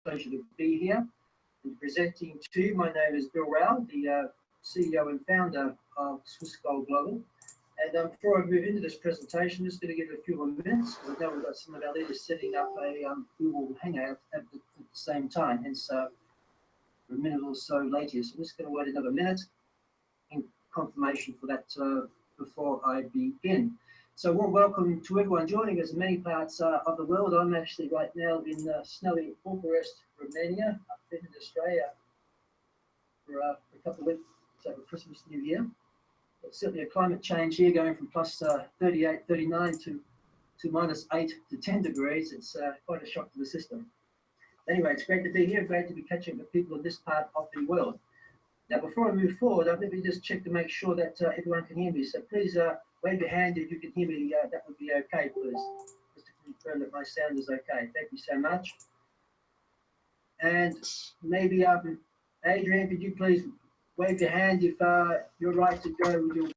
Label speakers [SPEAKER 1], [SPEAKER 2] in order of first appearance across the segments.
[SPEAKER 1] pleasure to be here and presenting to you. My name is Bill Rao, the CEO and founder of Swiss Gold Global. And before I move into this presentation, I'm just going to give it a few more minutes because I know we've got some of our leaders setting up a Google Hangout at the same time, hence we're a minute or so later. So I'm just going to wait another minute in confirmation for that before I begin. So warm welcome to everyone joining us in many parts of the world. I'm actually right now in snowy Bucharest, Romania. I've been in Australia for a couple of weeks over Christmas, New Year. But certainly a climate change here going from plus 38, 39 to minus 8 to 10 degrees. It's quite a shock to the system. Anyway, it's great to be here, great to be catching up with people in this part of the world. Now, before I move forward, I'll maybe just check to make sure that everyone can hear me. So please wave your hand if you can hear me. That would be okay, please. Just to confirm that my sound is okay. Thank you so much. And maybe, Adrian, could you please wave your hand if you're right to go with your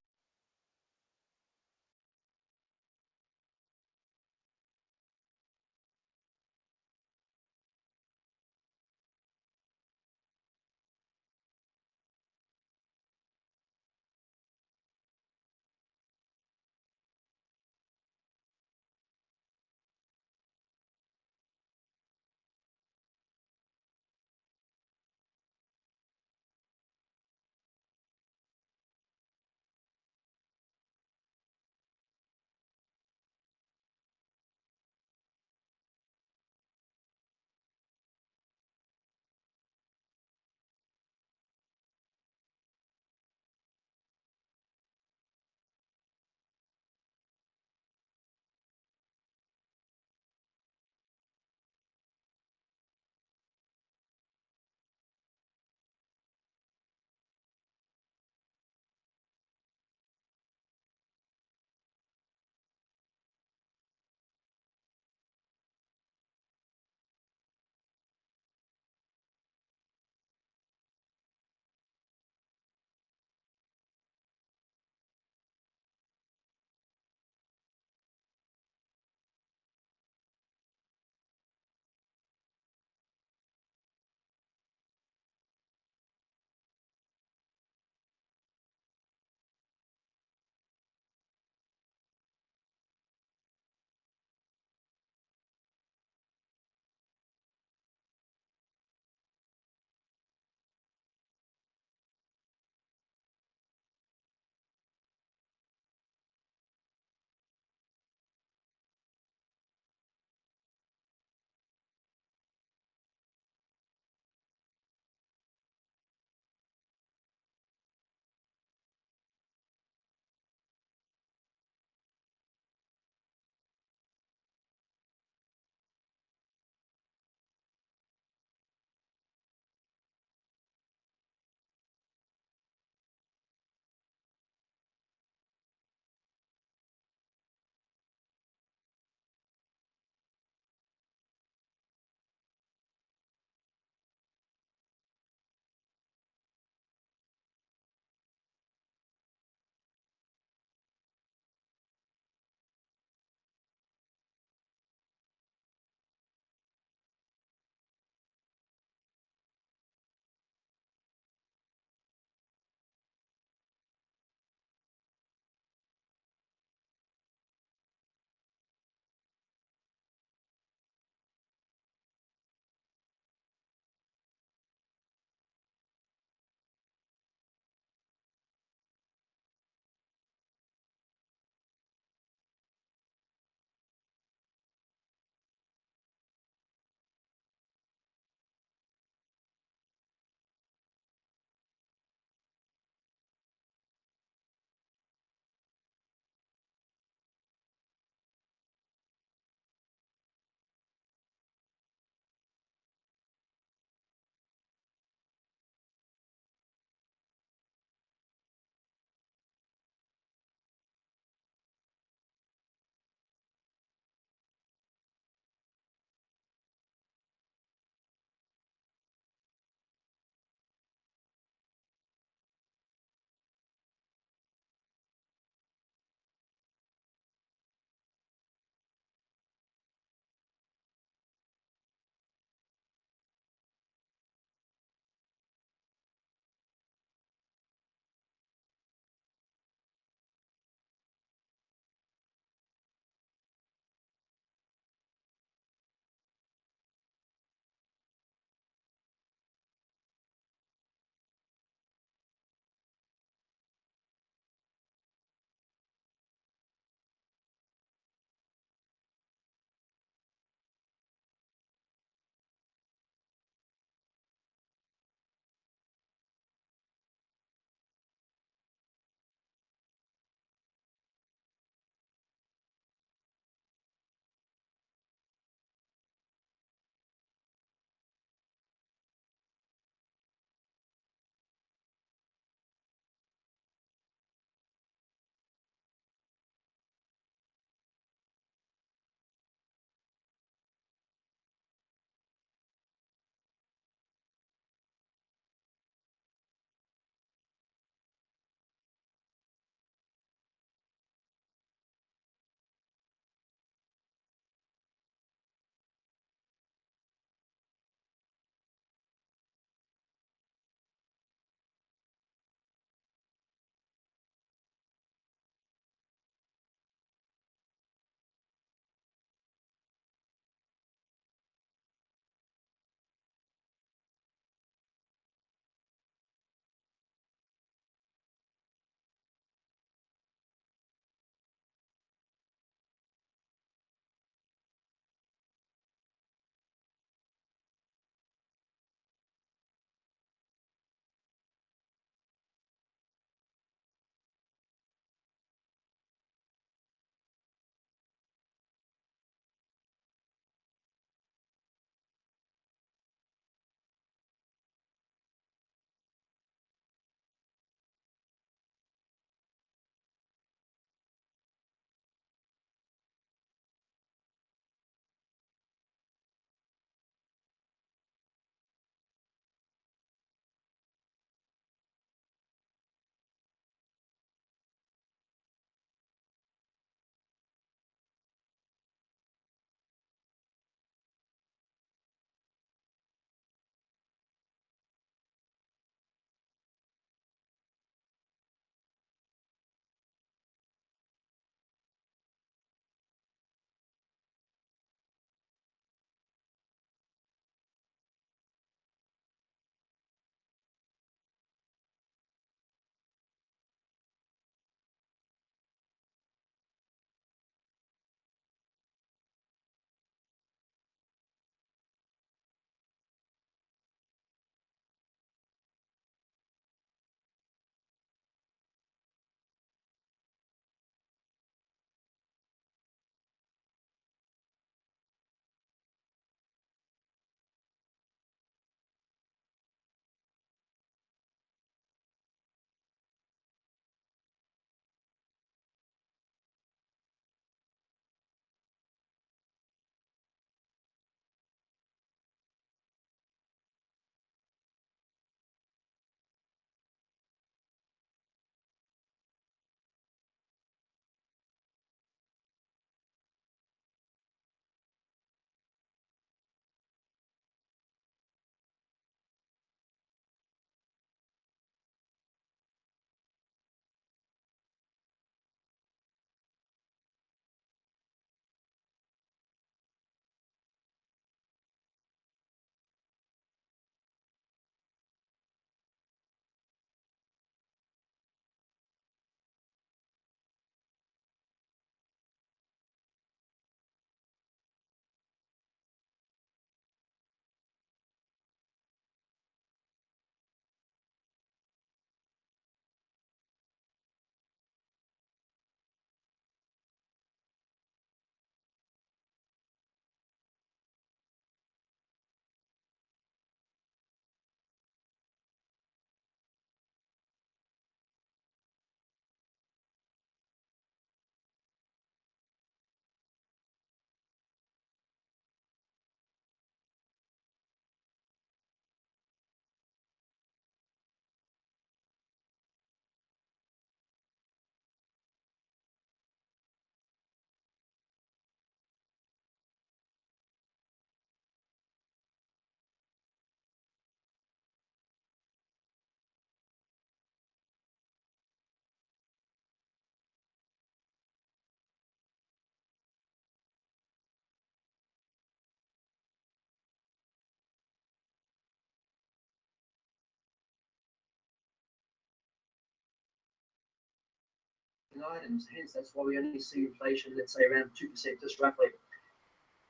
[SPEAKER 1] items. Hence, that's why we only see inflation, let's say around 2%, just roughly.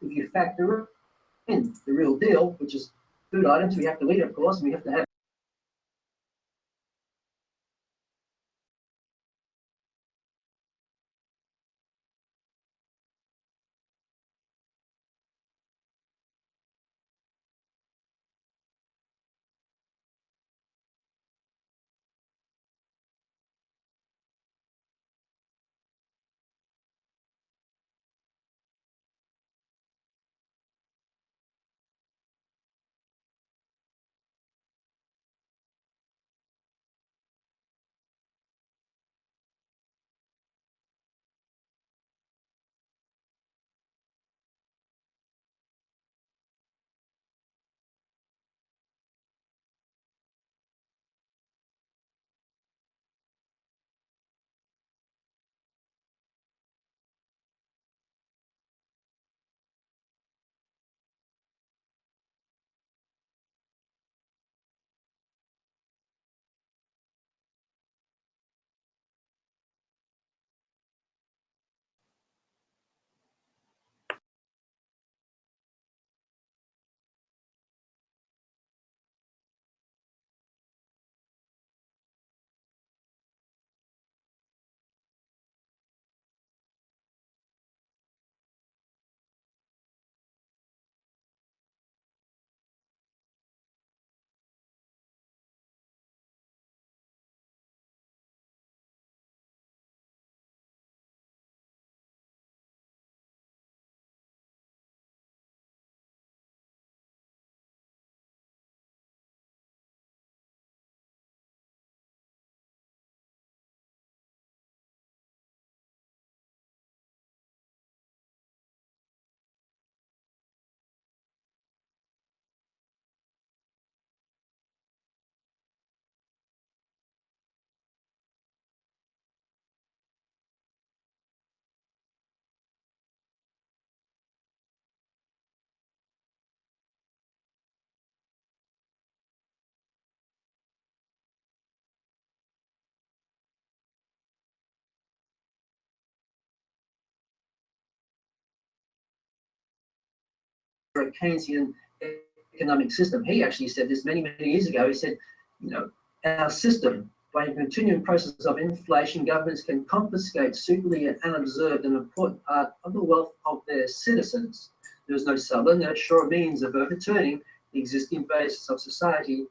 [SPEAKER 1] If you factor in the real deal, which is food items, we have to eat, of course, and we have to have a Keynesian economic system. He actually said this many, many years ago. He said, you know, our system, by a continuing process of inflation, governments can confiscate secretly and unobserved an important part of the wealth of their citizens. There is no subtler, no sure means of overturning the existing basis of society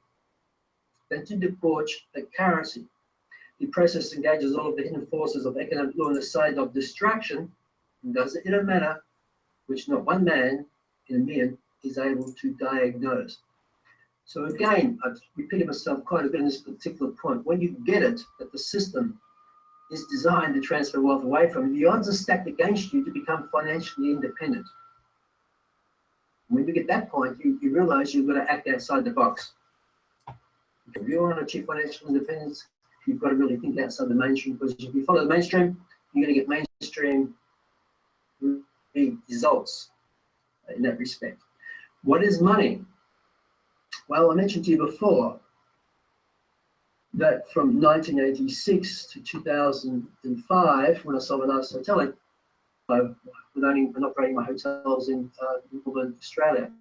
[SPEAKER 1] than to debauch the currency. The process engages all of the hidden forces of economic law on the side of distraction and does it in a manner which not one man in a million is able to diagnose. So again, I've repeated myself quite a bit in this particular point. When you get it, that the system is designed to transfer wealth away from you, the odds are stacked against you to become financially independent. When you get that point, you realize you've got to act outside the box. If you want to achieve financial independence, you've got to really think outside the mainstream, because if you follow the mainstream, you're going to get mainstream results in that respect. What is money? Well, I mentioned to you before that from 1986 to 2005, when I sold my last hotel, with owning and operating my hotels in Melbourne, Australia.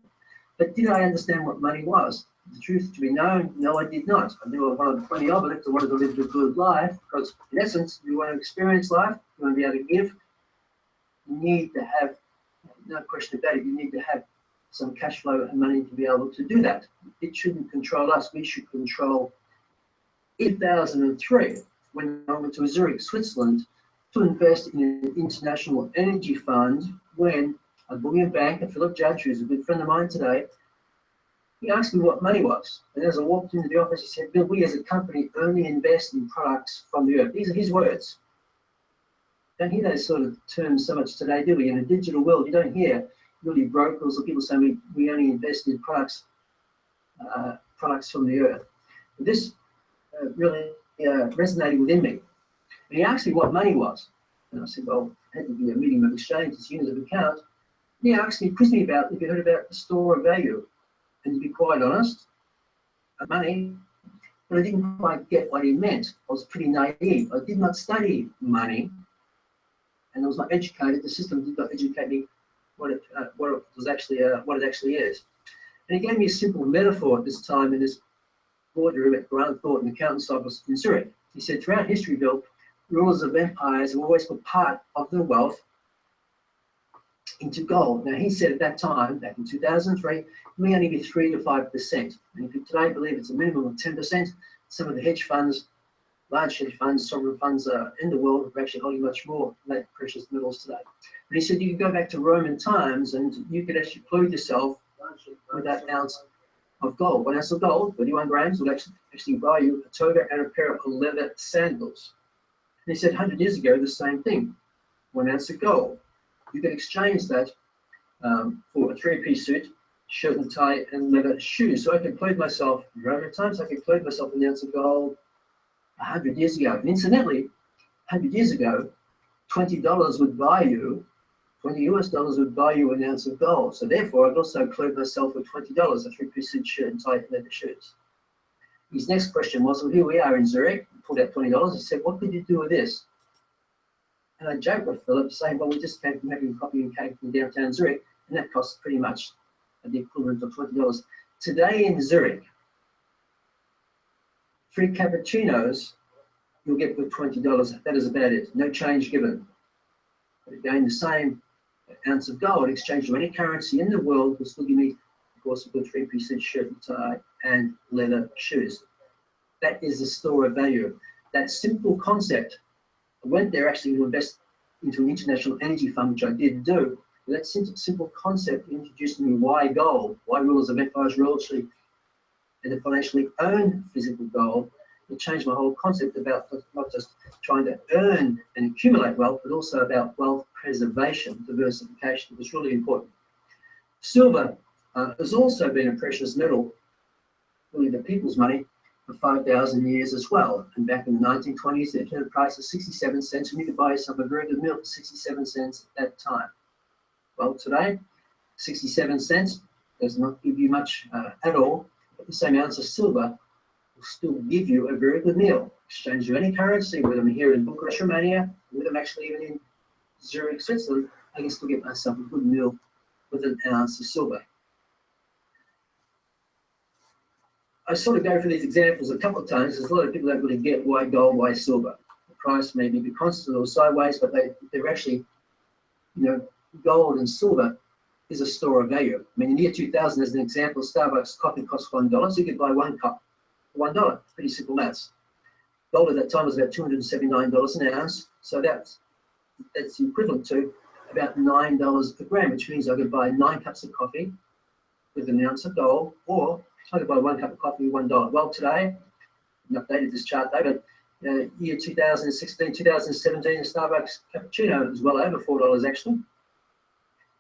[SPEAKER 1] But did I understand what money was? The truth to be known, no, I did not. I knew I wanted plenty of it because I wanted to live a good life, because in essence, you want to experience life, you want to be able to give, you need to have, no question about it, you need to have some cash flow and money to be able to do that. It shouldn't control us, we should control. In 2003, when I went to Zurich, Switzerland, to invest in an international energy fund, when a bullion banker, Philip Judge, who's a good friend of mine today, he asked me what money was. And as I walked into the office, he said, Bill, we as a company only invest in products from the earth. These are his words. Don't hear those sort of terms so much today, do we? In a digital world, you don't hear really brokers or people saying we only invest in products from the earth. This really resonated within me. And he asked me what money was. And I said, well, it had to be a medium of exchange, it's unit of account. And he asked me, quizzed me about if you heard about the store of value. And to be quite honest, money but I didn't quite get what he meant. I was pretty naive. I did not study money, and I was not educated. The system did not educate me what it actually is. And he gave me a simple metaphor at this time in this boardroom at Grant Thornton Accountant's office in Zurich. He said, throughout history, Bill, rulers of empires have always put part of their wealth into gold. Now, he said at that time, back in 2003, it may only be 3 to 5%. And if you today believe it's a minimum of 10%, some of the hedge funds, large hedge funds, sovereign funds in the world are actually holding much more than that precious metals today. But he said you could go back to Roman times and you could actually clothe yourself with that ounce of gold. 1 ounce of gold, 31 grams, would actually buy you a toga and a pair of leather sandals. And he said 100 years ago, the same thing, 1 ounce of gold. You can exchange that for a 3-piece suit, shirt and tie, and leather shoes. So I could clothe myself in Roman times, I could clothe myself in an ounce of gold 100 years ago. And incidentally, 100 years ago, $20 would buy you, $20 would buy you an ounce of gold. So therefore, I'd also clothe myself with $20, a 3-piece suit, shirt and tie, and leather shoes. His next question was, well, here we are in Zurich, pulled out $20. He said, what could you do with this? And I joked with Philip, saying, well, we just came from having coffee and cake in downtown Zurich, and that costs pretty much the equivalent of $20. Today in Zurich, 3 cappuccinos you'll get with $20. That is about it. No change given. But again, the same ounce of gold exchanged to any currency in the world will still give me, of course, a good 3-piece shirt and tie and leather shoes. That is the store of value. That simple concept. I went there actually to invest into an international energy fund, which I did do. That simple concept introduced me why gold, why rulers of empires actually and financially own physical gold. It changed my whole concept about not just trying to earn and accumulate wealth, but also about wealth preservation, diversification. It was really important. Silver has also been a precious metal, really the people's money, for 5,000 years as well. And back in the 1920s, it had a price of 67 cents, and you could buy yourself a very good meal for 67 cents at that time. Well, today, 67 cents does not give you much at all, but the same ounce of silver will still give you a very good meal. Exchange of any currency, whether I'm here in Bucharest, Romania, whether I'm actually even in Zurich, Switzerland, I can still get myself a good meal with an ounce of silver. I sort of go for these examples a couple of times because a lot of people don't really get why gold, why silver. The price may be constant or sideways, but they're actually, gold and silver is a store of value. I mean, in the year 2000, as an example, Starbucks coffee cost $1, so you could buy 1 cup for $1. Pretty simple maths. Gold at that time was about $279 an ounce, so that's equivalent to about $9 a gram, which means I could buy 9 cups of coffee with an ounce of gold, or I could buy 1 cup of coffee with $1. Well, today, I updated this chart though, but year 2016, 2017, the Starbucks cappuccino is well over $4 actually.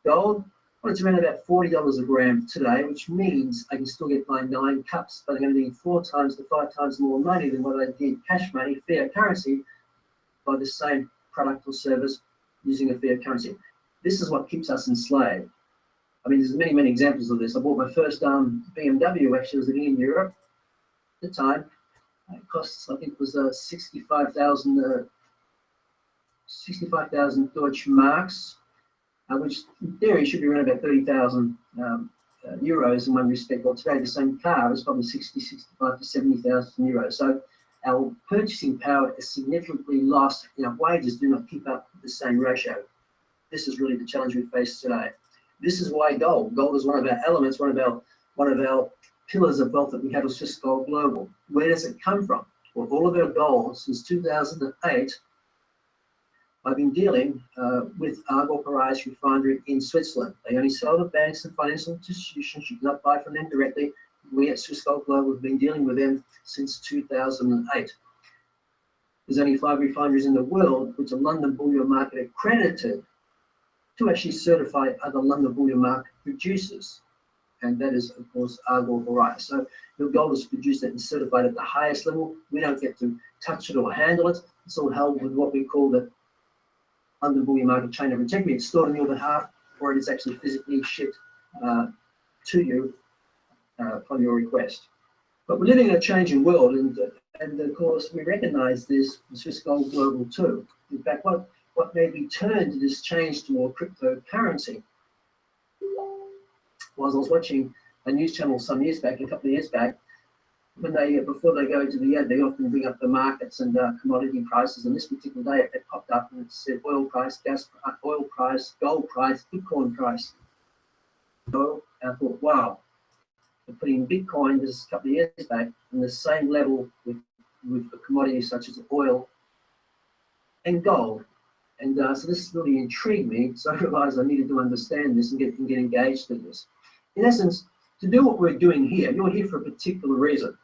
[SPEAKER 1] Gold, well, it's around about $40 a gram today, which means I can still get my 9 cups, but I'm going to need 4 times to 5 times more money than what I did cash money, fiat currency, by the same product or service using a fiat currency. This is what keeps us enslaved. I mean, there's many, many examples of this. I bought my first BMW, actually, I was living in Europe at the time. It costs, I think it was 65,000 Deutsche Marks, which in theory should be around about 30,000 euros in one respect. Well, today the same car is probably 65 to 70,000 euros. So our purchasing power is significantly lost. Wages do not keep up with the same ratio. This is really the challenge we face today. This is why gold is one of our elements, one of our pillars of wealth that we have as Swiss Gold Global. Where does it come from? Well, all of our gold since 2008, I've been dealing with Argol Horizon Refinery in Switzerland. They only sell to banks and financial institutions. You cannot buy from them directly. We at Swiss Gold Global have been dealing with them since 2008. There's only 5 refineries in the world which are London Bullion Market accredited to actually certify other London Bullion Market producers. And that is, of course, Argol Horizon. So your gold is produced and certified at the highest level. We don't get to touch it or handle it. It's all held with what we call the London Bullion Market chain of integrity. It's stored on your behalf, or it is actually physically shipped to you upon your request. But we're living in a changing world, and of course we recognise this Swiss Gold Global too. In fact, what made me turn to this change toward cryptocurrency was I was watching a news channel some years back, a couple of years back, when they before they go to the ad, they often bring up the markets and commodity prices. And this particular day, it popped up and it said oil price, oil price, gold price, Bitcoin price. So I thought, wow, they're putting Bitcoin just a couple of years back on the same level with commodities such as oil and gold. And so this really intrigued me. So I realized I needed to understand this and get engaged in this. In essence, to do what we're doing here, you're here for a particular reason.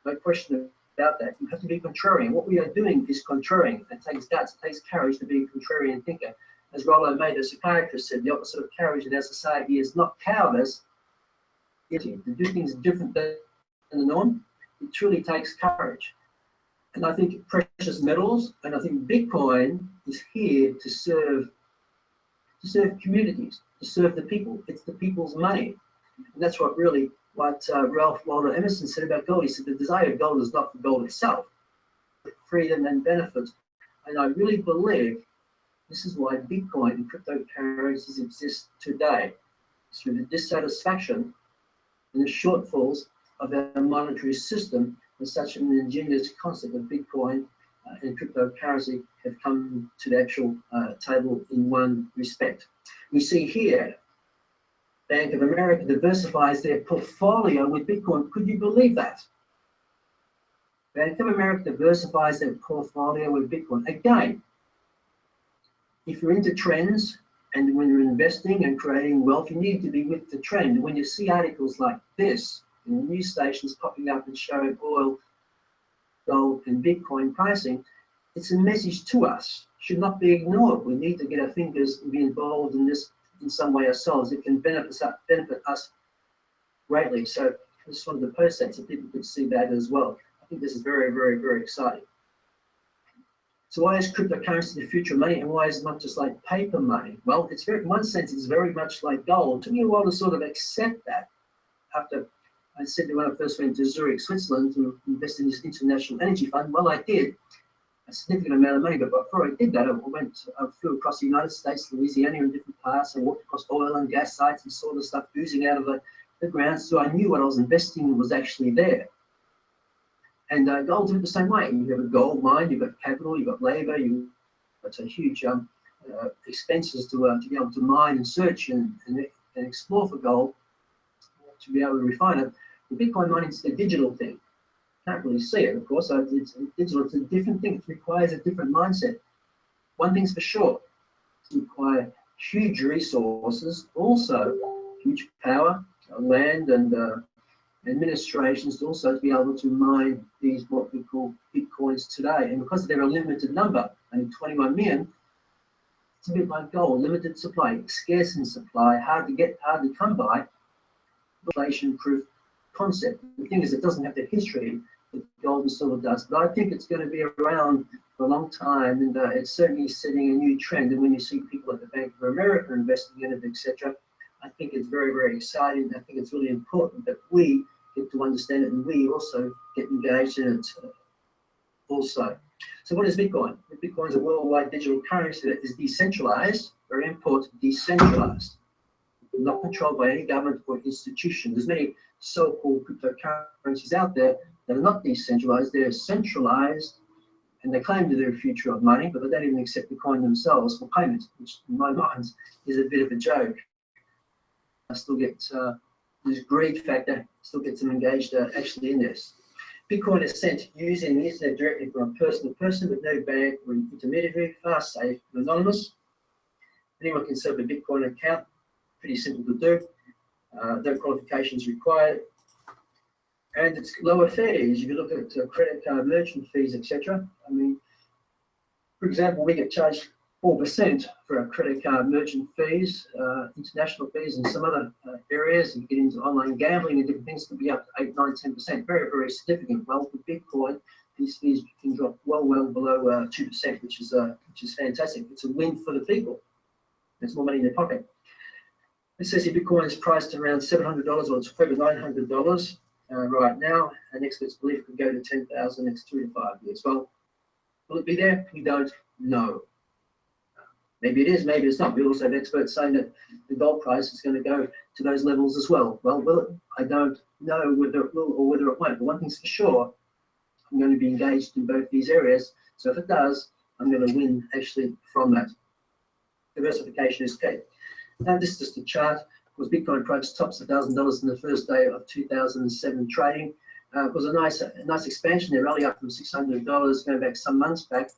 [SPEAKER 1] No question about that. You have to be contrarian. What we are doing is contrarian. It takes guts, it takes courage to be a contrarian thinker. As Rollo May, the psychiatrist, said, the opposite of courage in our society is not cowardice. To do things different than the norm, it truly takes courage. And I think precious metals, and I think Bitcoin is here to serve communities, to serve the people. It's the people's money. And that's what Ralph Waldo Emerson said about gold. He said the desire of gold is not for gold itself, but freedom and benefit. And I really believe this is why Bitcoin and cryptocurrencies exist today. It's through the dissatisfaction and the shortfalls of our monetary system, and such an ingenious concept of Bitcoin and cryptocurrency have come to the actual table in one respect. We see here Bank of America diversifies their portfolio with Bitcoin. Could you believe that? Bank of America diversifies their portfolio with Bitcoin. Again, if you're into trends and when you're investing and creating wealth, you need to be with the trend. When you see articles like this in the news stations popping up and showing oil, gold, and Bitcoin pricing, it's a message to us. Should not be ignored. We need to get our fingers and be involved in this in some way ourselves. It can benefit us greatly. So I just wanted to post that so people could see that as well. I think this is very, very, very exciting. So why is cryptocurrency the future of money, and why is it not just like paper money? Well, it's very, in one sense, it's very much like gold. It took me a while to sort of accept that. After I said that when I first went to Zurich, Switzerland to invest in this international energy fund, well, I did a significant amount of money, but before I did that, I flew across the United States, Louisiana, in different parts. I walked across oil and gas sites and saw the stuff oozing out of the ground, so I knew what I was investing in was actually there. And gold's the same way. You have a gold mine, you've got capital, you've got labor, that's a huge expenses to be able to mine and search and explore for gold, to be able to refine it. The Bitcoin mining is a digital thing. Can't really see it, of course. So it's digital. It's a different thing. It requires a different mindset. One thing's for sure: it requires huge resources, also huge power, land, and administrations to also be able to mine these what we call Bitcoins today. And because they're a limited number, only 21 million, it's a bit like gold: limited supply, scarce in supply, hard to get, hard to come by. Inflation-proof concept. The thing is, it doesn't have the history that gold and silver does, but I think it's going to be around for a long time, and it's certainly setting a new trend. And when you see people at the Bank of America investing in it, etc., I think it's very, very exciting. I think it's really important that we get to understand it and we also get engaged in it also. So what is Bitcoin? Bitcoin is a worldwide digital currency that is decentralized, very important, decentralized, not controlled by any government or institution. There's many so-called cryptocurrencies out there that are not decentralized, they're centralized, and they claim to be the future of money, but they don't even accept the coin themselves for payment, which in my mind is a bit of a joke. I still get this greed factor, still gets them engaged actually in this. Bitcoin is sent using the internet directly from a person to person with no bank or intermediary, fast, safe, and anonymous. Anyone can set up a Bitcoin account, pretty simple to do, no qualifications required, and it's lower fees. If you look at credit card merchant fees, etc. I mean, for example, we get charged 4% for our credit card merchant fees, international fees, and some other areas. You get into online gambling and different things, could be up to 8, 9, 10%. Very, very significant. Well, with Bitcoin, these fees can drop well below 2%, which is fantastic. It's a win for the people. There's more money in their pocket. It says here Bitcoin is priced around $700 or it's over $900. right now, and experts believe it could go to 10,000 next 2 to 5 years. Well, will it be there? We don't know. Maybe it is, maybe it's not. We also have experts saying that the gold price is going to go to those levels as well. Well, will it? I don't know whether it will or whether it won't. But one thing's for sure, I'm going to be engaged in both these areas. So if it does, I'm going to win actually from that. Diversification is key. Now this is just a chart. Of course, Bitcoin price tops $1,000 in the first day of 2007 trading. It was a nice expansion there, rally up from $600 going back some months back.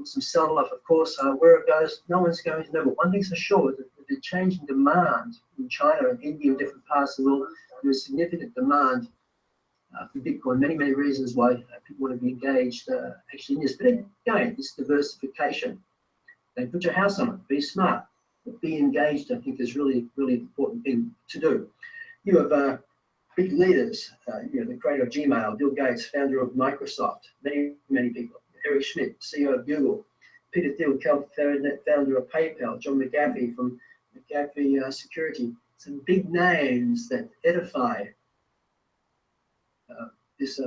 [SPEAKER 1] Some sell-off, of course, where it goes, no one's going to know. But one thing's for sure, that the change in demand in China and India and different parts of the world, there is significant demand for Bitcoin. Many reasons why people want to be engaged actually in this. But again, it's diversification. Don't put your house on it. Be smart. But be engaged, I think, is really important thing to do. You have big leaders, the creator of Gmail, Bill Gates, founder of Microsoft, many people. Eric Schmidt, CEO of Google, Peter Thiel, founder of PayPal, John McAfee from McAfee Security. Some big names that edify this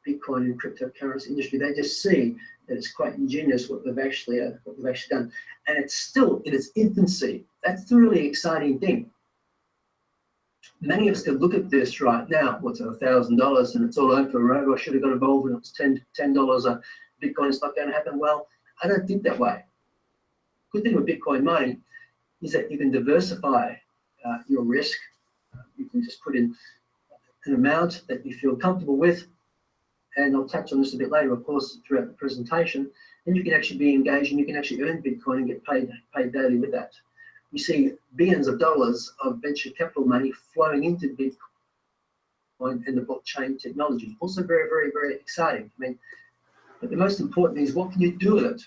[SPEAKER 1] Bitcoin and cryptocurrency industry. They just see that it's quite ingenious what they've actually done, and it's still in its infancy. That's the really exciting thing. Many of us could look at this right now. What's $1,000 and it's all over. I should have got involved when it was $10. Bitcoin is not going to happen. Well, I don't think that way. Good thing with Bitcoin mining is that you can diversify your risk. You can just put in an amount that you feel comfortable with, and I'll touch on this a bit later, of course, throughout the presentation. And you can actually be engaged, and you can actually earn Bitcoin and get paid daily with that. We see billions of dollars of venture capital money flowing into Bitcoin and the blockchain technology. Also very exciting. I mean, but the most important thing is, what can you do with it?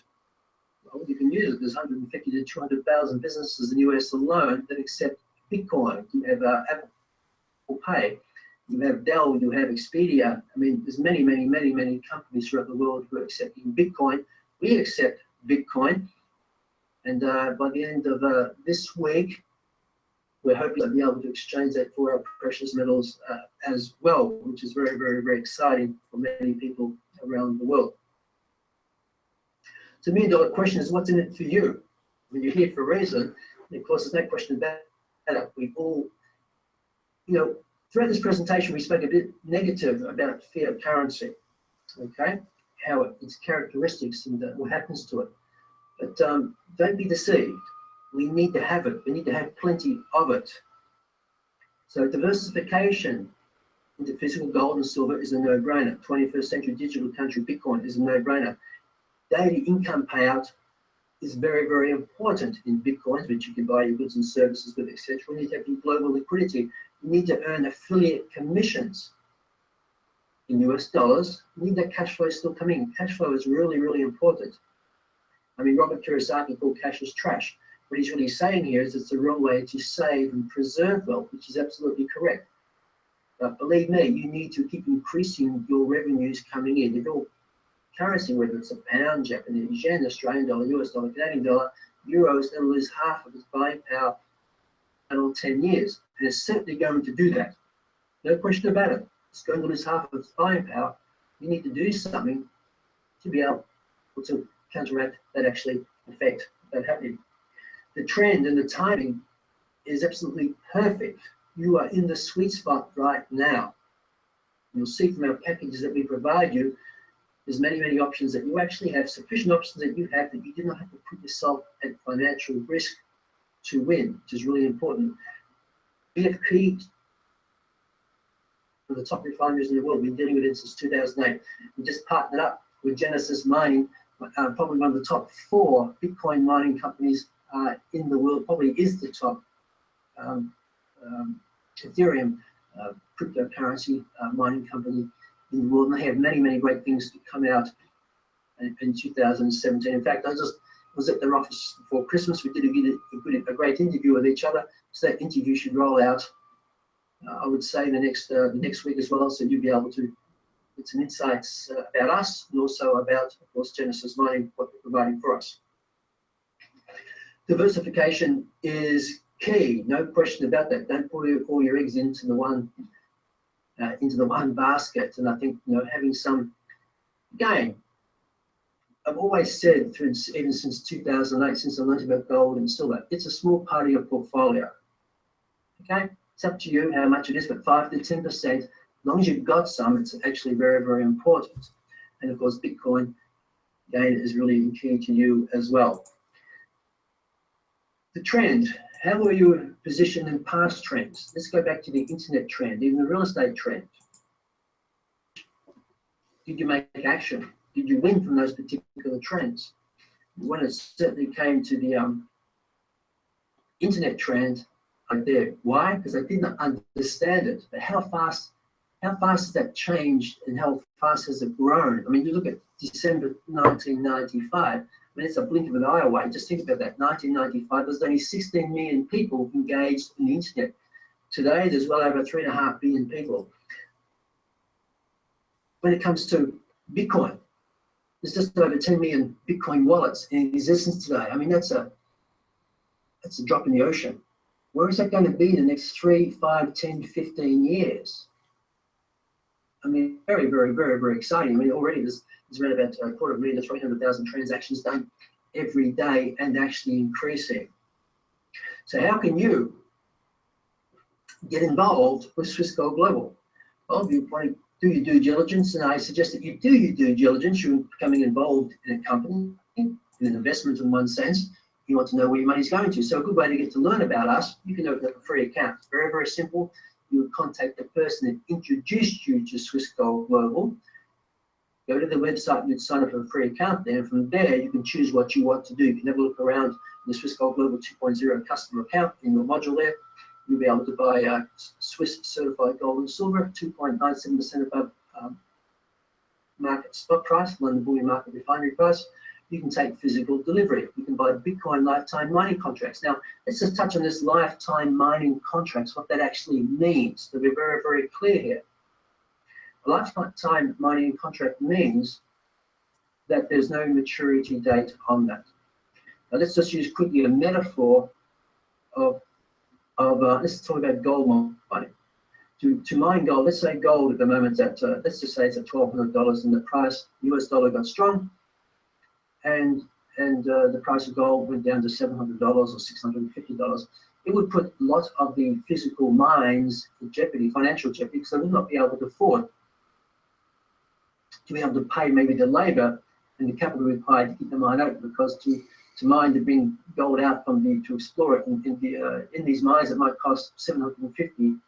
[SPEAKER 1] Well, you can use it. There's 150 to 200,000 businesses in the US alone that accept Bitcoin. You have Apple Pay, you have Dell, you have Expedia. I mean, there's many companies throughout the world who are accepting Bitcoin. We accept Bitcoin. And by the end of this week, we're hoping to be able to exchange that for our precious metals as well, which is very exciting for many people around the world. So the $1 million question is, what's in it for you? When you're here for a reason, and of course, there's no question about it. We all, throughout this presentation, we spoke a bit negative about fiat currency, okay? How its characteristics and what happens to it. But don't be deceived. We need to have it. We need to have plenty of it. So diversification into physical gold and silver is a no-brainer. 21st century digital country Bitcoin is a no-brainer. Daily income payout is very important in Bitcoins, which you can buy your goods and services with, etc. We need to have global liquidity. You need to earn affiliate commissions in US dollars. You need that cash flow still coming in. Cash flow is really important. I mean, Robert Kiyosaki called cash as trash. What he's really saying here is it's the wrong way to save and preserve wealth, which is absolutely correct. But believe me, you need to keep increasing your revenues coming in. If your currency, whether it's a pound, Japanese yen, Australian dollar, US dollar, Canadian dollar, euro is going to lose half of its buying power in 10 years. And it's certainly going to do that. No question about it. It's going to lose half of its buying power. You need to do something to be able to counteract that actually effect that happening. The trend and the timing is absolutely perfect. You are in the sweet spot right now. You'll see from our packages that we provide you, there's many options that you actually have, sufficient options that you have that you do not have to put yourself at financial risk to win, which is really important. We have key for the top refineries in the world. We've been dealing with it since 2008. We just partnered up with Genesis Mining, probably one of the top 4 Bitcoin mining companies in the world, probably is the top Ethereum cryptocurrency mining company in the world. And they have many great things to come out in 2017. In fact, I just was at their office before Christmas. We did a great interview with each other. So that interview should roll out, I would say, the next week as well. So you'll be able to get some insights about us and also about, of course, Genesis Mining, what they're providing for us. Diversification is key, no question about that. Don't put all your eggs into the one into the one basket. And I think, having some, again, I've always said, even since 2008, since I learned about gold and silver, it's a small part of your portfolio. Okay, it's up to you how much it is, but 5 to 10%, as long as you've got some, it's actually very, very important. And of course, Bitcoin, again, is really key to you as well. The trend, how were you positioned in past trends? Let's go back to the internet trend, even the real estate trend. Did you make action? Did you win from those particular trends? When it certainly came to the internet trend, right there. Why? Because I didn't understand it. But how fast has that changed, and how fast has it grown? I mean, you look at December 1995. I mean, it's a blink of an eye away. Just think about that. 1995, there's only 16 million people engaged in the internet. Today, there's well over 3.5 billion people. When it comes to Bitcoin, there's just over 10 million Bitcoin wallets in existence today. I mean, that's a drop in the ocean. Where is that going to be in the next 3, 5, 10, 15 years? I mean, very, very, very, very exciting. I mean, already there's around about 250,000 to 300,000 transactions done every day, and actually increasing. So how can you get involved with Swiss Gold Global? Well, you want to do your due diligence, and I suggest that you do your due diligence. You're becoming involved in a company, in an investment in one sense. You want to know where your money's going to. So a good way to get to learn about us, you can open up a free account. Very, very simple. You would contact the person that introduced you to Swiss Gold Global. Go to the website and you'd sign up for a free account there. And from there, you can choose what you want to do. You can have a look around the Swiss Gold Global 2.0 customer account in your module there. You'll be able to buy Swiss certified gold and silver, 2.97% above market spot price, London Bullion Market refinery price. You can take physical delivery. You can buy Bitcoin lifetime mining contracts. Now, let's just touch on this lifetime mining contracts, what that actually means, to be very, very clear here. A lifetime mining contract means that there's no maturity date on that. Now, let's just use quickly a metaphor of let's talk about gold mining. To mine gold, let's say gold at the moment at, let's just say it's at $1,200, and the price, US dollar, got strong. And the price of gold went down to $700 or $650, it would put a lot of the physical mines in jeopardy, financial jeopardy, because they would not be able to afford to be able to pay maybe the labor and the capital required to keep the mine open, because to mine, to bring gold out to explore it in these mines, it might cost $750 to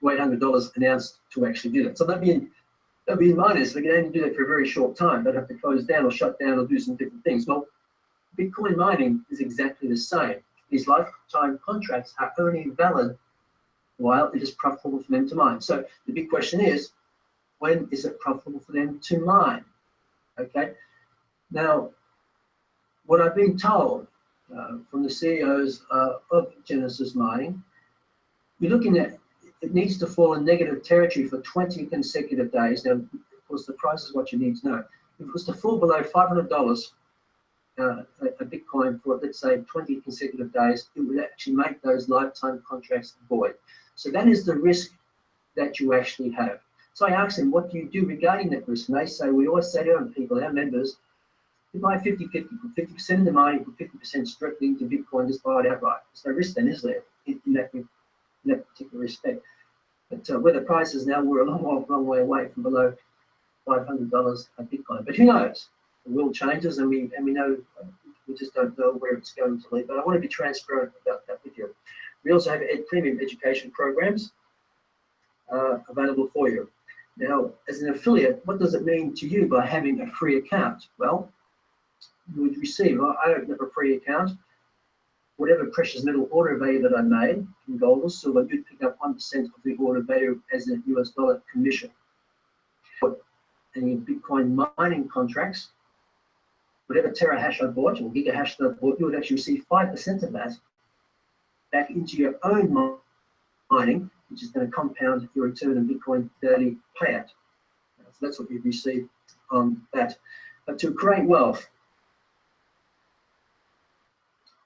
[SPEAKER 1] $800 an ounce to actually do that. So that'd be in miners. They can only do that for a very short time. They'd have to close down or shut down or do some different things. Well, Bitcoin mining is exactly the same. These lifetime contracts are only valid while it is profitable for them to mine. So the big question is, when is it profitable for them to mine? Okay. Now, what I've been told from the CEOs of Genesis Mining, you're looking at, it needs to fall in negative territory for 20 consecutive days. Now, of course, the price is what you need to know. If it was to fall below $500 a Bitcoin for, let's say, 20 consecutive days, it would actually make those lifetime contracts void. So that is the risk that you actually have. So I asked them, what do you do regarding that risk? And they say, we always say to our people, our members, you buy 50-50, put 50% of the money, put 50% strictly into Bitcoin, just buy it outright. There's no risk then, is there, in that particular respect? But where the price is now, we're a long way away from below $500 a Bitcoin. But who knows? The world changes, and we know, we just don't know where it's going to lead. But I want to be transparent about that with you. We also have premium education programs available for you. Now, as an affiliate, what does it mean to you by having a free account? Well, you would receive, I opened up a free account, whatever precious metal order value that I made in gold or silver, you'd pick up 1% of the order value as a US dollar commission. And in Bitcoin mining contracts, whatever terahash I bought or gigahash that I bought, you would actually receive 5% of that back into your own mining, which is going to compound your return in Bitcoin daily payout. So that's what you'd receive on that. But to create wealth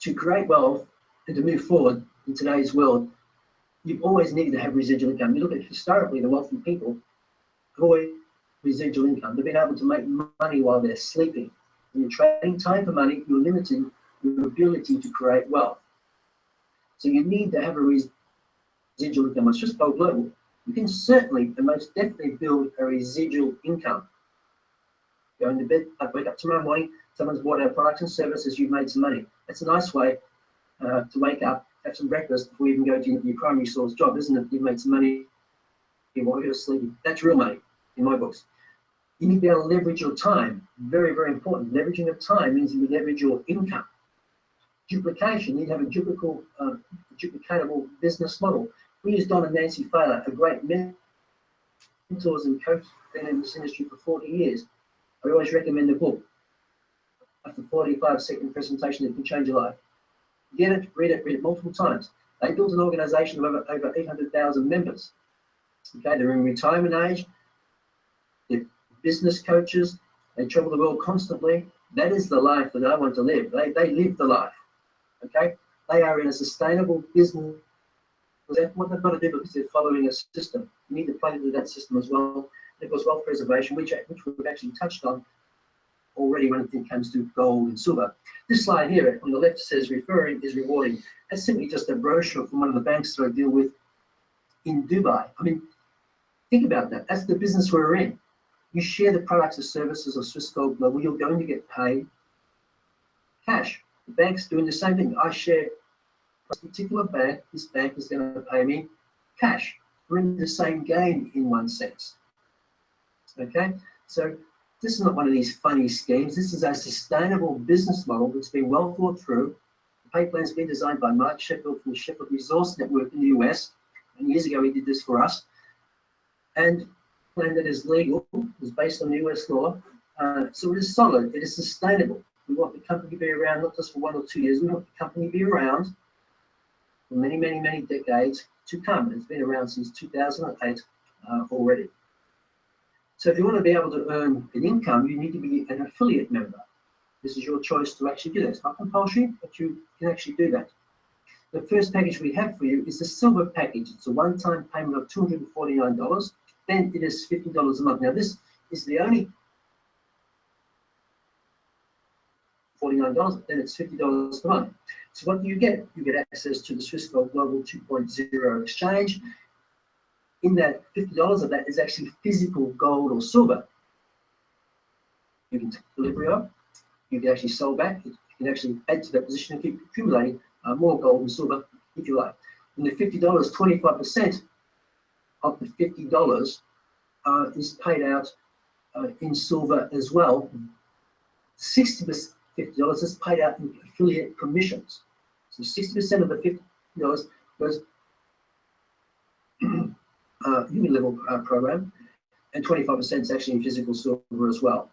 [SPEAKER 1] and to move forward in today's world, you've always needed to have residual income. You look at historically, the wealthy people have always residual income. They've been able to make money while they're sleeping. When you're trading time for money, you're limiting your ability to create wealth. So you need to have a residual income. It's just global. You can certainly and most definitely build a residual income. Going to bed, I wake up tomorrow morning, someone's bought our products and services, you've made some money. That's a nice way to wake up, have some breakfast before you even go to your primary source job, isn't it? You've made some money while you're sleeping. That's real money in my books. You need to be able to leverage your time. Very, very important. Leveraging of time means you leverage your income. Duplication, you need to have a duplicatable business model. We use Don and Nancy Fowler, a great mentors and coaches, been in this industry for 40 years. I always recommend the book. After 45-second presentation, it can change your life. Get it, read it multiple times. They built an organization of over 800,000 members. Okay, they're in retirement age. They're business coaches. They travel the world constantly. That is the life that I want to live. They live the life. Okay, they are in a sustainable business. What they've got to do because they're following a system. You need to plug into that system as well. And of course, wealth preservation, which we've actually touched on already when it comes to gold and silver. This slide here on the left says referring is rewarding. That's simply just a brochure from one of the banks that I deal with in Dubai. I mean, think about that. That's the business we're in. You share the products or services of Swiss Gold Global, you're going to get paid cash. The bank's doing the same thing. I share a particular bank, this bank is going to pay me cash. We're in the same game in one sense. Okay, so this is not one of these funny schemes. This is a sustainable business model that's been well thought through. The pay plan's been designed by Mark Sheffield from the Sheffield Resource Network in the US. And years ago, he did this for us. And the plan that is legal, is based on US law. So it is solid, it is sustainable. We want the company to be around not just for 1 or 2 years, we want the company to be around for many, many, many decades to come. It's been around since 2008 already. So if you want to be able to earn an income, you need to be an affiliate member. This is your choice to actually do that. It's not compulsory, but you can actually do that. The first package we have for you is the silver package. It's a one-time payment of $249. Then it is $50 a month. Now this is the only $49, then it's $50 per month. So what do you get? You get access to the Swiss Gold Global 2.0 exchange. In that, $50 of that is actually physical gold or silver. You can take delivery of, you can actually sell back, you can actually add to that position and keep accumulating more gold and silver if you like. And the $50, 25% of the $50 is paid out in silver as well. 60% $50 is paid out in affiliate commissions. So 60% of the $50 goes human level program, and 25% is actually in physical silver as well.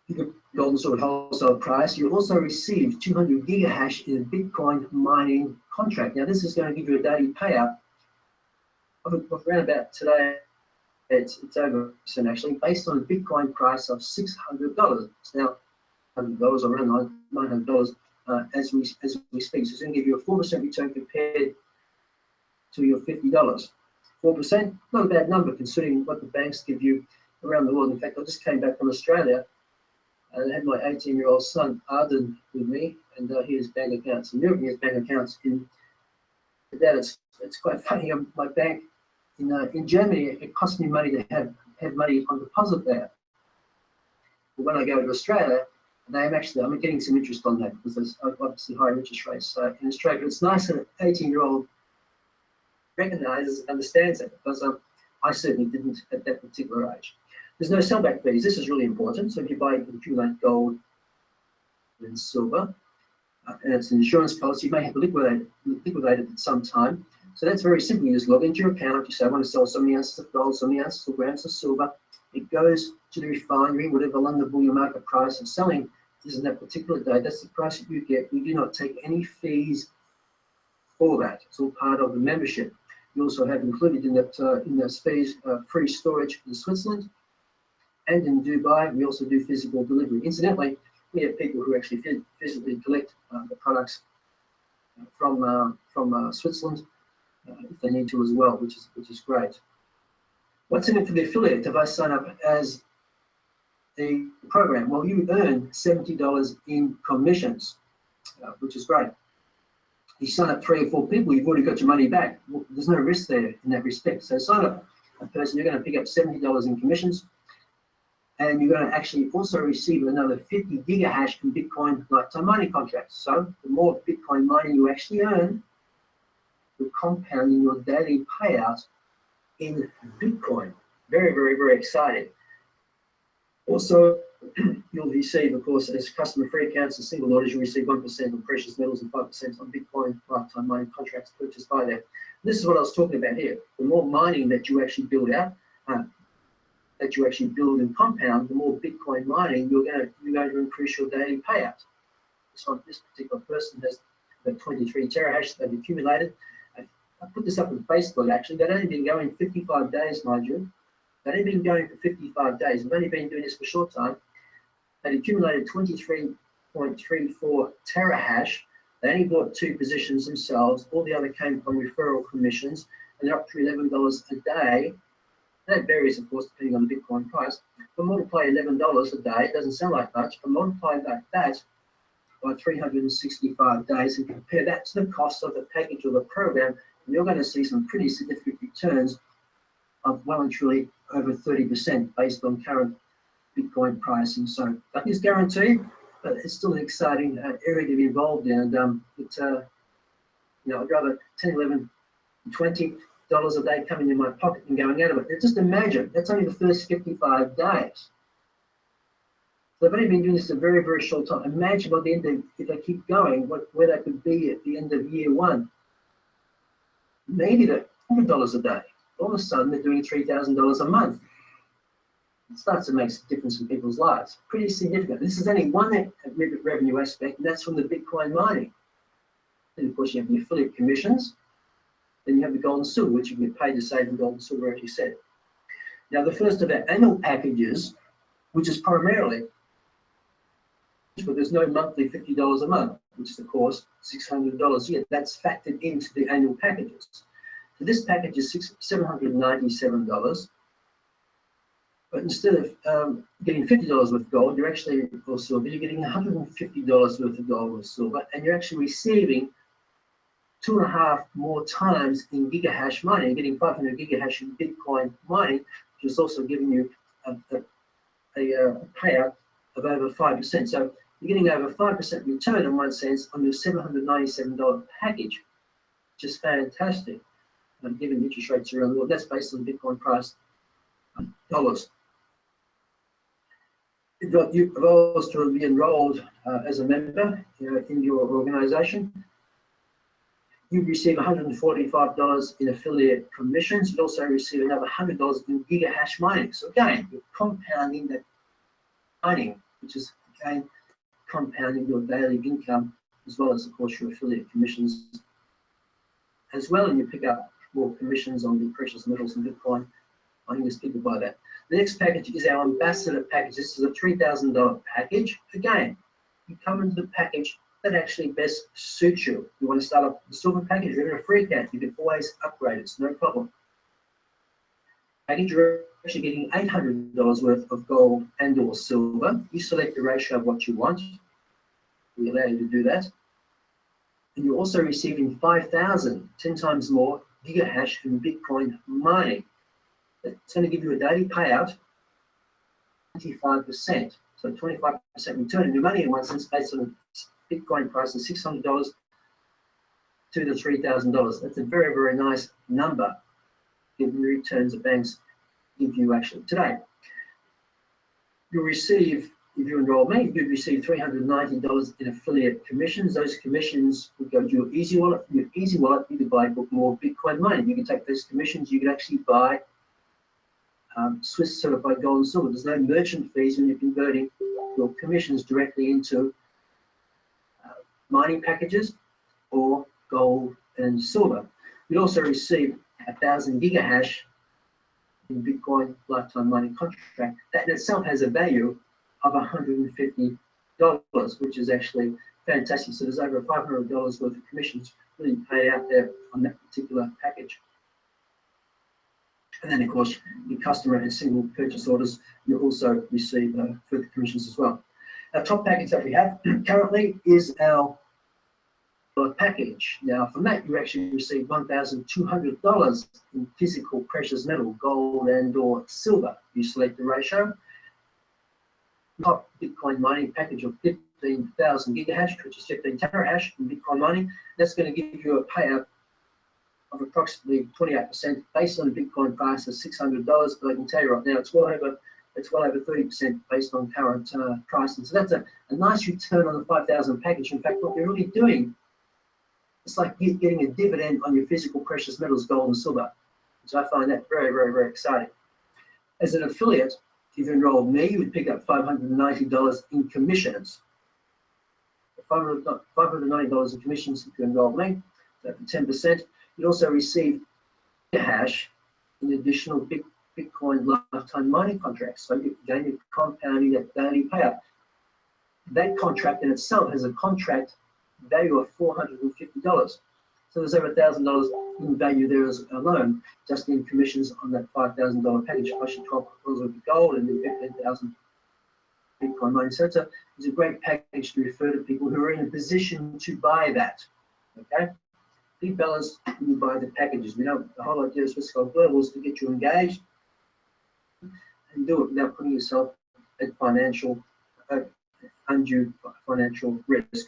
[SPEAKER 1] You get gold and silver wholesale price. You also receive 200 gigahash in a Bitcoin mining contract. Now this is going to give you a daily payout of around about today. It's over percent actually, based on a Bitcoin price of $600. Now, $100 or around $900 as we speak. So it's going to give you a 4% return compared to your $50. 4%, not a bad number considering what the banks give you around the world. In fact, I just came back from Australia and I had my 18-year-old son Arden with me, and he has bank accounts. And he has bank accounts in that. It's quite funny. My bank in Germany, it costs me money to have money on deposit there. But when I go to Australia, I'm getting some interest on that because there's obviously higher interest rates in Australia. But it's nice that an 18-year-old recognizes and understands it, because I certainly didn't at that particular age. There's no sellback fees. This is really important. So if you accumulate gold and silver, and it's an insurance policy, you may have to liquidate it at some time. So that's very simple. You just log into your account. You say, I want to sell so many ounces of gold, so many ounces of grams of silver. It goes to the refinery, whatever London bullion market price of selling is in that particular day. That's the price that you get. We do not take any fees for that. It's all part of the membership. You also have included in those fees free storage in Switzerland and in Dubai. We also do physical delivery. Incidentally, we have people who actually physically collect the products from Switzerland if they need to as well, which is great. What's in it for the affiliate if I sign up as a program? Well, you earn $70 in commissions, which is great. You sign up 3 or 4 people, you've already got your money back. Well, there's no risk there in that respect. So sign up a person, you're going to pick up $70 in commissions, and you're going to actually also receive another 50 gigahash in Bitcoin lifetime mining contracts. So the more Bitcoin mining you actually earn, you're compounding your daily payout in Bitcoin. Very, very, very exciting. Also, you'll receive, of course, as customer free accounts and single orders, you'll receive 1% on precious metals and 5% on Bitcoin lifetime mining contracts purchased by them. This is what I was talking about here. The more mining that you actually build out, that you actually build and compound, the more Bitcoin mining you're going to increase your daily payout. This particular person has about 23 terahash they've accumulated. I put this up on Facebook actually. They've only been going 55 days, mind you. They've only been going for 55 days. They've only been doing this for a short time. They accumulated 23.34 terahash. They only bought 2 positions themselves. All the other came from referral commissions, and they're up to $11 a day. That varies, of course, depending on the Bitcoin price. But multiply $11 a day, it doesn't sound like much, but multiply that by 365 days and compare that to the cost of the package or the program, and you're going to see some pretty significant returns of well and truly over 30% based on current Bitcoin pricing. So nothing is guaranteed, but it's still an exciting area to be involved in. And I'd rather 10, 11, 20 dollars a day coming in my pocket and going out of it. Just imagine, that's only the first 55 days. They've only been doing this a very, very short time. Imagine by the end of, if they keep going, where they could be at the end of year 1. Maybe they're $100 a day. All of a sudden, they're doing $3,000 a month. It starts to make a difference in people's lives. Pretty significant. This is only one revenue aspect, and that's from the Bitcoin mining. And of course, you have the affiliate commissions. Then you have the gold and silver, which you can get paid to save in gold and silver, as you said. Now, the first of our annual packages, which is primarily, but there's no monthly $50 a month, which is, of course, $600 a year. That's factored into the annual packages. So this package is $797. But instead of getting $50 worth of gold, you're actually, or silver, you're getting $150 worth of gold or silver, and you're actually receiving 2.5 more times in gigahash mining. You're getting 500 gigahash in Bitcoin mining, which is also giving you a payout of over 5%. So you're getting over 5% return in one sense on your $797 package, which is fantastic. Given the interest rates around the world, that's based on the Bitcoin price dollars. If you've also be enrolled as a member in your organization, you receive $145 in affiliate commissions. You also receive another $100 in gigahash mining. So again, you're compounding that mining, which is again compounding your daily income, as well as, of course, your affiliate commissions as well. And you pick up more commissions on the precious metals and Bitcoin. I think people buy that. The next package is our ambassador package. This is a $3,000 package. Again, you come into the package that actually best suits you. You want to start off with the silver package, you're in a free account, you can always upgrade it, it's no problem. Package, you're actually getting $800 worth of gold and or silver. You select the ratio of what you want. We allow you to do that. And you're also receiving 5,000, 10 times more gigahash in Bitcoin mining. It's going to give you a daily payout, 25%. So 25% return on your money in one sense based on the Bitcoin price of $600 to the $3,000. That's a very, very nice number given the returns the banks give you actually today. You'll receive, if you enroll me, you'd receive $390 in affiliate commissions. Those commissions would go to your Easy Wallet. Your Easy Wallet, you could buy more Bitcoin mining. You can take those commissions, you can actually buy Swiss certified gold and silver. There's no merchant fees when you're converting your commissions directly into mining packages or gold and silver. You also receive 1,000 gigahash in Bitcoin lifetime mining contract. That in itself has a value of $150, which is actually fantastic. So there's over $500 worth of commissions really paid out there on that particular package. And then, of course, your customer and single purchase orders, you also receive further commissions as well. Our top package that we have currently is our package. Now, from that, you actually receive $1,200 in physical precious metal, gold and/or silver. You select the ratio. Top Bitcoin mining package of 15,000 gigahash, which is 15 terahash in Bitcoin mining. That's going to give you a payout of approximately 28% based on the Bitcoin price of $600. But I can tell you right now, it's well over 30% based on current pricing. So that's a nice return on the 5,000 package. In fact, what you're really doing, it's like getting a dividend on your physical precious metals, gold and silver, which I find that very, very, very exciting. As an affiliate, if you've enrolled me, you would pick up $590 in commissions. $590 in commissions if you enroll me, so for 10%. You'd also receive a hash in additional Bitcoin lifetime mining contracts. So you're compounding that daily payout. That contract in itself has a contract value of $450. So there's over $1,000 in value there as alone, just in commissions on that $5,000 package, plus your $12 of gold and then 15,000 Bitcoin mining. So it's a great package to refer to people who are in a position to buy that. Okay, big dollars when you buy the packages. We know the whole idea of Swiss Gold Global is to get you engaged and do it without putting yourself at undue financial risk.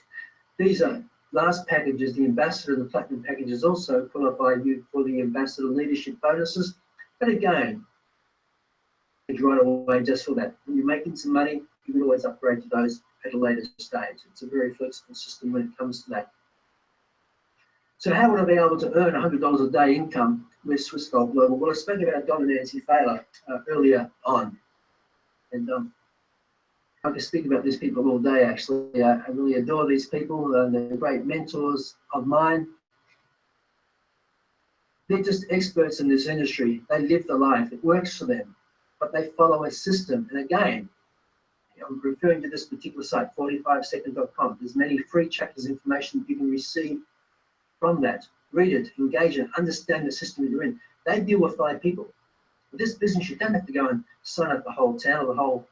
[SPEAKER 1] These are last packages, the Ambassador and the Platinum packages also qualify you for the Ambassador leadership bonuses. But again, right away just for that. When you're making some money, you can always upgrade to those at a later stage. It's a very flexible system when it comes to that. So how would I be able to earn $100 a day income with Swiss Gold Global? Well, I spoke about Don and Nancy Failer earlier on. And I can speak about these people all day, actually. I really adore these people. They're great mentors of mine. They're just experts in this industry. They live the life. It works for them. But they follow a system. And again, I'm referring to this particular site, 45second.com. There's many free chapters of information you can receive from that. Read it, engage it, understand the system that you're in. They deal with 5 people. With this business, you don't have to go and sign up the whole town or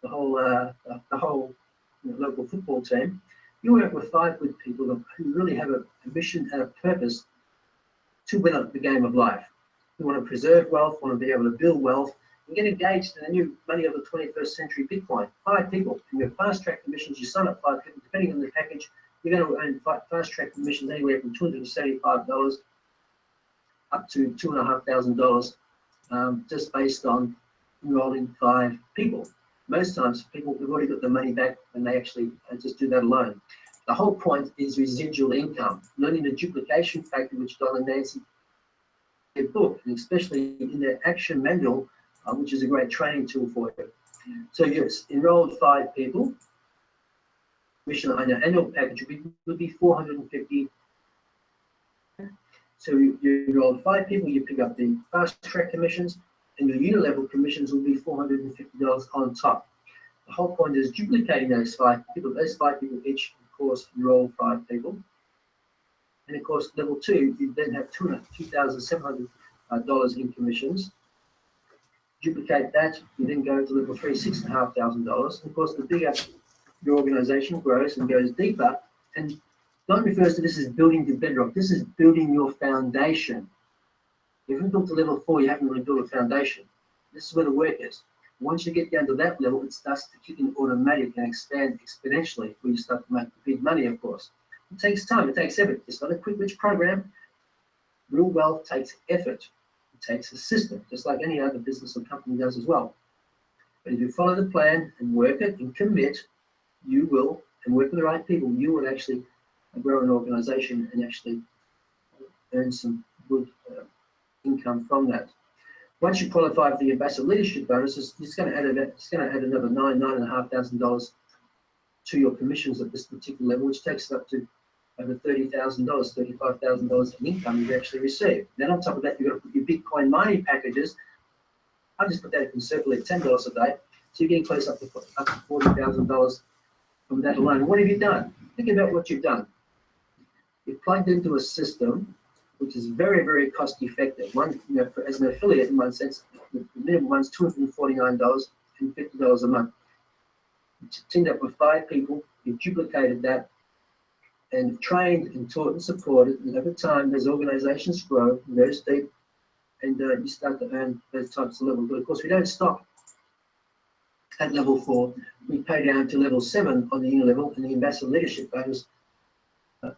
[SPEAKER 1] the whole local football team. You work with 5 good people who really have a mission and a purpose to win at the game of life. You want to preserve wealth, want to be able to build wealth, and get engaged in the new money of the 21st century Bitcoin. 5 people. You have fast track commissions. You sign up 5 people, depending on the package. You're going to earn fast track commissions anywhere from $275 up to $2,500, just based on enrolling 5 people. Most times, people have already got the money back and they actually just do that alone. The whole point is residual income, learning the duplication factor, which Don and Nancy their book, and especially in their action manual, which is a great training tool for you. So you've enrolled 5 people. Commission on your annual package would be $450. So you enroll 5 people, you pick up the fast track commissions, and your unit level commissions will be $450 on top. The whole point is duplicating those 5 people. Those 5 people each, of course, enroll 5 people. And of course, level 2, you then have $2,700 in commissions. Duplicate that, you then go to level 3, $6,500. Of course, the bigger your organization grows and goes deeper, and Don refers to this as building the bedrock. This is building your foundation. If you haven't built to level 4, you haven't really built a foundation. This is where the work is. Once you get down to that level, it starts to kick in automatic and expand exponentially when you start to make big money, of course. It takes time, it takes effort. It's not a quick rich program. Real wealth takes effort. It takes a system, just like any other business or company does as well. But if you follow the plan and work it and commit, you will, and work with the right people, you will actually grow an organization and actually earn some good income from that. Once you qualify for the Ambassador leadership bonuses, it's going to add another $9,500 to your commissions at this particular level, which takes it up to over $30,000, $35,000 in income you actually receive. Then on top of that, you've got to put your Bitcoin mining packages. I just put that conservatively at $10 a day, so you're getting close up to $40,000 from that alone. And what have you done? think about what you've done. You've plugged into a system which is very, very cost effective. One, as an affiliate in one sense, the minimum one's $249.50 a month. You teamed up with 5 people, you duplicated that, and trained and taught and supported. And over time, as organizations grow, goes deep, and you start to earn those types of levels. But of course, we don't stop at level 4. We pay down to level 7 on the inner level, and the ambassador leadership bonus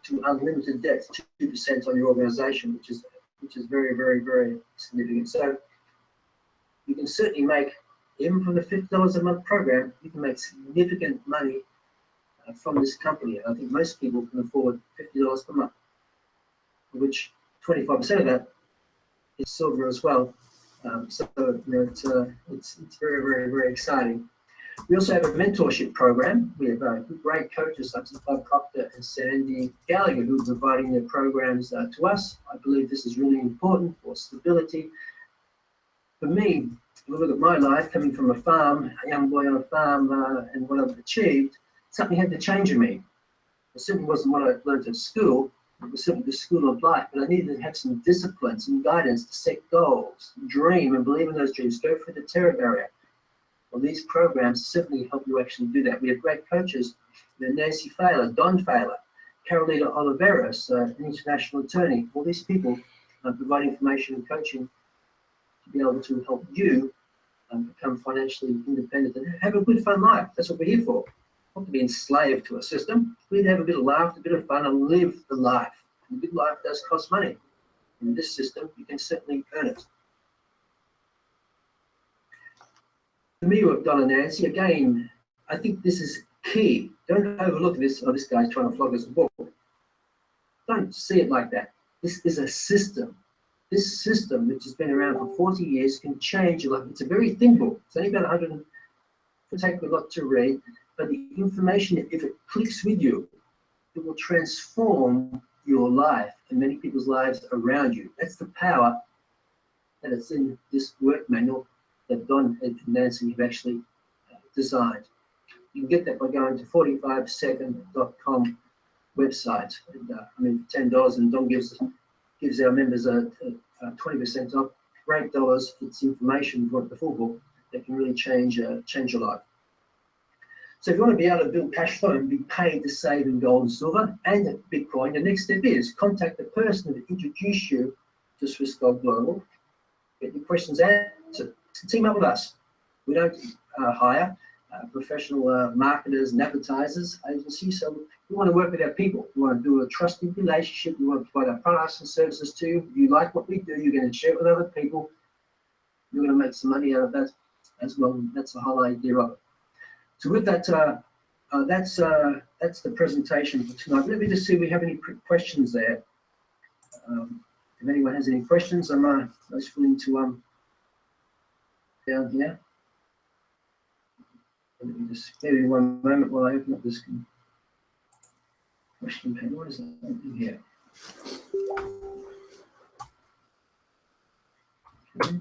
[SPEAKER 1] to unlimited depth, 2% on your organization, which is very, very, very significant. So you can certainly make, even from the $50 a month program, you can make significant money from this company. I think most people can afford $50 per month, which 25% of that is silver as well. So it's very, very, very exciting. We also have a mentorship program. We have great coaches such as Bob Proctor and Sandy Gallagher who are providing their programs to us. I believe this is really important for stability. For me, if you look at my life, coming from a farm, a young boy on a farm, and what I've achieved, something had to change in me. It certainly wasn't what I learned at school. It was certainly the school of life, but I needed to have some discipline, some guidance to set goals, dream, and believe in those dreams, go through the terror barrier. Well, these programs certainly help you actually do that. We have great coaches, Nancy Failer, Don Failer, Carolina Oliveros, an international attorney. All these people provide information and coaching to be able to help you become financially independent and have a good, fun life. That's what we're here for. Not to be enslaved to a system. We're here to have a bit of laugh, a bit of fun, and live the life. And a good life does cost money. In this system, you can certainly earn it. For me, with Don and Nancy, again, I think this is key. Don't overlook this. Oh, this guy's trying to flog us a book. Don't see it like that. This is a system. This system, which has been around for 40 years, can change your life. It's a very thin book. It's only about 100. It will take a lot to read, but the information, if it clicks with you, it will transform your life and many people's lives around you. That's the power that is in this work manual that Don and Nancy have actually designed. You can get that by going to 45second.com website. And, for $10, and Don gives our members a 20% off. For $8, it's information for the full book that can really change your life. So if you want to be able to build cash flow and be paid to save in gold and silver and Bitcoin, the next step is contact the person that introduced you to Swiss Gold Global. Get your questions answered. Team up with us. We don't hire professional marketers and advertisers agencies, so we want to work with our people. We want to do a trusted relationship. We want to provide our products and services to you. If you like what we do, you're going to share it with other people. You're going to make some money out of that as well. That's the whole idea of it. So with that, that's the presentation for tonight. Let me just see if we have any questions there. If anyone has any questions, I'm most willing to down here. Let me just give you one moment while I open up this question page. What is that in here? Okay.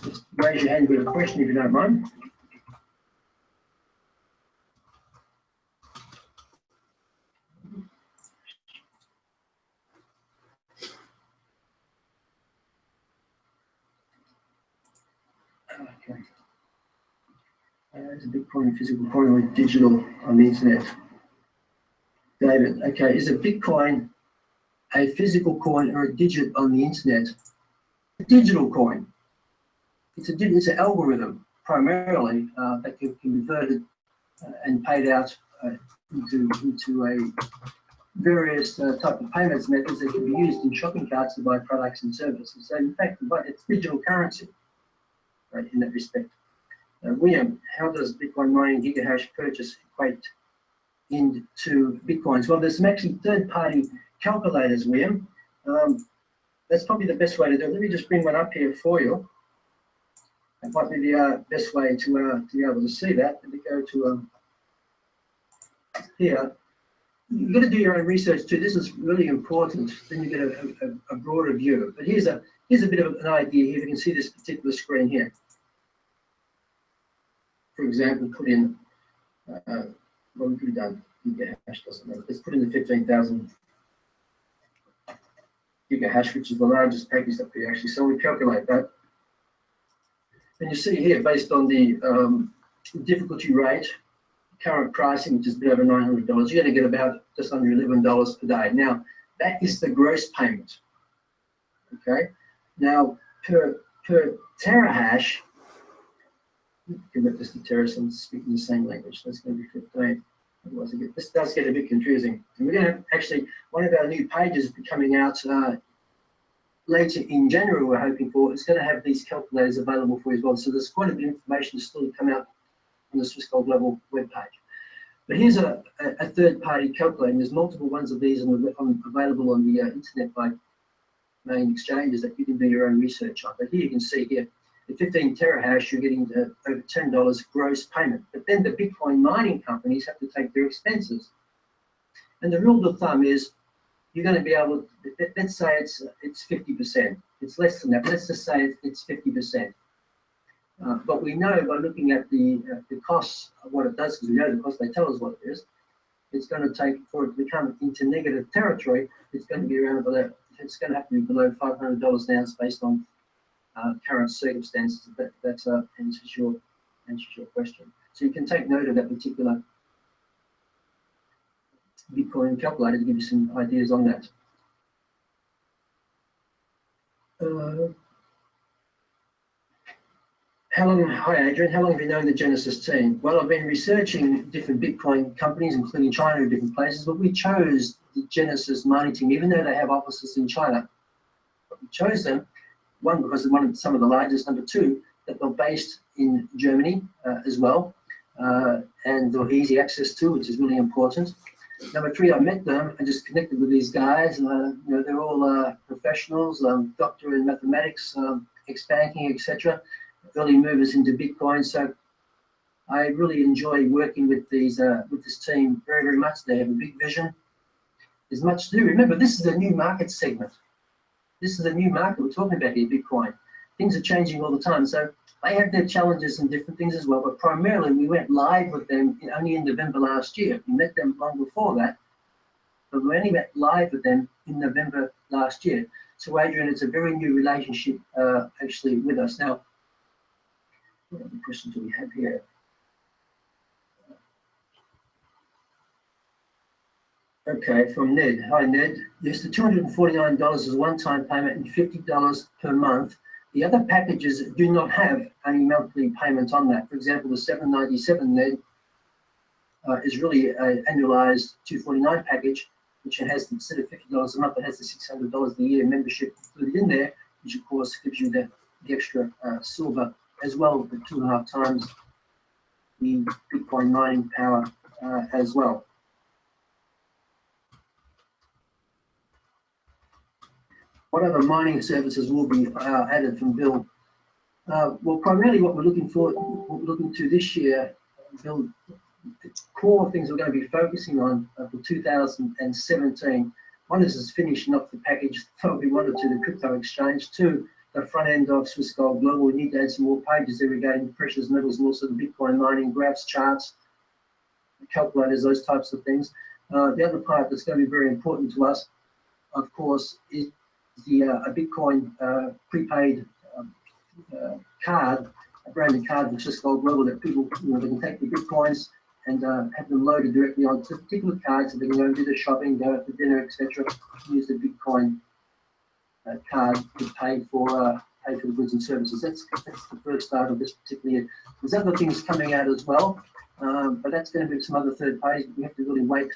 [SPEAKER 1] Just raise your hand with a question if you don't mind. Okay. Is a Bitcoin physical coin or digital on the internet? David, okay, is a Bitcoin a physical coin or a digit on the internet? A digital coin. It's an algorithm primarily that can be converted and paid out into a various type of payments methods that can be used in shopping carts to buy products and services. So in fact, it's digital currency, right, in that respect. William, how does Bitcoin mining gigahash purchase equate into Bitcoins? Well, there's some actually third-party calculators, William. That's probably the best way to do it. Let me just bring one up here for you. That might be the best way to be able to see that. Let me go to here. You've got to do your own research too. This is really important. Then you get a broader view. But here's a bit of an idea here. You can see this particular screen here. For example, put in What have we done? Gigahash doesn't matter. Let's put in the 15,000 gigahash, which is the largest package that we actually sell. We calculate that. And you see here, based on the difficulty rate, current pricing, which is a bit over $900, you're going to get about just under $11 per day. Now, that is the gross payment. Okay. Now, per terahash, convert this to tera, so I'm speaking the same language. That's going to be 15. Otherwise, this does get a bit confusing. And we're going to have actually one of our new pages coming out later in January. We're hoping for. It's going to have these calculators available for you as well. So there's quite a bit of information still to come out on the Swiss Gold Global webpage. But here's a third-party calculator. There's multiple ones of these available on the internet by main exchanges that you can do your own research on. But here you can see here, at 15 terahash, you're getting over $10 gross payment. But then the Bitcoin mining companies have to take their expenses. And the rule of thumb is you're going to be able to, let's say it's 50%. It's less than that. Let's just say it's 50%. But we know by looking at the costs of what it does, because we know the cost, they tell us what it is, it's going to take, for it to become into negative territory, it's going to be around below, it's going to have to be below $500 an ounce based on current circumstances. That answers your question. So you can take note of that particular Bitcoin calculator to give you some ideas on that. Hi Adrian, how long have you known the Genesis team? Well, I've been researching different Bitcoin companies, including China and different places, but we chose the Genesis mining team, even though they have offices in China. But we chose them, one, because they're some of the largest, number two, that they're based in Germany as well, and they're easy access to, which is really important. Number three, I met them and just connected with these guys. You know, they're all professionals, doctor in mathematics, ex-banking, etc. Early movers into Bitcoin. So I really enjoy working with these with this team very, very much. They have a big vision. There's much to do. Remember, this is a new market segment. This is a new market we're talking about here, Bitcoin. Things are changing all the time. So they have their challenges and different things as well. But primarily, we went live with them only in November last year. We met them long before that, but we only went live with them in November last year. So Adrian, it's a very new relationship actually with us now. What other questions do we have here? Okay, from Ned. Hi, Ned. Yes, the $249 is a one-time payment and $50 per month. The other packages do not have any monthly payment on that. For example, the $797, Ned, is really an annualized $249 package, which has, instead of $50 a month, it has the $600 a year membership included in there, which of course gives you the extra silver as well, for 2.5 times the Bitcoin mining power as well. What other mining services will be added from Bill? Well, primarily what we're looking to this year, Bill, the core things we're going to be focusing on for 2017. One is finishing up the package that we wanted to the crypto exchange. Two, the front end of Swiss Gold Global. We need to add some more pages regarding precious metals and also the Bitcoin mining, graphs, charts, calculators, those types of things. The other part that's going to be very important to us, of course, is the a Bitcoin prepaid card, a branded card from Swiss Gold Global that people, you know, they can take the Bitcoins and have them loaded directly onto particular cards so they can go and do the shopping, go out for dinner, etc. Use the Bitcoin card to pay for the goods and services. That's the first start of this particular year. There's other things coming out as well, but that's going to be some other third parties. We have to really wait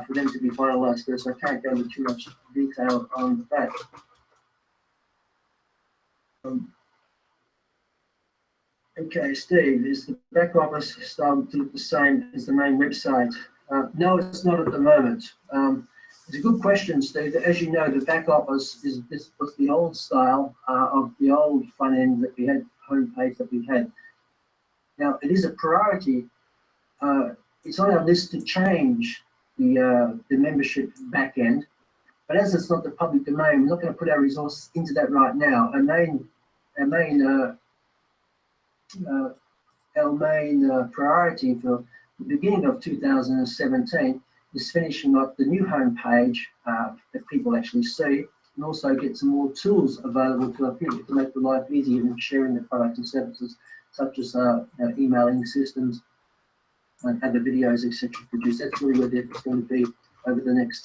[SPEAKER 1] for them to be finalised first. So I can't go into too much detail on that. Okay, Steve, is the back office starting to look the same as the main website? No, it's not at the moment. It's a good question, Steve. As you know, the back office was the old style of the old front end that we had, homepage that we had. Now, it is a priority. It's on our list to change the membership back end, but as it's not the public domain, we're not going to put our resources into that right now. Our main priority for the beginning of 2017, is finishing up the new homepage that people actually see, and also get some more tools available to our people to make the life easier in sharing the products and services, such as emailing systems and other videos, etc. Produced. That's really where it's going to be over the next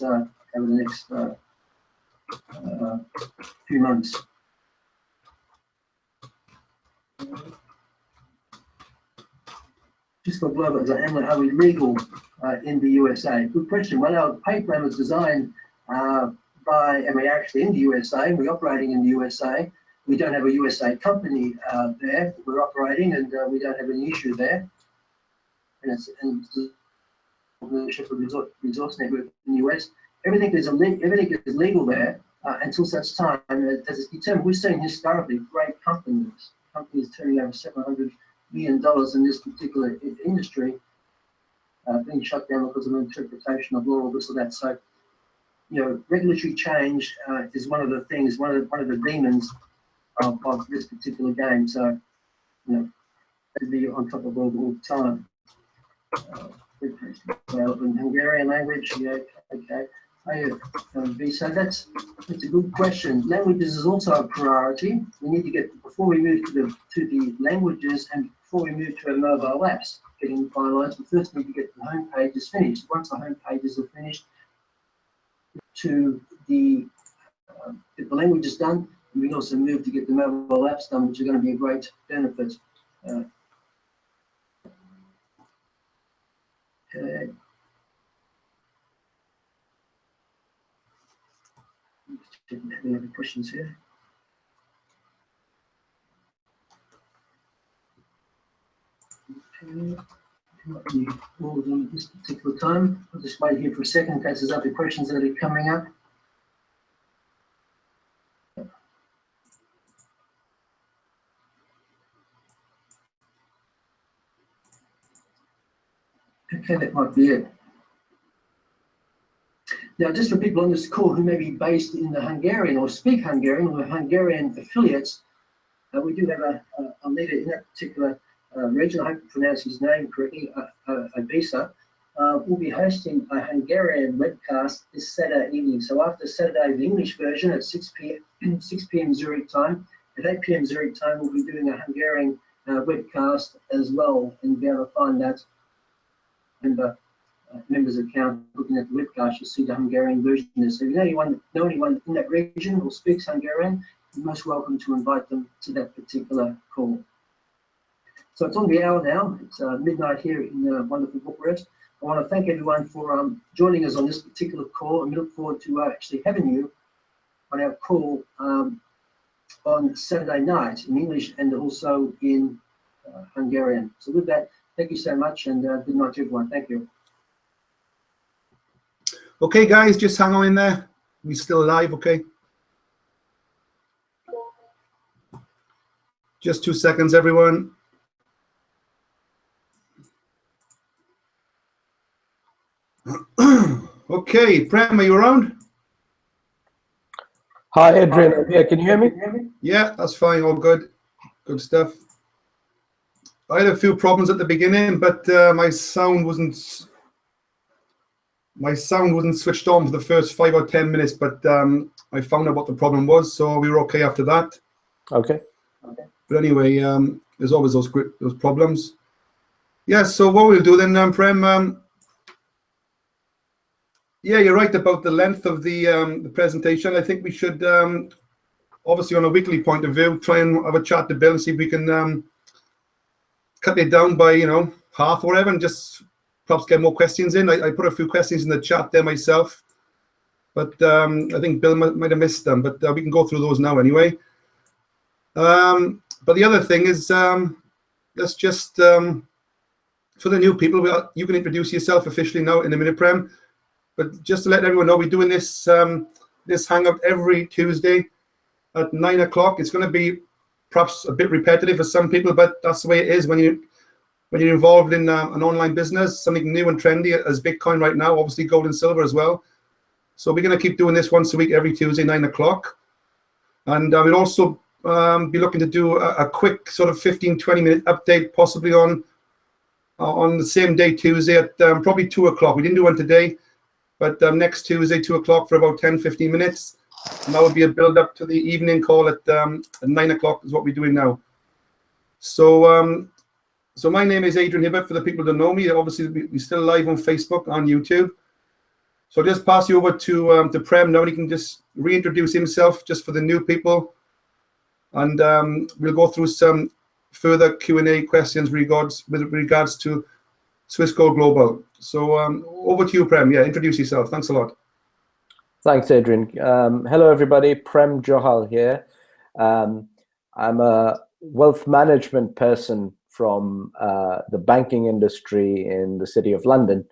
[SPEAKER 1] few months. Just for global, are we legal in the USA? Good question. Well, our pay plan was designed by, and we're actually in the USA, we're operating in the USA. We don't have a USA company there. We're operating, and we don't have any issue there. And it's the ownership of resource network in the US. Everything is legal there until such time as it's determined. We've seen historically great companies turning over $700 million in this particular industry being shut down because of interpretation of law or this or that. So, you know, regulatory change is one of the things, one of the demons of this particular game. So, you know, to be on top of all the time. In Hungarian language, yeah, okay. So that's a good question. Languages is also a priority. We need to get, before we move to the languages and before we move to our mobile apps, getting finalized, we first need to get the home pages finished. Once the home pages are finished, to get the languages done, and we can also move to get the mobile apps done, which are going to be a great benefit. Okay. Any other questions here? Okay. All of them at this particular time. I'll just wait here for a second in case there's other questions that are coming up. Okay, that might be it. Now, just for people on this call who may be based in the Hungarian or speak Hungarian or Hungarian affiliates, we do have a leader in that particular region. I hope I pronounced his name correctly, Abisa. We'll be hosting a Hungarian webcast this Saturday evening. So after Saturday, the English version at 6 p.m. Zurich time, at 8 p.m. Zurich time, we'll be doing a Hungarian webcast as well, and be able to find that members account. Looking at the webcast, you'll see the Hungarian version there. So if you know anyone in that region who speaks Hungarian, you're most welcome to invite them to that particular call. So it's on the hour now. It's midnight here in wonderful Bucharest. I want to thank everyone for joining us on this particular call, and we look forward to actually having you on our call on Saturday night in English and also in Hungarian. So with that, thank you so much, and good night to everyone. Thank you.
[SPEAKER 2] Okay, guys, just hang on in there. We're still alive, okay? Just 2 seconds, everyone. Okay, Prem, are you around?
[SPEAKER 3] Hi, Adrian. Yeah, can you hear me?
[SPEAKER 2] Yeah, that's fine. All good. Good stuff. I had a few problems at the beginning, but my sound wasn't switched on for the first 5 or 10 minutes. But I found out what the problem was, so we were okay after that.
[SPEAKER 3] Okay.
[SPEAKER 2] But anyway, there's always those problems. Yeah. So what we'll do then, Prem. Yeah, you're right about the length of the presentation. I think we should, obviously, on a weekly point of view, try and have a chat to Bill and see if we can cut it down by, half or whatever, and just perhaps get more questions in. I put a few questions in the chat there myself, but I think Bill might have missed them, but we can go through those now anyway. But the other thing is, let's just, for the new people, you can introduce yourself officially now in a minute, Prem. But just to let everyone know, we're doing this this hangout every Tuesday at 9 o'clock. It's going to be perhaps a bit repetitive for some people, but that's the way it is when you're involved in an online business, something new and trendy as Bitcoin right now, obviously gold and silver as well. So we're going to keep doing this once a week, every Tuesday, 9 o'clock. And we'll also be looking to do a quick sort of 15-20 minute update, possibly on on the same day, Tuesday, at probably 2 o'clock. We didn't do one today, but next Tuesday, 2 o'clock for about 10-15 minutes. And that would be a build up to the evening call at 9 o'clock is what we're doing now. So so my name is Adrian Hibbert, for the people that know me. Obviously, we're still live on Facebook, on YouTube. So I'll just pass you over to Prem now. He can just reintroduce himself just for the new people. And we'll go through some further Q&A questions with regards to Swissquote Global. So over to you, Prem. Yeah, introduce yourself. Thanks a lot.
[SPEAKER 3] Thanks, Adrian. Hello, everybody. Prem Johal here. I'm a wealth management person from the banking industry in the City of London.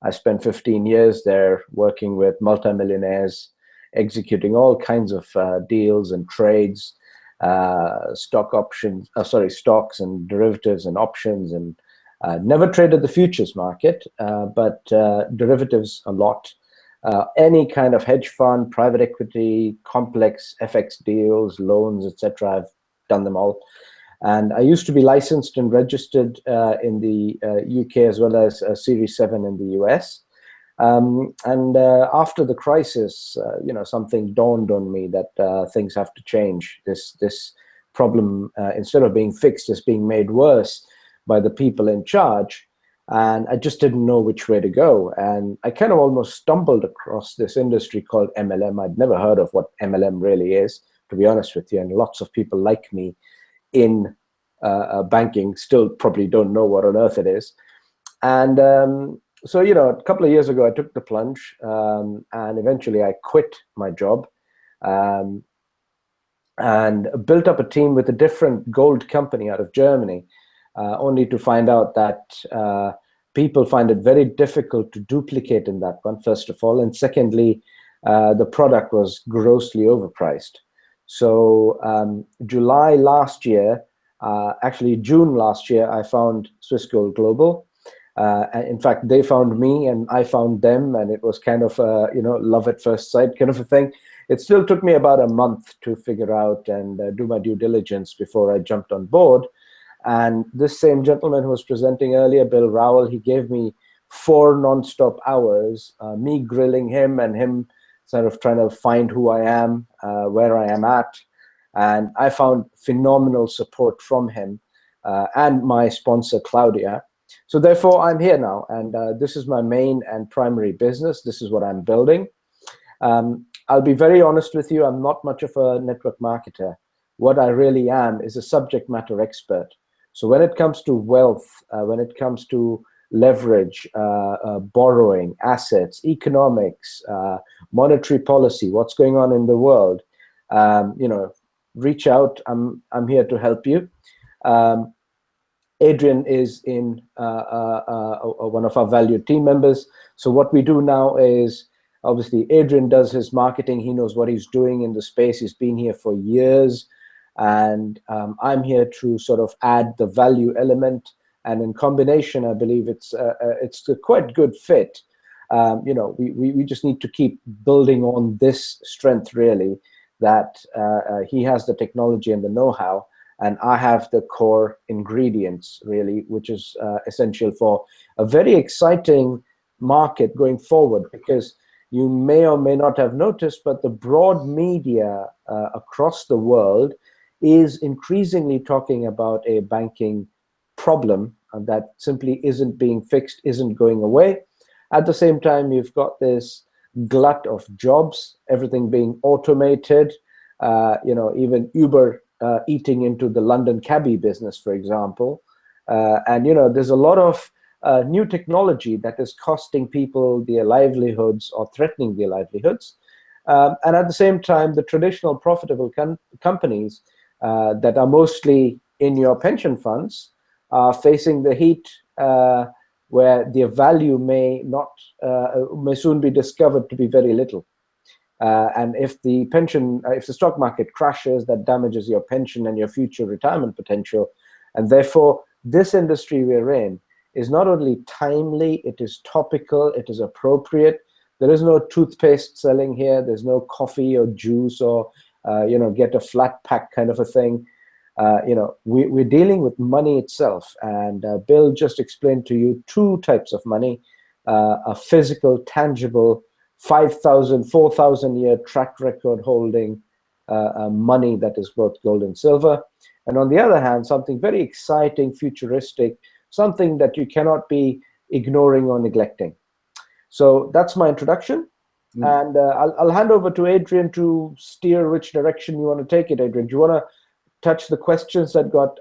[SPEAKER 3] I spent 15 years there working with multimillionaires, executing all kinds of deals and trades, stocks and derivatives and options, and never traded the futures market, but derivatives a lot. Any kind of hedge fund, private equity, complex FX deals, loans, etc. I've done them all. And I used to be licensed and registered in the UK, as well as Series 7 in the US. After the crisis, something dawned on me that things have to change. This problem, instead of being fixed, is being made worse by the people in charge. And I just didn't know which way to go. And I kind of almost stumbled across this industry called MLM. I'd never heard of what MLM really is, to be honest with you. And lots of people like me in banking still probably don't know what on earth it is. And so, a couple of years ago, I took the plunge, and eventually I quit my job and built up a team with a different gold company out of Germany, only to find out that people find it very difficult to duplicate in that one, first of all. And secondly, the product was grossly overpriced. So July last year, actually June last year, I found Swissquote Global. In fact, they found me and I found them, and it was kind of a, love at first sight kind of a thing. It still took me about a month to figure out and do my due diligence before I jumped on board. And this same gentleman who was presenting earlier, Bill Rowell, he gave me 4 non-stop hours, me grilling him and him sort of trying to find who I am, where I am at. And I found phenomenal support from him and my sponsor, Claudia. So therefore, I'm here now, and this is my main and primary business. This is what I'm building. I'll be very honest with you. I'm not much of a network marketer. What I really am is a subject matter expert. So when it comes to wealth, when it comes to leverage, borrowing, assets, economics, monetary policy, what's going on in the world, reach out. I'm here to help you. Adrian is in one of our valued team members. So what we do now is, obviously, Adrian does his marketing. He knows what he's doing in the space. He's been here for years. And I'm here to sort of add the value element. And in combination, I believe it's a quite good fit. We just need to keep building on this strength, really, that he has the technology and the know-how, and I have the core ingredients, really, which is essential for a very exciting market going forward. Because you may or may not have noticed, but the broad media across the world is increasingly talking about a banking problem that simply isn't being fixed, isn't going away. At the same time, you've got this glut of jobs, everything being automated, even Uber eating into the London cabbie business, for example. And there's a lot of new technology that is costing people their livelihoods or threatening their livelihoods. And at the same time, the traditional profitable companies that are mostly in your pension funds are facing the heat where their value may soon be discovered to be very little. And if the stock market crashes, that damages your pension and your future retirement potential. And therefore, this industry we're in is not only timely, it is topical, it is appropriate. There is no toothpaste selling here. There's no coffee or juice or get a flat pack kind of a thing. we're dealing with money itself. And Bill just explained to you two types of money: a physical, tangible, 5,000, 4,000 year track record holding money that is worth gold and silver. And on the other hand, something very exciting, futuristic, something that you cannot be ignoring or neglecting. So that's my introduction. And I'll hand over to Adrian to steer which direction you want to take it. Adrian, do you want to touch the questions that got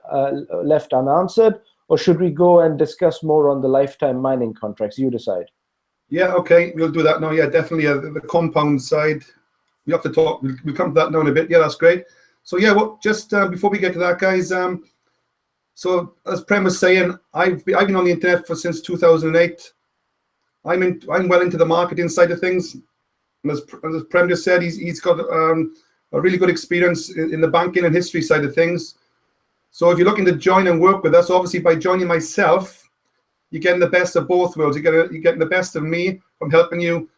[SPEAKER 3] left unanswered, or should we go and discuss more on the lifetime mining contracts? You decide.
[SPEAKER 2] Yeah, okay, we'll do that now. Yeah, definitely the compound side. We have to talk. We'll come to that now in a bit. Yeah, that's great. So yeah, well, just before we get to that, guys. So as Prem was saying, I've been on the internet since 2008. I'm well into the marketing side of things. And as Prem just said, he's got a really good experience in the banking and history side of things. So if you're looking to join and work with us, obviously by joining myself, you're getting the best of both worlds. You're getting the best of me from helping you,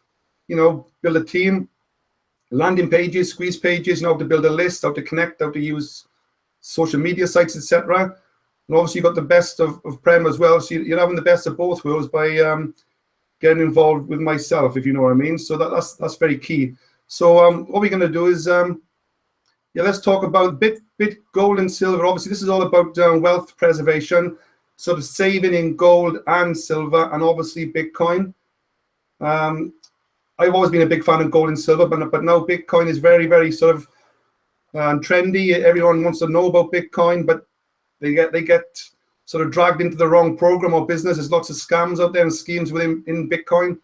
[SPEAKER 2] build a team, landing pages, squeeze pages, how to build a list, how to connect, how to use social media sites, etc. And obviously you've got the best of Prem as well. So you're having the best of both worlds by getting involved with myself, if you know what I mean. So that's very key. So what we're going to do is, let's talk about gold and silver. Obviously, this is all about wealth preservation, sort of saving in gold and silver, and obviously Bitcoin. I've always been a big fan of gold and silver, but now Bitcoin is very, very sort of trendy. Everyone wants to know about Bitcoin, but they get sort of dragged into the wrong program or business. There's lots of scams out there and schemes within Bitcoin.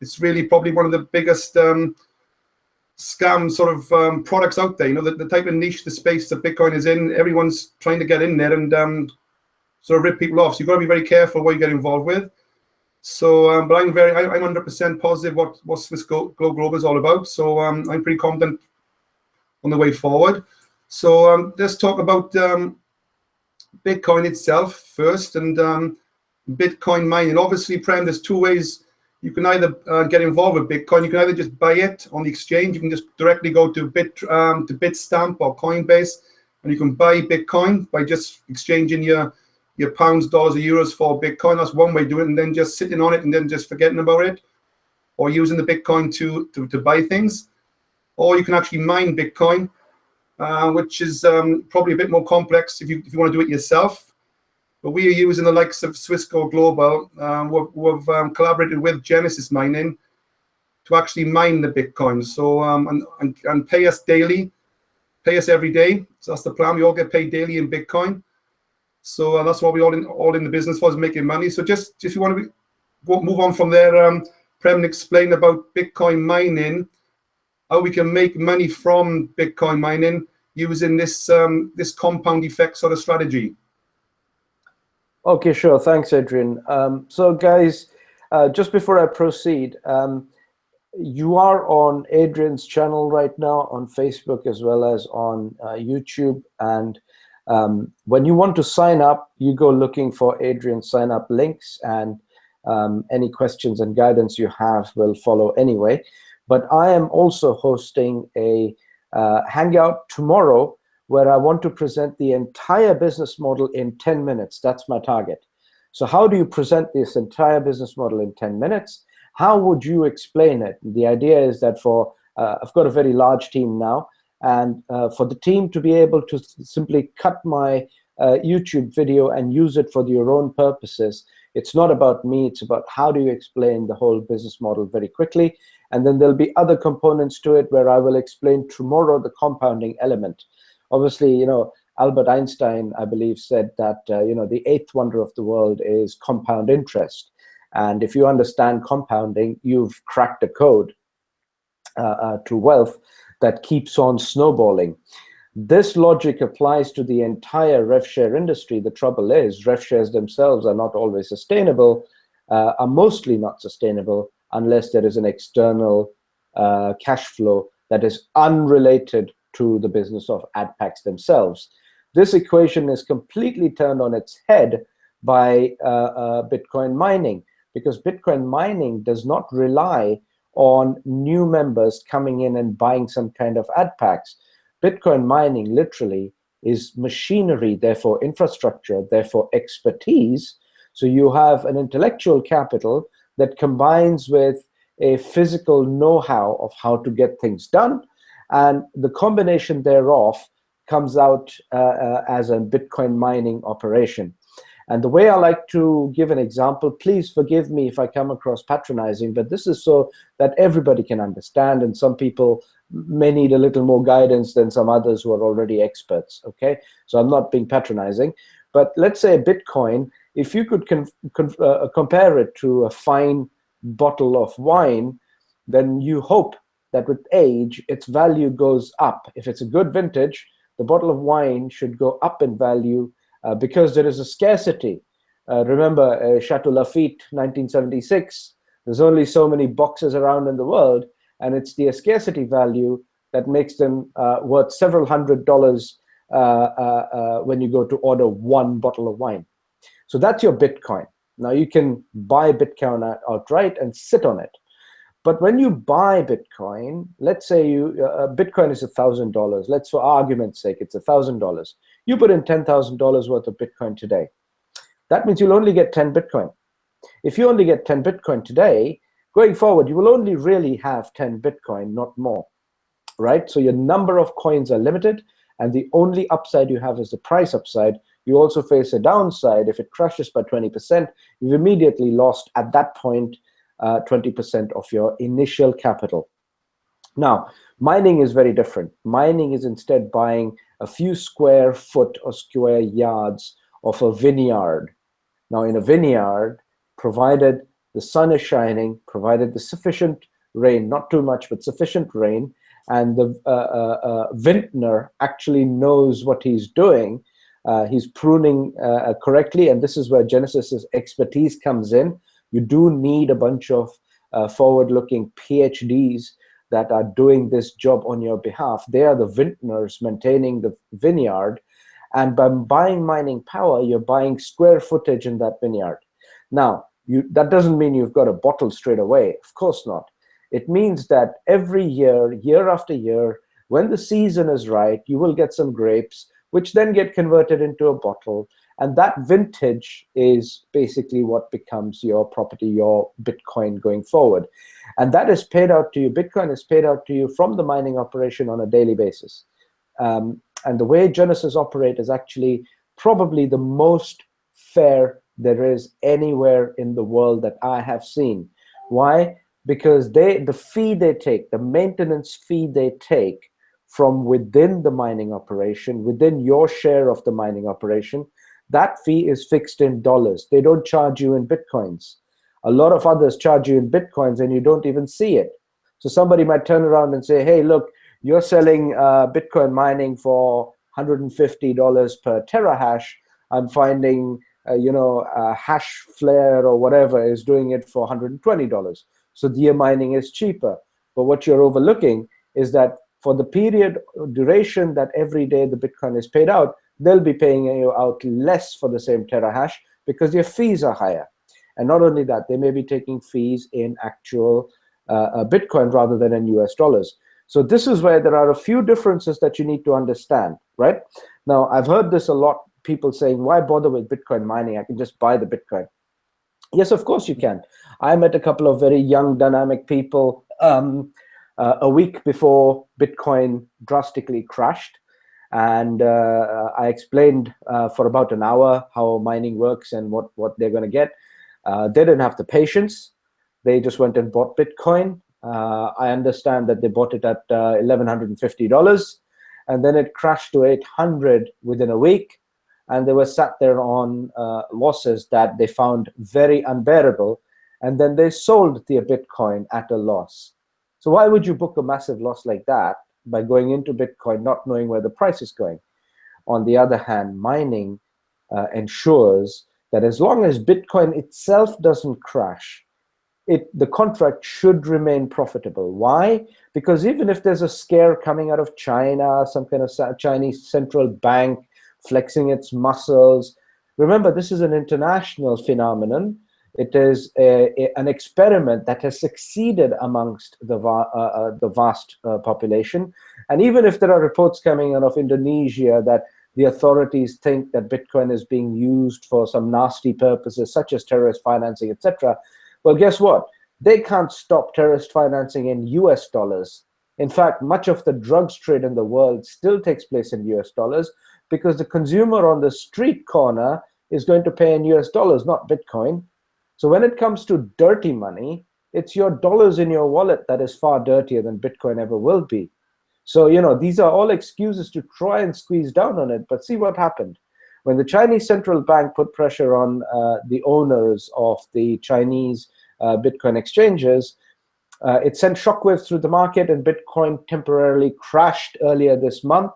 [SPEAKER 2] It's really probably one of the biggest scam sort of products out there. The type of niche, the space that Bitcoin is in, everyone's trying to get in there and sort of rip people off. So you've got to be very careful what you get involved with. So, but I'm 100% positive what Swiss Gold Global is all about. So I'm pretty confident on the way forward. So let's talk about Bitcoin itself first, and Bitcoin mining. Obviously, Prem, there's two ways you can either get involved with Bitcoin. You can either just buy it on the exchange. You can just directly go to Bitstamp or Coinbase, and you can buy Bitcoin by just exchanging your pounds, dollars, or euros for Bitcoin. That's one way to do it, and then just sitting on it and then just forgetting about it, or using the Bitcoin to buy things. Or you can actually mine Bitcoin, which is probably a bit more complex if you want to do it yourself. But we are using the likes of Swiss Gold Global. We've collaborated with Genesis Mining to actually mine the Bitcoin. So and pay us daily, pay us every day. So that's the plan. We all get paid daily in Bitcoin. So that's what we all in the business for, is making money. So just if you want to move on from there, Prem explain about Bitcoin mining, how we can make money from Bitcoin mining using this compound effect sort of strategy.
[SPEAKER 3] Okay, sure. Thanks, Adrian. So guys, just before I proceed, you are on Adrian's channel right now on Facebook as well as on YouTube. And when you want to sign up, you go looking for Adrian's sign up links, and any questions and guidance you have will follow anyway. But I am also hosting a hangout tomorrow where I want to present the entire business model in 10 minutes. That's my target. So how do you present this entire business model in 10 minutes? How would you explain it? The idea is that I've got a very large team now, and for the team to be able to simply cut my YouTube video and use it for your own purposes, it's not about me, it's about how do you explain the whole business model very quickly. And then there'll be other components to it where I will explain tomorrow the compounding element. Obviously, Albert Einstein, I believe, said that, the eighth wonder of the world is compound interest. And if you understand compounding, you've cracked the code to wealth that keeps on snowballing. This logic applies to the entire rev share industry. The trouble is, rev shares themselves are not always sustainable, are mostly not sustainable unless there is an external cash flow that is unrelated to the business of ad packs themselves. This equation is completely turned on its head by Bitcoin mining, because Bitcoin mining does not rely on new members coming in and buying some kind of ad packs. Bitcoin mining literally is machinery, therefore infrastructure, therefore expertise. So you have an intellectual capital that combines with a physical know-how of how to get things done, and the combination thereof comes out as a Bitcoin mining operation. And the way I like to give an example, please forgive me if I come across patronizing, but this is so that everybody can understand, and some people may need a little more guidance than some others who are already experts, okay? So I'm not being patronizing, but let's say Bitcoin, if you could compare it to a fine bottle of wine, then you hope that with age, its value goes up. If it's a good vintage, the bottle of wine should go up in value because there is a scarcity. Remember, Chateau Lafite, 1976, there's only so many boxes around in the world, and it's the scarcity value that makes them worth several $100s when you go to order one bottle of wine. So that's your Bitcoin. Now you can buy Bitcoin outright and sit on it. But when you buy Bitcoin, let's say Bitcoin is $1,000. Let's, for argument's sake, it's $1,000. You put in $10,000 worth of Bitcoin today. That means you'll only get 10 Bitcoin. If you only get 10 Bitcoin today, going forward, you will only really have 10 Bitcoin, not more, right? So your number of coins are limited, and the only upside you have is the price upside. You also face a downside. If it crashes by 20%, you've immediately lost at that point 20% of your initial capital. Now, mining is very different. Mining is instead buying a few square foot or square yards of a vineyard. Now, in a vineyard, provided the sun is shining, provided the sufficient rain, not too much, but sufficient rain, and the vintner actually knows what he's doing, he's pruning correctly, and this is where Genesis's expertise comes in. You do need a bunch of forward-looking PhDs that are doing this job on your behalf. They are the vintners maintaining the vineyard, and by buying mining power, you're buying square footage in that vineyard. Now, that doesn't mean you've got a bottle straight away. Of course not. It means that every year, year after year, when the season is right, you will get some grapes, which then get converted into a bottle. And that vintage is basically what becomes your property, your Bitcoin going forward. And that is paid out to you. Bitcoin is paid out to you from the mining operation on a daily basis. And the way Genesis operate is actually probably the most fair there is anywhere in the world that I have seen. Why? Because the fee they take, the maintenance fee they take from within the mining operation, within your share of the mining operation, that fee is fixed in dollars. They don't charge you in Bitcoins. A lot of others charge you in Bitcoins and you don't even see it. So somebody might turn around and say, hey, look, you're selling Bitcoin mining for $150 per terahash. I'm finding, Hashflare or whatever is doing it for $120. So their mining is cheaper. But what you're overlooking is that for the period duration that every day the Bitcoin is paid out, they'll be paying you out less for the same terahash because your fees are higher. And not only that, they may be taking fees in actual Bitcoin rather than in US dollars. So this is where there are a few differences that you need to understand, right? Now, I've heard this a lot, people saying, why bother with Bitcoin mining? I can just buy the Bitcoin. Yes, of course you can. I met a couple of very young, dynamic people a week before Bitcoin drastically crashed. And I explained for about an hour how mining works and what they're going to get. They didn't have the patience. They just went and bought Bitcoin. I understand that they bought it at $1,150, and then it crashed to 800 within a week. And they were sat there on losses that they found very unbearable. And then they sold their Bitcoin at a loss. So why would you book a massive loss like that by going into Bitcoin, not knowing where the price is going? On the other hand, mining ensures that as long as Bitcoin itself doesn't crash, the contract should remain profitable. Why? Because even if there's a scare coming out of China, some kind of Chinese central bank flexing its muscles, remember, this is an international phenomenon. It is an experiment that has succeeded amongst the vast population. And even if there are reports coming out of Indonesia that the authorities think that Bitcoin is being used for some nasty purposes, such as terrorist financing, etc. Well, guess what? They can't stop terrorist financing in US dollars. In fact, much of the drugs trade in the world still takes place in US dollars because the consumer on the street corner is going to pay in US dollars, not Bitcoin. So when it comes to dirty money, it's your dollars in your wallet that is far dirtier than Bitcoin ever will be. So, these are all excuses to try and squeeze down on it. But see what happened. When the Chinese central bank put pressure on the owners of the Chinese Bitcoin exchanges, it sent shockwaves through the market, and Bitcoin temporarily crashed earlier this month.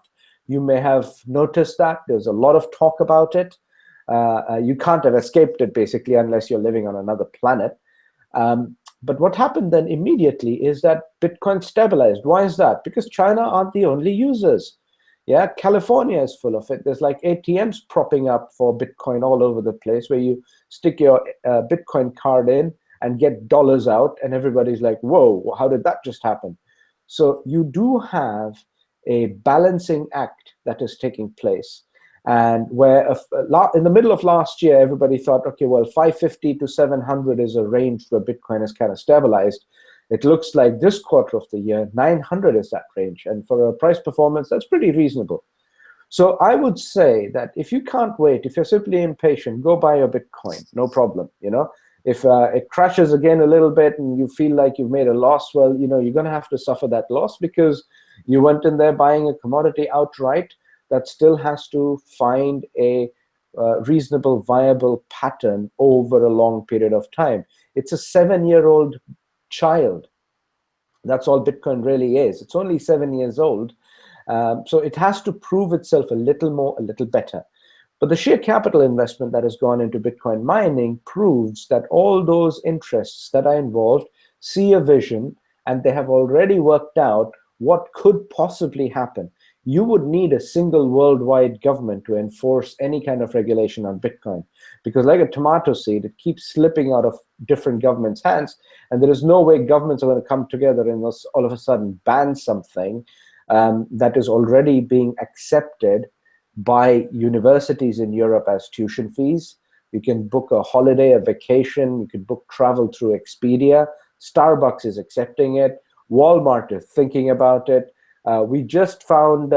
[SPEAKER 3] You may have noticed that. There's a lot of talk about it. You can't have escaped it, basically, unless you're living on another planet. But what happened then immediately is that Bitcoin stabilized. Why is that? Because China aren't the only users. Yeah, California is full of it. There's like ATMs propping up for Bitcoin all over the place, where you stick your Bitcoin card in and get dollars out, and everybody's like, whoa, how did that just happen? So you do have a balancing act that is taking place. And where in the middle of last year, everybody thought, okay, well, 550 to 700 is a range where Bitcoin is kind of stabilized. It looks like this quarter of the year, 900 is that range. And for a price performance, that's pretty reasonable. So I would say that if you can't wait, if you're simply impatient, go buy your Bitcoin, no problem. If it crashes again a little bit and you feel like you've made a loss, well, you're going to have to suffer that loss because you went in there buying a commodity outright that still has to find a reasonable, viable pattern over a long period of time. It's a 7-year-old child. That's all Bitcoin really is. It's only 7 years old. So it has to prove itself a little more, a little better. But the sheer capital investment that has gone into Bitcoin mining proves that all those interests that are involved see a vision, and they have already worked out what could possibly happen. You would need a single worldwide government to enforce any kind of regulation on Bitcoin, because like a tomato seed, it keeps slipping out of different governments' hands, and there is no way governments are going to come together and all of a sudden ban something that is already being accepted by universities in Europe as tuition fees. You can book a holiday, a vacation, you can book travel through Expedia. Starbucks is accepting it. Walmart is thinking about it. We just found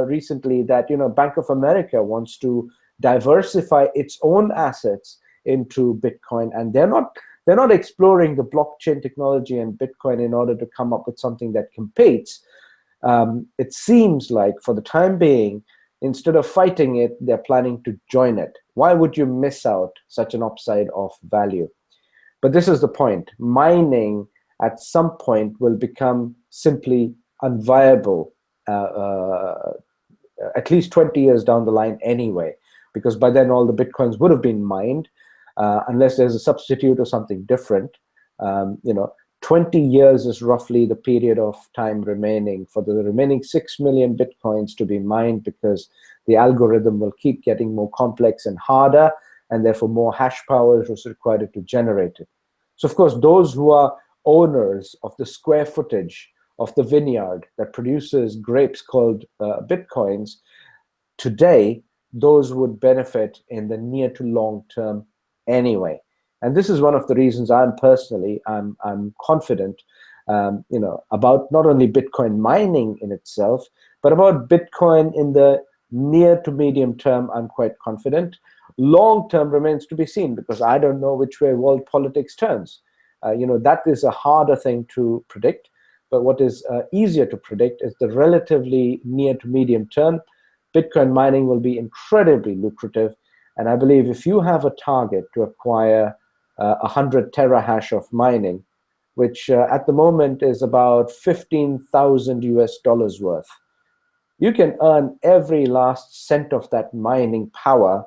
[SPEAKER 3] recently that Bank of America wants to diversify its own assets into Bitcoin, and they're not exploring the blockchain technology and Bitcoin in order to come up with something that competes. It seems like for the time being, instead of fighting it, they're planning to join it. Why would you miss out such an upside of value? But this is the point. Mining at some point will become simply unviable, at least 20 years down the line anyway, because by then all the Bitcoins would have been mined, unless there's a substitute or something different. 20 years is roughly the period of time remaining for the remaining 6 million Bitcoins to be mined, because the algorithm will keep getting more complex and harder, and therefore more hash power is required to generate it. So of course, those who are owners of the square footage of the vineyard that produces grapes called Bitcoins, today, those would benefit in the near to long term anyway. And this is one of the reasons I'm confident, about not only Bitcoin mining in itself, but about Bitcoin in the near to medium term. I'm quite confident. Long term remains to be seen, because I don't know which way world politics turns. That is a harder thing to predict. But what is easier to predict is the relatively near to medium term. Bitcoin mining will be incredibly lucrative. And I believe if you have a target to acquire 100 terahash of mining, which at the moment is about 15,000 US dollars worth, you can earn every last cent of that mining power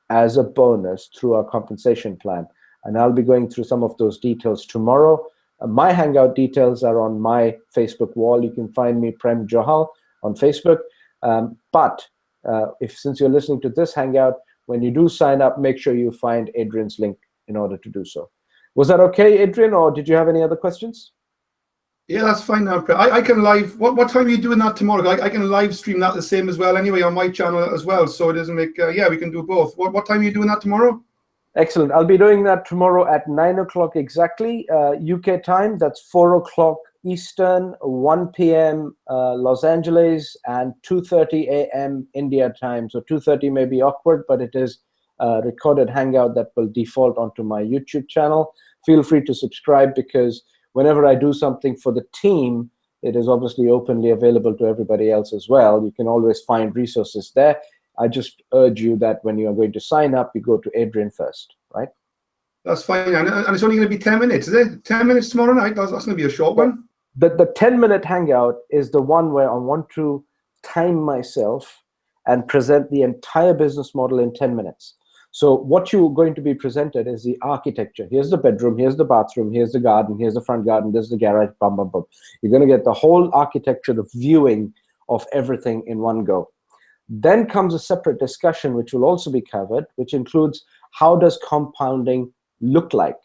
[SPEAKER 3] as a bonus through our compensation plan. And I'll be going through some of those details tomorrow. My Hangout details are on my Facebook wall. You can find me, Prem Johal, on Facebook. Since you're listening to this Hangout, when you do sign up, make sure you find Adrian's link in order to do so. Was that okay, Adrian, or did you have any other questions?
[SPEAKER 2] Yeah, that's fine now. I can live. What time are you doing that tomorrow? I can live stream that the same as well anyway on my channel as well. So it doesn't make. Yeah, we can do both. What time are you doing that tomorrow?
[SPEAKER 3] Excellent. I'll be doing that tomorrow at 9 o'clock exactly, UK time. That's 4 o'clock Eastern, 1 p.m. Los Angeles, and 2:30 a.m. India time. So 2:30 may be awkward, but it is a recorded hangout that will default onto my YouTube channel. Feel free to subscribe, because whenever I do something for the team, it is obviously openly available to everybody else as well. You can always find resources there. I just urge you that when you are going to sign up, you go to Adrian first, right?
[SPEAKER 2] That's fine, and it's only going to be 10 minutes, is it? 10 minutes tomorrow night? That's going to be a short one.
[SPEAKER 3] The 10-minute hangout is the one where I want to time myself and present the entire business model in 10 minutes. So what you're going to be presented is the architecture. Here's the bedroom, here's the bathroom, here's the garden, here's the front garden, there's the garage, bum, bum, bum. You're going to get the whole architecture, the viewing of everything in one go. Then comes a separate discussion, which will also be covered, which includes how does compounding look like?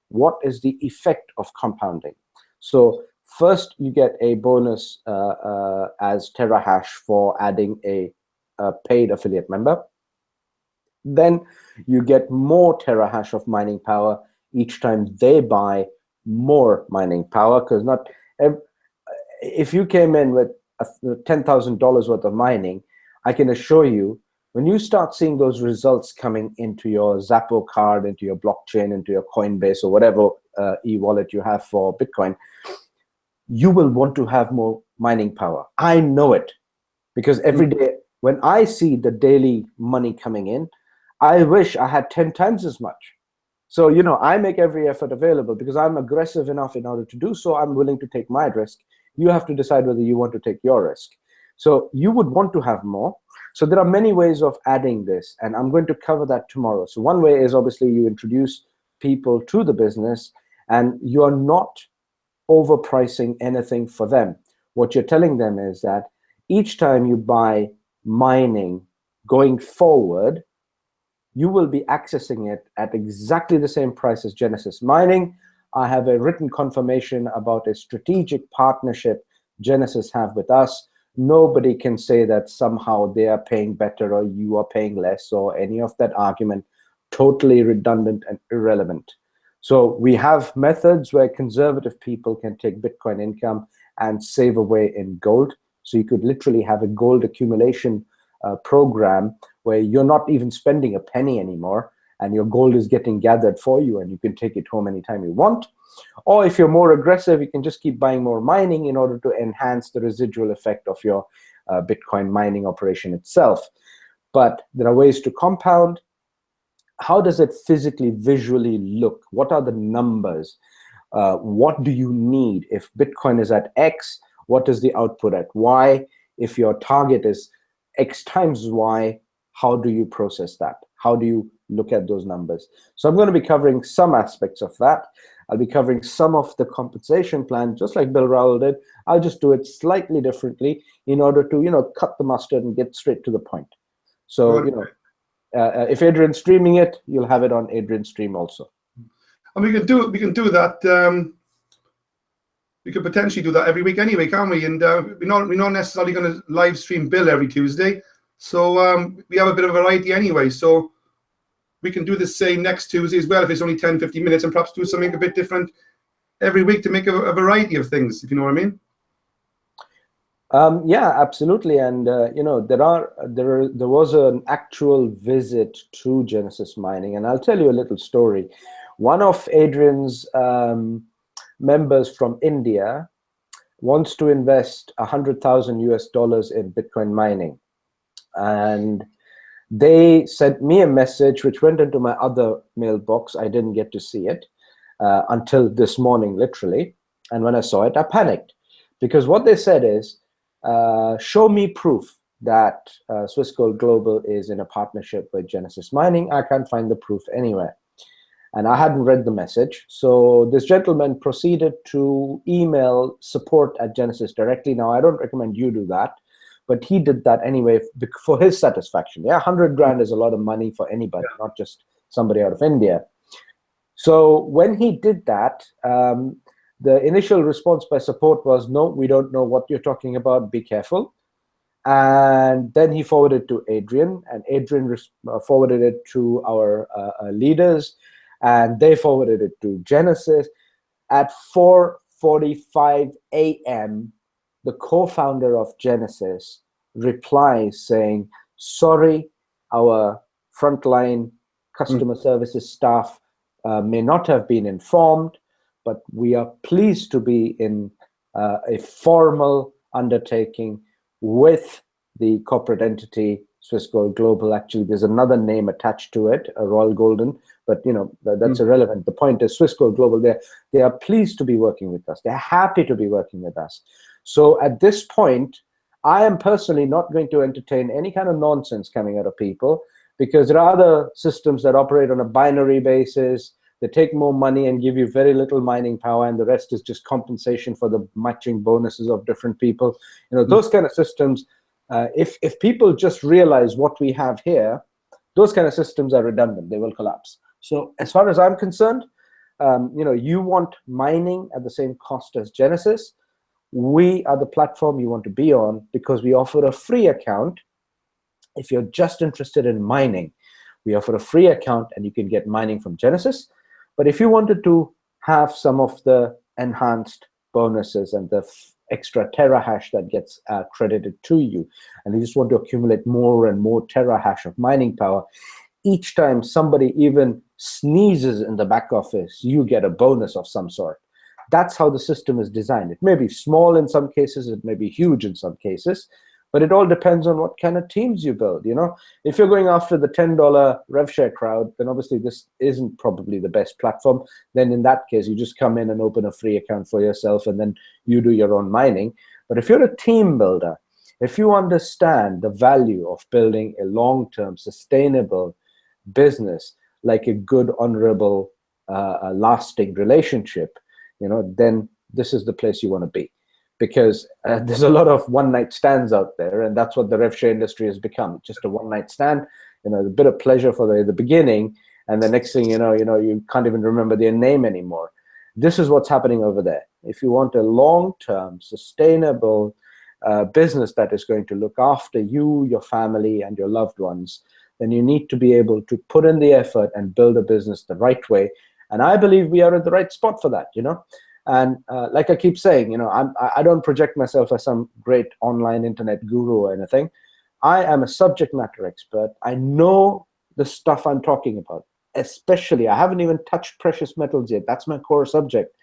[SPEAKER 3] What is the effect of compounding? So first, you get a bonus as terahash for adding a paid affiliate member. Then you get more terahash of mining power each time they buy more mining power, because not if you came in with $10,000 worth of mining, I can assure you, when you start seeing those results coming into your Zappo card, into your blockchain, into your Coinbase, or whatever e-wallet you have for Bitcoin, you will want to have more mining power. I know it, because every day when I see the daily money coming in, I wish I had 10 times as much. So, you know, I make every effort available because I'm aggressive enough in order to do so. I'm willing to take my risk. You have to decide whether you want to take your risk. So you would want to have more. So there are many ways of adding this, and I'm going to cover that tomorrow. So one way is obviously you introduce people to the business, and you're not overpricing anything for them. What you're telling them is that each time you buy mining going forward, you will be accessing it at exactly the same price as Genesis Mining. I have a written confirmation about a strategic partnership Genesis have with us. Nobody can say that somehow they are paying better or you are paying less, or any of that argument. Totally redundant and irrelevant. So we have methods where conservative people can take Bitcoin income and save away in gold. So you could literally have a gold accumulation program where you're not even spending a penny anymore, and your gold is getting gathered for you, and you can take it home anytime you want. Or if you're more aggressive, you can just keep buying more mining in order to enhance the residual effect of your Bitcoin mining operation itself. But there are ways to compound. How does it physically, visually look? What are the numbers? What do you need? If Bitcoin is at X, what is the output at Y? If your target is X times Y, how do you process that? How do you look at those numbers? So I'm going to be covering some aspects of that. I'll be covering some of the compensation plan, just like Bill Rowell did. I'll just do it slightly differently in order to, you know, cut the mustard and get straight to the point. So, you know, if Adrian's streaming it, you'll have it on Adrian's stream also.
[SPEAKER 2] And we can do it. We can do that. We could potentially do that every week anyway, can't we? And we're not necessarily going to live stream Bill every Tuesday. So we have a bit of variety anyway. So we can do the same next Tuesday as well, if it's only 10, 15 minutes, and perhaps do something a bit different every week to make a variety of things, if you know what I mean.
[SPEAKER 3] Yeah, absolutely. And you know, there was an actual visit to Genesis Mining, and I'll tell you a little story. One of Adrian's members from India wants to invest $100,000 in Bitcoin mining, and they sent me a message which went into my other mailbox. I didn't get to see it until this morning, literally. And when I saw it, I panicked, because what they said is, show me proof that Swiss Gold Global is in a partnership with Genesis Mining. I can't find the proof anywhere. And I hadn't read the message. So this gentleman proceeded to email support at Genesis directly. Now, I don't recommend you do that, but he did that anyway for his satisfaction. Yeah, 100 grand is a lot of money for anybody, not just somebody out of India. So when he did that, The initial response by support was, no, we don't know what you're talking about, be careful. And then he forwarded to Adrian, and Adrian forwarded it to our leaders, and they forwarded it to Genesis. At 4:45 a.m., the co-founder of Genesis replies saying, sorry, our frontline customer services staff may not have been informed, but we are pleased to be in a formal undertaking with the corporate entity Swiss Gold Global. Actually, there's another name attached to it, a Royal Golden, but that's irrelevant. The point is Swiss Gold Global, they are pleased to be working with us. They're happy to be working with us. So at this point, I am personally not going to entertain any kind of nonsense coming out of people, because there are other systems that operate on a binary basis. They take more money and give you very little mining power, and the rest is just compensation for the matching bonuses of different people. Those kind of systems, if people just realize what we have here, those kind of systems are redundant. They will collapse. So as far as I'm concerned, you want mining at the same cost as Genesis. We are the platform you want to be on, because we offer a free account. If you're just interested in mining, we offer a free account and you can get mining from Genesis. But if you wanted to have some of the enhanced bonuses and the extra terahash that gets credited to you, and you just want to accumulate more and more terahash of mining power, each time somebody even sneezes in the back office, you get a bonus of some sort. That's how the system is designed. It may be small in some cases, it may be huge in some cases, but it all depends on what kind of teams you build. If you're going after the $10 rev share crowd, then obviously this isn't probably the best platform. Then in that case, you just come in and open a free account for yourself, and then you do your own mining. But if you're a team builder, if you understand the value of building a long-term sustainable business, like a good, honorable, lasting relationship, then this is the place you want to be. Because there's a lot of one-night stands out there, and that's what the rev share industry has become. Just a one-night stand, a bit of pleasure for the beginning, and the next thing you know, you can't even remember their name anymore. This is what's happening over there. If you want a long-term, sustainable business that is going to look after you, your family, and your loved ones, then you need to be able to put in the effort and build a business the right way. And I believe we are at the right spot for that, And like I keep saying, I don't project myself as some great online internet guru or anything. I am a subject matter expert. I know the stuff I'm talking about. Especially, I haven't even touched precious metals yet. That's my core subject.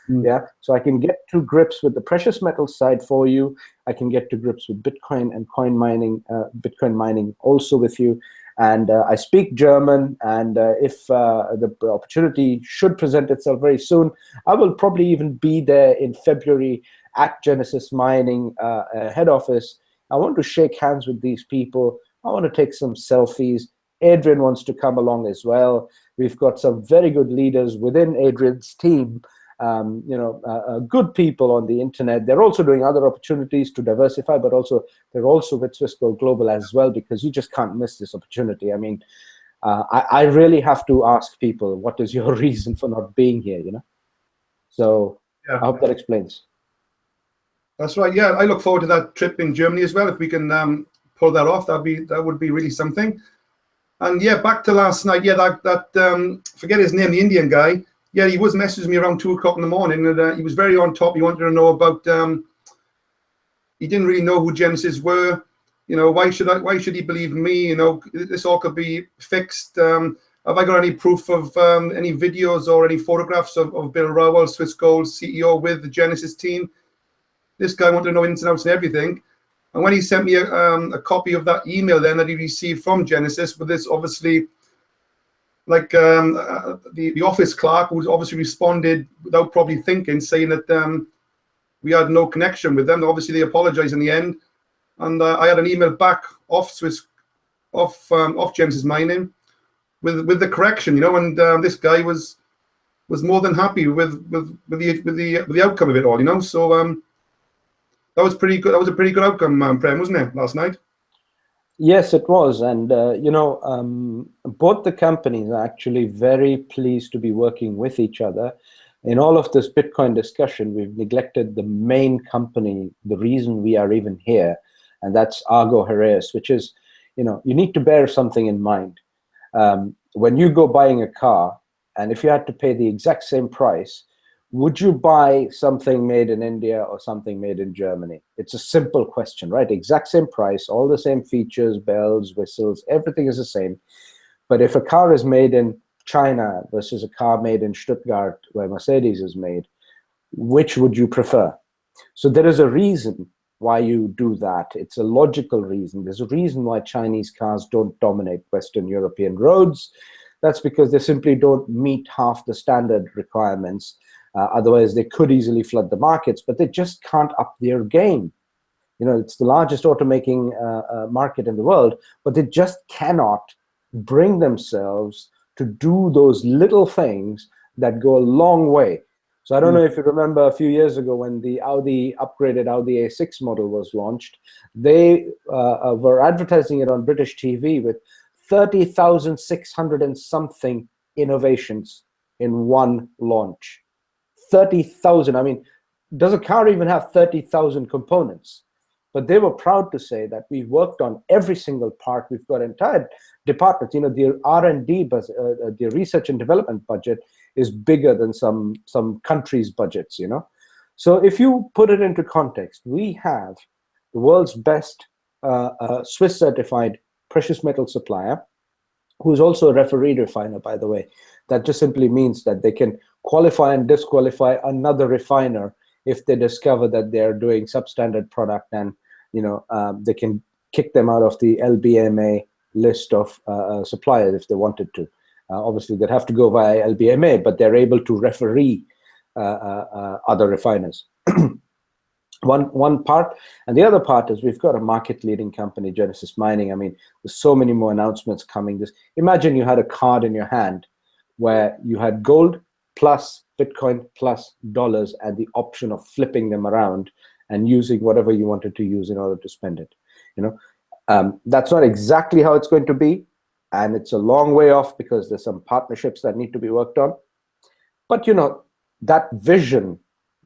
[SPEAKER 3] Yeah, so I can get to grips with the precious metals side for you. I can get to grips with Bitcoin and Bitcoin mining also with you. And I speak German, and if the opportunity should present itself very soon, I will probably even be there in February at Genesis Mining head office. I want to shake hands with these people. I want to take some selfies. Adrian wants to come along as well. We've got some very good leaders within Adrian's team, good people on the internet. They're also doing other opportunities to diversify, but they're also with Swiss Gold Global as well, because you just can't miss this opportunity. I mean, I really have to ask people, what is your reason for not being here, So yeah. I hope that explains.
[SPEAKER 2] That's right. Yeah, I look forward to that trip in Germany as well. If we can pull that off, that would be really something. And yeah, back to last night. Yeah, that forget his name, the Indian guy. Yeah, he was messaging me around 2 o'clock in the morning, and he was very on top. He wanted to know about. He didn't really know who Genesis were. Why should he believe me? This all could be fixed. Have I got any proof of any videos or any photographs of Bill Rowell, Swiss Gold CEO, with the Genesis team? This guy wanted to know ins and outs and everything. And when he sent me a copy of that email then that he received from Genesis, with this obviously, like the office clerk, who's obviously responded without probably thinking, saying that we had no connection with them. Obviously, they apologized in the end, and I had an email back off Genesis Mining with the correction, and this guy was more than happy with the outcome of it all, So that was pretty good. That was a pretty good outcome, Prem, wasn't it, last night?
[SPEAKER 3] Yes, it was. And, both the companies are actually very pleased to be working with each other, in all of this Bitcoin discussion, we've neglected the main company, the reason we are even here, and that's Argo Heraeus, which is, you need to bear something in mind. When you go buying a car, and if you had to pay the exact same price, would you buy something made in India or something made in Germany? It's a simple question, right? Exact same price, all the same features, bells, whistles, everything is the same. But if a car is made in China versus a car made in Stuttgart, where Mercedes is made, which would you prefer? So there is a reason why you do that. It's a logical reason. There's a reason why Chinese cars don't dominate Western European roads. That's because they simply don't meet half the standard requirements. Otherwise, they could easily flood the markets, but they just can't up their game. It's the largest automaking market in the world, but they just cannot bring themselves to do those little things that go a long way. So I don't know if you remember a few years ago when the upgraded Audi A6 model was launched, they were advertising it on British TV with 30,600 and something innovations in one launch. 30,000. I mean, does a car even have 30,000 components? But they were proud to say that we've worked on every single part. We've got entire departments. The R&D, the research and development budget is bigger than some countries' budgets. So if you put it into context, we have the world's best Swiss certified precious metal supplier, who's also a referee refiner, by the way. That just simply means that they can qualify and disqualify another refiner if they discover that they're doing substandard product, and they can kick them out of the LBMA list of suppliers if they wanted to. Obviously, they'd have to go via LBMA, but they're able to referee other refiners. One part, and the other part is we've got a market-leading company, Genesis Mining. I mean, there's so many more announcements coming. Imagine you had a card in your hand where you had gold plus Bitcoin plus dollars and the option of flipping them around and using whatever you wanted to use in order to spend it. That's not exactly how it's going to be, and it's a long way off because there's some partnerships that need to be worked on. But that vision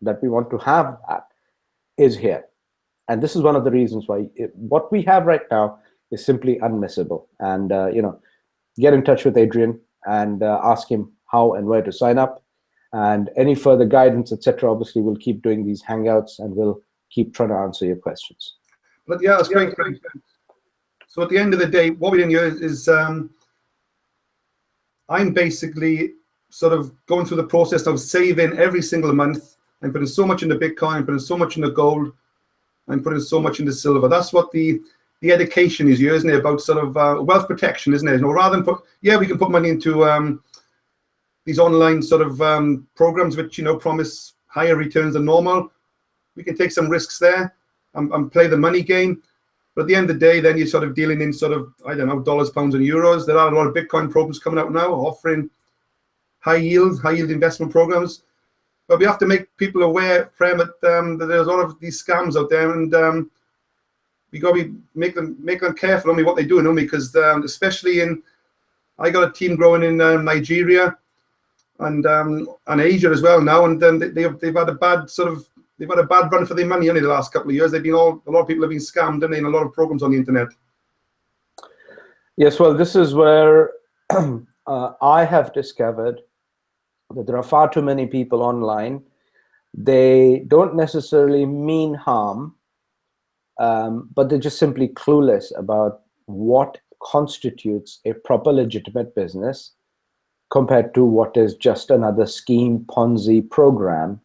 [SPEAKER 3] that we want to have is here, and this is one of the reasons why what we have right now is simply unmissable. And get in touch with Adrian and ask him how and where to sign up, and any further guidance, etc. Obviously, we'll keep doing these hangouts and we'll keep trying to answer your questions.
[SPEAKER 2] But yeah, that's great. So at the end of the day, what we're doing here is I'm basically sort of going through the process of saving every single month. I'm putting so much into Bitcoin, I'm putting so much into gold, I'm putting so much into silver. That's what the education is here, isn't it? About sort of wealth protection, isn't it? Rather than we can put money into these online sort of programs which promise higher returns than normal. We can take some risks there and play the money game. But at the end of the day, then you're sort of dealing in sort of, I don't know, dollars, pounds, and euros. There are a lot of Bitcoin programs coming out now offering high yield investment programs. But we have to make people aware, Prem, that there's a lot of these scams out there, and we got to make them careful on what they do, because especially I got a team growing in Nigeria and Asia as well now, and then they've had a bad run for their money only the last couple of years. A lot of people have been scammed, and in a lot of programs on the internet.
[SPEAKER 3] Yes, well, this is where I have discovered that there are far too many people online. They don't necessarily mean harm, but they're just simply clueless about what constitutes a proper legitimate business compared to what is just another scheme Ponzi program.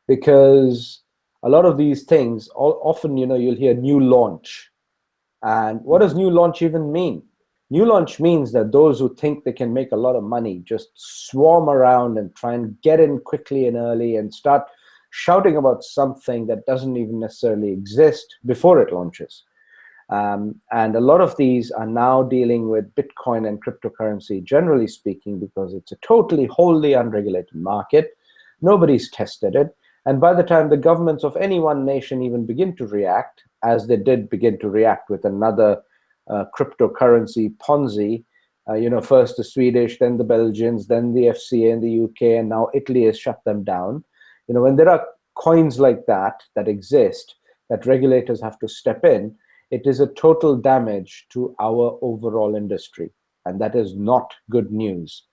[SPEAKER 3] Because a lot of these things, often, you'll hear new launch. And what does new launch even mean? New launch means that those who think they can make a lot of money just swarm around and try and get in quickly and early and start shouting about something that doesn't even necessarily exist before it launches. And a lot of these are now dealing with Bitcoin and cryptocurrency, generally speaking, because it's a totally, wholly unregulated market. Nobody's tested it. And by the time the governments of any one nation even begin to react, as they did begin to react with another cryptocurrency Ponzi, First the Swedish, then the Belgians, then the FCA in the UK, and now Italy has shut them down. When there are coins like that exist, that regulators have to step in, it is a total damage to our overall industry. And that is not good news.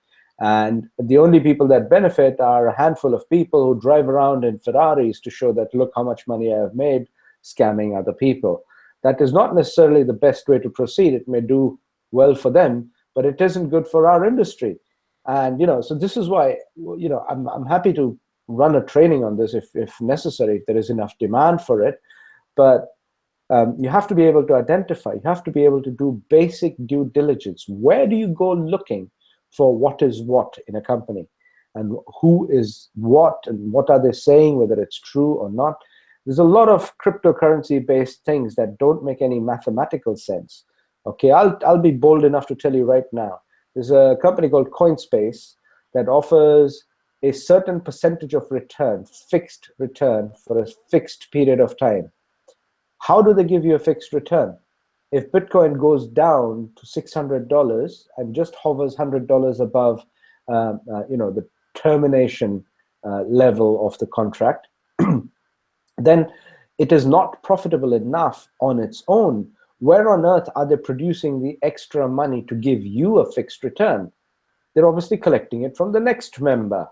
[SPEAKER 3] And the only people that benefit are a handful of people who drive around in Ferraris to show that, look how much money I have made scamming other people. That is not necessarily the best way to proceed. It may do well for them, but it isn't good for our industry. And, so this is why, I'm happy to run a training on this if necessary, if there is enough demand for it. But you have to be able to identify, you have to be able to do basic due diligence. Where do you go looking for what is what in a company, and who is what, and what are they saying, whether it's true or not? There's a lot of cryptocurrency-based things that don't make any mathematical sense. Okay, I'll be bold enough to tell you right now. There's a company called Coinspace that offers a certain percentage of return, fixed return, for a fixed period of time. How do they give you a fixed return? If Bitcoin goes down to $600 and just hovers $100 above, the termination level of the contract, then it is not profitable enough on its own. Where on earth are they producing the extra money to give you a fixed return? They're obviously collecting it from the next member,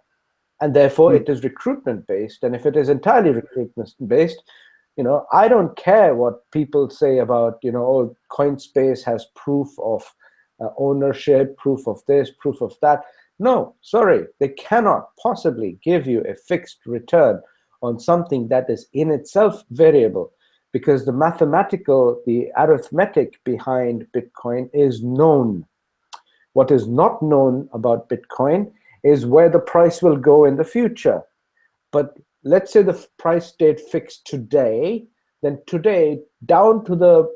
[SPEAKER 3] and therefore it is recruitment based. And if it is entirely recruitment based, I don't care what people say about, oh, Coinspace has proof of ownership, proof of this, proof of that. No, sorry, they cannot possibly give you a fixed return on something that is in itself variable, because the arithmetic behind Bitcoin is known. What is not known about Bitcoin is where the price will go in the future. But let's say the price stayed fixed today, then today, down to the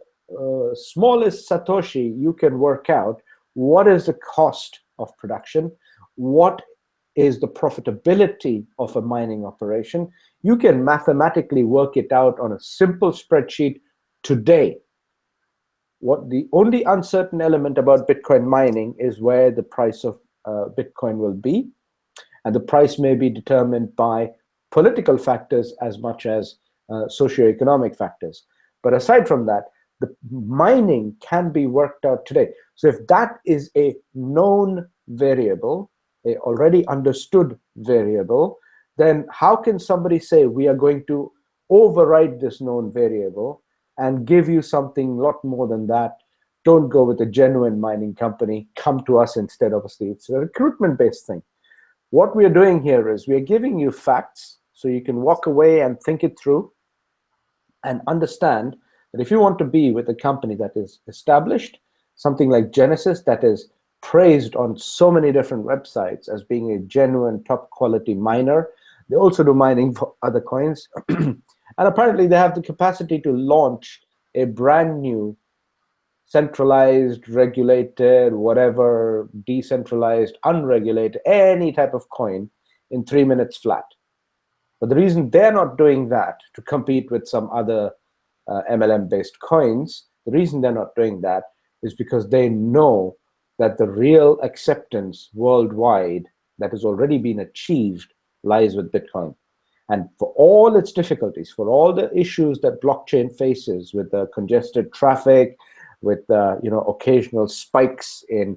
[SPEAKER 3] smallest Satoshi, you can work out what is the cost of production, what is the profitability of a mining operation. You can mathematically work it out on a simple spreadsheet today. What the only uncertain element about Bitcoin mining is where the price of Bitcoin will be, and the price may be determined by political factors as much as socioeconomic factors. But aside from that, the mining can be worked out today. So if that is a known variable, a already understood variable, then how can somebody say we are going to override this known variable and give you something a lot more than that? Don't go with a genuine mining company, come to us instead. Obviously, it's a recruitment-based thing. What we are doing here is we are giving you facts so you can walk away and think it through and understand that if you want to be with a company that is established, something like Genesis that is praised on so many different websites as being a genuine top quality miner. They also do mining for other coins. And apparently they have the capacity to launch a brand new centralized, regulated, whatever, decentralized, unregulated, any type of coin in 3 minutes flat. But the reason they're not doing that to compete with some other MLM-based coins, the reason they're not doing that is because they know that the real acceptance worldwide that has already been achieved lies with Bitcoin. And for all its difficulties, for all the issues that blockchain faces with the congested traffic, with occasional spikes in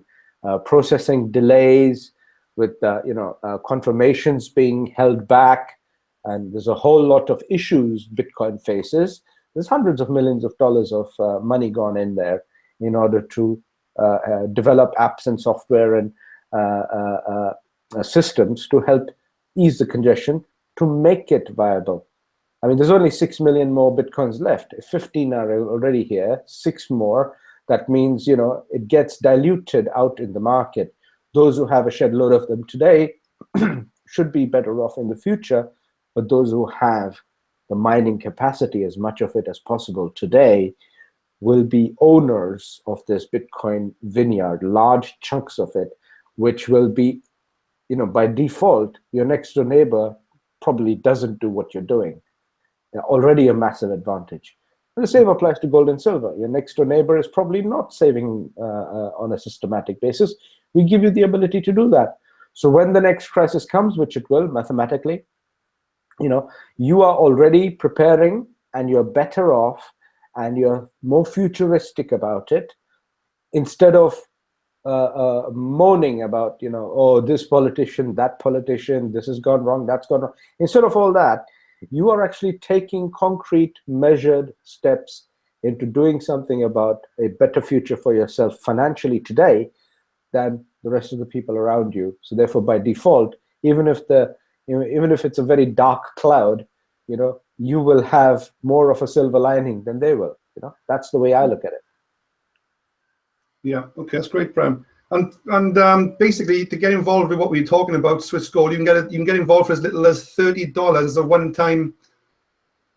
[SPEAKER 3] processing delays, with confirmations being held back, and there's a whole lot of issues Bitcoin faces. There's hundreds of millions of dollars of money gone in there in order to develop apps and software and systems to help ease the congestion, to make it viable. I mean, there's only 6 million more Bitcoins left. 15 are already here, 6 more. That means, it gets diluted out in the market. Those who have a shed load of them today should be better off in the future, but those who have the mining capacity, as much of it as possible today, will be owners of this Bitcoin vineyard, large chunks of it, which will be, by default, your next door neighbor probably doesn't do what you're doing. Already a massive advantage. And the same applies to gold and silver. Your next door neighbor is probably not saving on a systematic basis. We give you the ability to do that. So when the next crisis comes, which it will mathematically, you are already preparing, and you're better off, and you're more futuristic about it, instead of moaning about, oh, this politician, that politician, this has gone wrong, that's gone wrong. Instead of all that, you are actually taking concrete, measured steps into doing something about a better future for yourself financially today than the rest of the people around you. So therefore, by default, even if it's a very dark cloud, you will have more of a silver lining than they will. That's the way I look at it.
[SPEAKER 2] Yeah, okay, that's great, Prem. And basically, to get involved with what we're talking about, Swiss Gold, you can get involved for as little as $30 as a one-time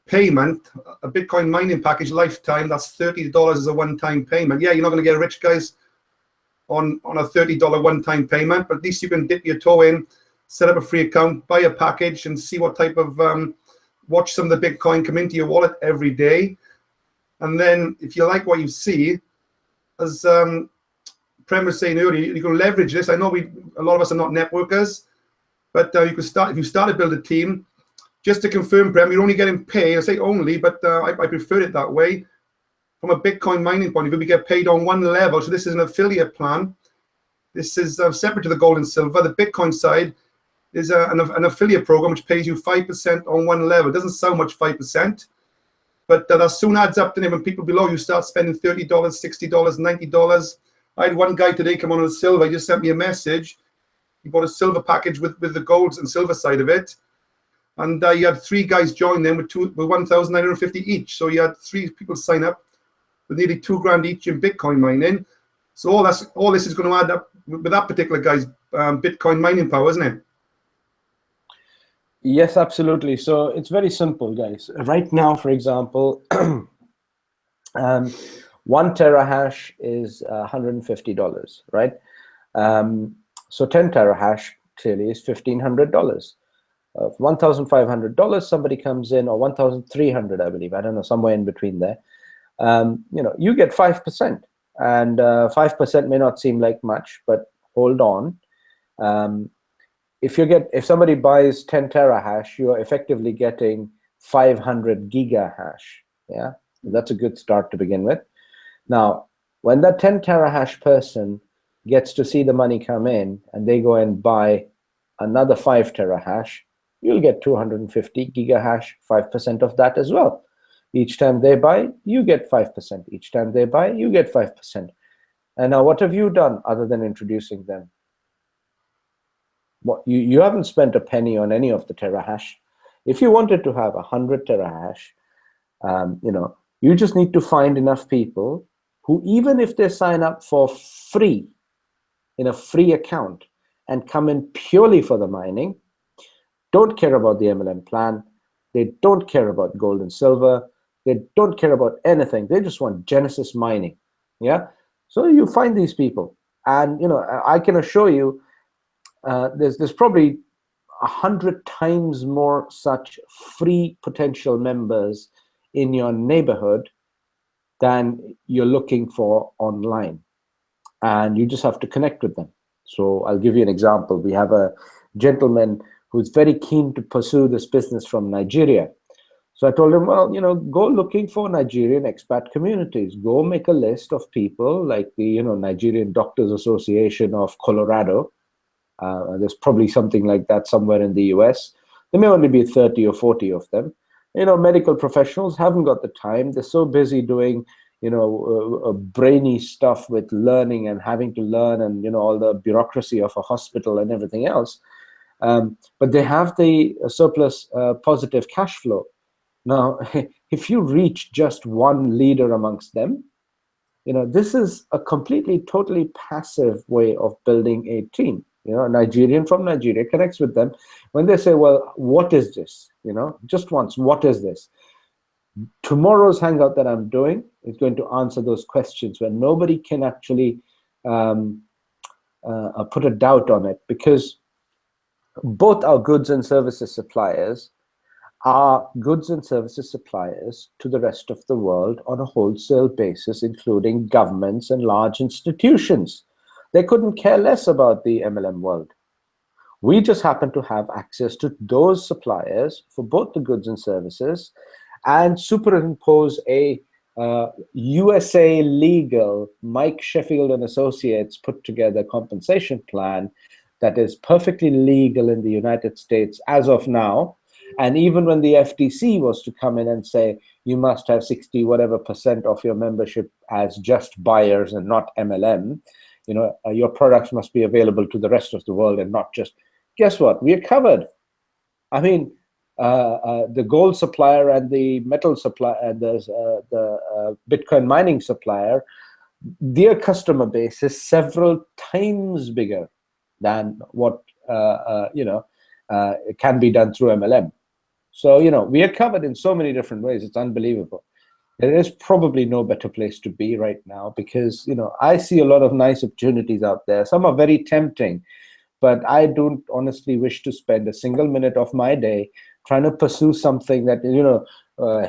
[SPEAKER 2] payment. A Bitcoin mining package lifetime, that's $30 as a one-time payment. Yeah, you're not going to get rich, guys, on a $30 one-time payment, but at least you can dip your toe in, set up a free account, buy a package, and see what type of watch some of the Bitcoin come into your wallet every day. And then, if you like what you see, as Prem was saying earlier, you can leverage this. I know a lot of us are not networkers, but you can start, if you start to build a team. Just to confirm, Prem, you're only getting paid. I say only, but I prefer it that way. From a Bitcoin mining point of view, we get paid on one level. So this is an affiliate plan. This is separate to the gold and silver. The Bitcoin side is an affiliate program which pays you 5% on one level. It doesn't sound much, 5%, but that soon adds up to when people below you start spending $30, $60, $90. I had one guy today come on the silver. He just sent me a message. He bought a silver package with the golds and silver side of it. And you had 3 guys join them with 1,950 each. So you had 3 people sign up with nearly $2,000 each in Bitcoin mining. So all this is going to add up with that particular guy's Bitcoin mining power, isn't it?
[SPEAKER 3] Yes, absolutely. So it's very simple, guys. Right now, for example, 1 terahash is $150, right? So 10 terahash clearly is $1,500. $1,500, somebody comes in, or 1,300, I believe. I don't know, somewhere in between there. You get 5%, and 5% may not seem like much, but hold on. If somebody buys 10 terahash, you are effectively getting 500 gigahash. Yeah, that's a good start to begin with. Now, when that 10 terahash person gets to see the money come in, and they go and buy another 5 terahash, you'll get 250 gigahash, 5% of that as well. Each time they buy, you get 5%. Each time they buy, you get 5%. And now, what have you done other than introducing them? You haven't spent a penny on any of the terahash. If you wanted to have 100 terahash, you just need to find enough people who, even if they sign up for free, in a free account, and come in purely for the mining, don't care about the MLM plan, they don't care about gold and silver, they don't care about anything, they just want Genesis mining. Yeah, so you find these people, and I can assure you there's probably 100 times more such free potential members in your neighborhood than you're looking for online, and you just have to connect with them. So I'll give you an example. We have a gentleman who's very keen to pursue this business from Nigeria. So I told him, well, go looking for Nigerian expat communities. Go make a list of people like the Nigerian Doctors Association of Colorado. There's probably something like that somewhere in the US. There may only be 30 or 40 of them. Medical professionals haven't got the time. They're so busy doing brainy stuff with learning and having to learn, and all the bureaucracy of a hospital and everything else. But they have the surplus positive cash flow. Now, if you reach just one leader amongst them, this is a completely, totally passive way of building a team. A Nigerian from Nigeria connects with them. When they say, well, what is this? Just once, what is this? Tomorrow's hangout that I'm doing is going to answer those questions, where nobody can actually put a doubt on it, because both our goods and services suppliers are goods and services suppliers to the rest of the world on a wholesale basis, including governments and large institutions. They couldn't care less about the MLM world. We just happen to have access to those suppliers for both the goods and services, and superimpose a USA legal Mike Sheffield and Associates put together compensation plan that is perfectly legal in the United States as of now. And even when the FTC was to come in and say, you must have 60 whatever % of your membership as just buyers and not MLM, your products must be available to the rest of the world and not just, guess what? We are covered. I mean, the gold supplier and the metal supplier and the Bitcoin mining supplier, their customer base is several times bigger than what can be done through MLM. So we are covered in so many different ways. It's unbelievable. There is probably no better place to be right now, because I see a lot of nice opportunities out there. Some are very tempting, but I don't honestly wish to spend a single minute of my day trying to pursue something that,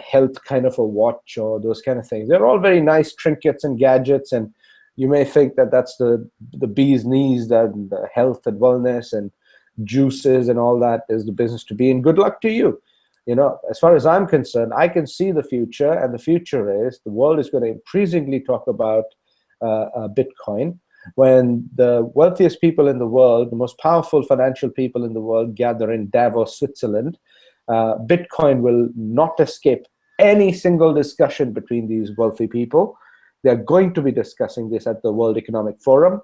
[SPEAKER 3] health kind of a watch or those kind of things. They're all very nice trinkets and gadgets, and you may think that that's the bee's knees, that the health and wellness and juices and all that is the business to be in. Good luck to you. As far as I'm concerned, I can see the future, and the future is the world is going to increasingly talk about Bitcoin. When the wealthiest people in the world, the most powerful financial people in the world gather in Davos, Switzerland, Bitcoin will not escape any single discussion between these wealthy people. They're going to be discussing this at the World Economic Forum,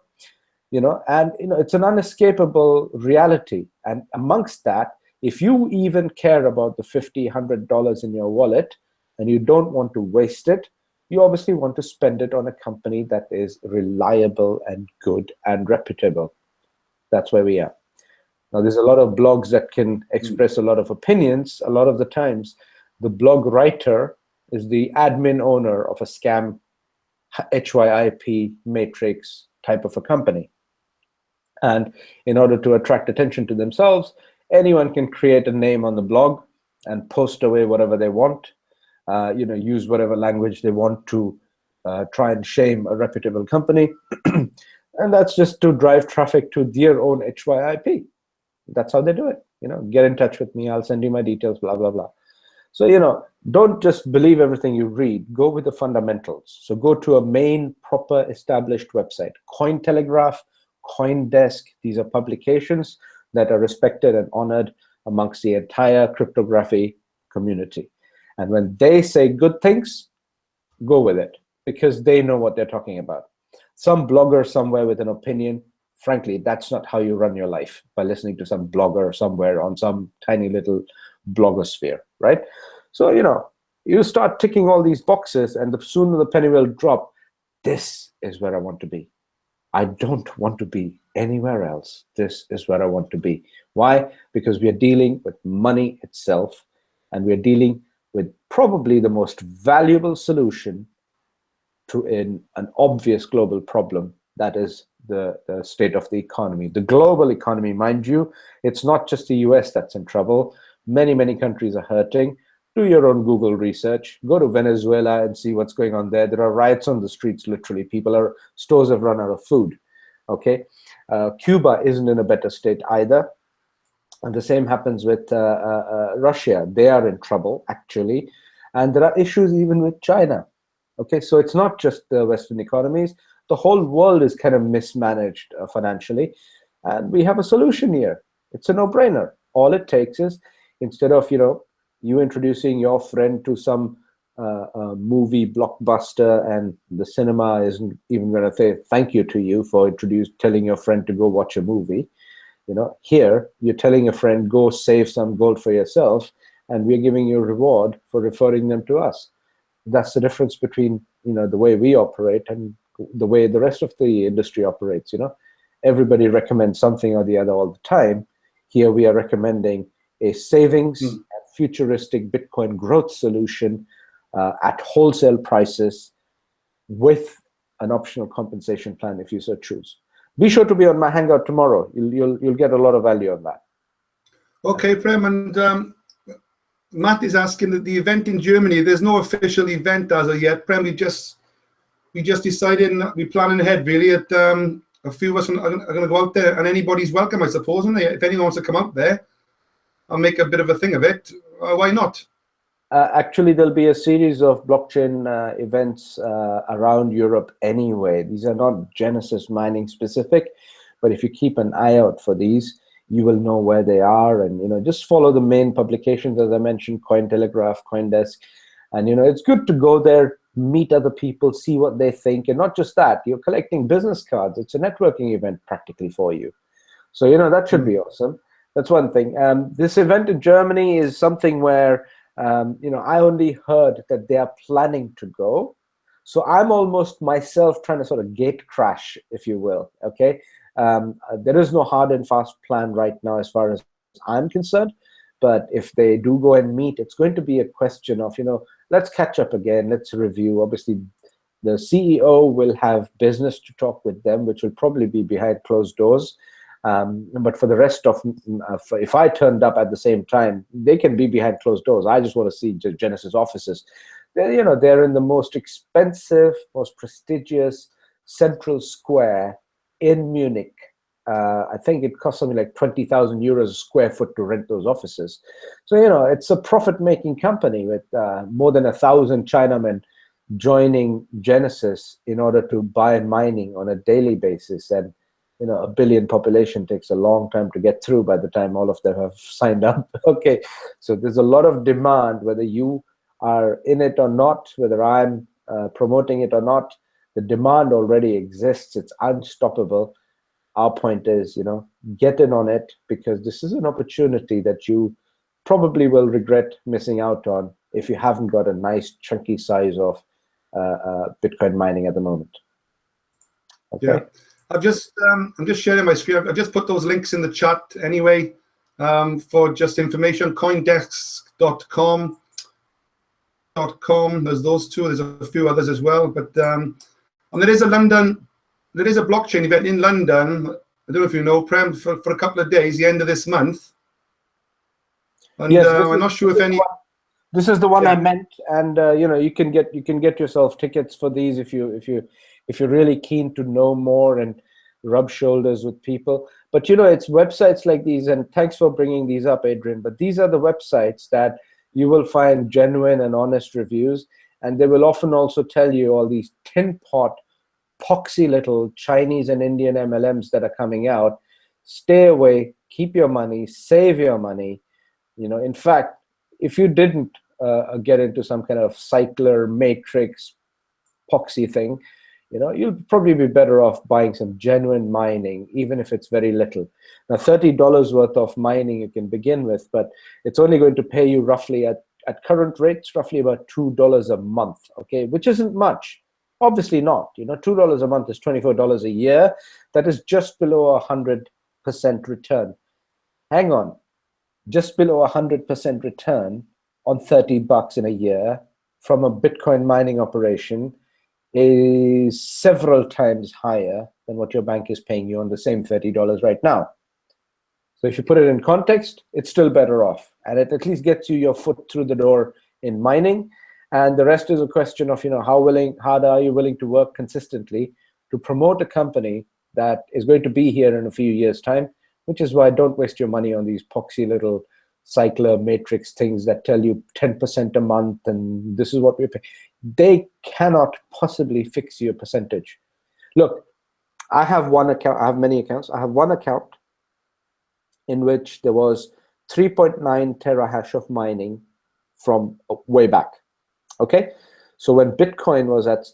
[SPEAKER 3] and it's an unescapable reality. And amongst that, if you even care about the $50, $100 in your wallet and you don't want to waste it, you obviously want to spend it on a company that is reliable and good and reputable. That's where we are. Now, there's a lot of blogs that can express a lot of opinions. A lot of the times, the blog writer is the admin owner of a scam HYIP matrix type of a company. And in order to attract attention to themselves, anyone can create a name on the blog and post away whatever they want, use whatever language they want to try and shame a reputable company. And that's just to drive traffic to their own HYIP. That's how they do it. Get in touch with me. I'll send you my details, blah, blah, blah. So, don't just believe everything you read. Go with the fundamentals. So go to a main, proper, established website. Cointelegraph, CoinDesk, these are publications that are respected and honored amongst the entire cryptography community. And when they say good things, go with it, because they know what they're talking about. Some blogger somewhere with an opinion, frankly, that's not how you run your life, by listening to some blogger somewhere on some tiny little blogosphere, right? So, you start ticking all these boxes, and the sooner the penny will drop, this is where I want to be. I don't want to be anywhere else. This is where I want to be. Why? Because we are dealing with money itself, and we are dealing with probably the most valuable solution to an obvious global problem, that is the state of the economy. The global economy, mind you, it's not just the US that's in trouble. Many, many countries are hurting. Do your own Google research. Go to Venezuela and see what's going on there. There are riots on the streets, literally. Stores have run out of food. Okay, Cuba isn't in a better state either. And the same happens with Russia. They are in trouble, actually. And there are issues even with China. Okay, so it's not just the Western economies. The whole world is kind of mismanaged financially. And we have a solution here. It's a no-brainer. All it takes is, instead of, you introducing your friend to some movie blockbuster, and the cinema isn't even going to say thank you to you for telling your friend to go watch a movie. Here you're telling a friend, go save some gold for yourself, and we're giving you a reward for referring them to us. That's the difference between the way we operate and the way the rest of the industry operates. Everybody recommends something or the other all the time. Here we are recommending a savings and futuristic Bitcoin growth solution at wholesale prices with an optional compensation plan if you so choose. Be sure to be on my Hangout tomorrow. You'll get a lot of value on that.
[SPEAKER 2] Okay, Prem, and Matt is asking that the event in Germany, there's no official event as of yet. Prem, we just decided, we're planning ahead really. At a few of us are going to go out there, and anybody's welcome, I suppose. And if anyone wants to come out there, I'll make a bit of a thing of it. Why not?
[SPEAKER 3] Actually, there'll be a series of blockchain events around Europe anyway. These are not Genesis mining specific, but if you keep an eye out for these, you will know where they are. And just follow the main publications, as I mentioned, Cointelegraph, CoinDesk. And it's good to go there, meet other people, see what they think. And not just that, you're collecting business cards. It's a networking event practically for you. So that should be awesome. That's one thing. This event in Germany is something where I only heard that they are planning to go. So I'm almost myself trying to sort of gate crash, if you will. Okay. There is no hard and fast plan right now as far as I'm concerned. But if they do go and meet, it's going to be a question of, let's catch up again. Let's review. Obviously, the CEO will have business to talk with them, which will probably be behind closed doors. But for the rest of, if I turned up at the same time, they can be behind closed doors. I just want to see Genesis offices. They're in the most expensive, most prestigious central square in Munich. I think it costs something like 20,000 euros a square foot to rent those offices. So, it's a profit-making company with more than 1,000 Chinamen joining Genesis in order to buy mining on a daily basis. And a billion population takes a long time to get through by the time all of them have signed up. Okay, so there's a lot of demand, whether you are in it or not, whether I'm promoting it or not. The demand already exists. It's unstoppable. Our point is, get in on it, because this is an opportunity that you probably will regret missing out on if you haven't got a nice chunky size of Bitcoin mining at the moment. Okay.
[SPEAKER 2] Yeah. I'm just sharing my screen. I've just put those links in the chat anyway, for just information. Coindesk.com. There's those two. There's a few others as well. But and there is a blockchain event in London. I don't know if you know, Prem, for a couple of days, the end of this month. And
[SPEAKER 3] yes,
[SPEAKER 2] I'm not sure if any.
[SPEAKER 3] This is the one I meant, and you can get yourself tickets for these if you're really keen to know more and rub shoulders with people. But it's websites like these, and thanks for bringing these up, Adrian. But these are the websites that you will find genuine and honest reviews, and they will often also tell you all these tin pot, poxy little Chinese and Indian MLMs that are coming out. Stay away, keep your money, save your money. In fact, if you didn't get into some kind of cycler matrix poxy thing, you'll probably be better off buying some genuine mining, even if it's very little. Now, $30 worth of mining you can begin with, but it's only going to pay you roughly at current rates, roughly about $2 a month, okay, which isn't much. Obviously not. $2 a month is $24 a year. That is just below 100% return. Hang on, just below 100% return on $30 in a year from a Bitcoin mining operation is several times higher than what your bank is paying you on the same $30 right now. So if you put it in context, it's still better off, and it at least gets you your foot through the door in mining. And the rest is a question of how hard are you willing to work consistently to promote a company that is going to be here in a few years' time. Which is why don't waste your money on these poxy little cycler matrix things that tell you 10% a month and this is what we pay. They cannot possibly fix your percentage. Look, I have one account. I have many accounts. I have one account in which there was 3.9 terahash of mining from way back. Okay, so when Bitcoin was at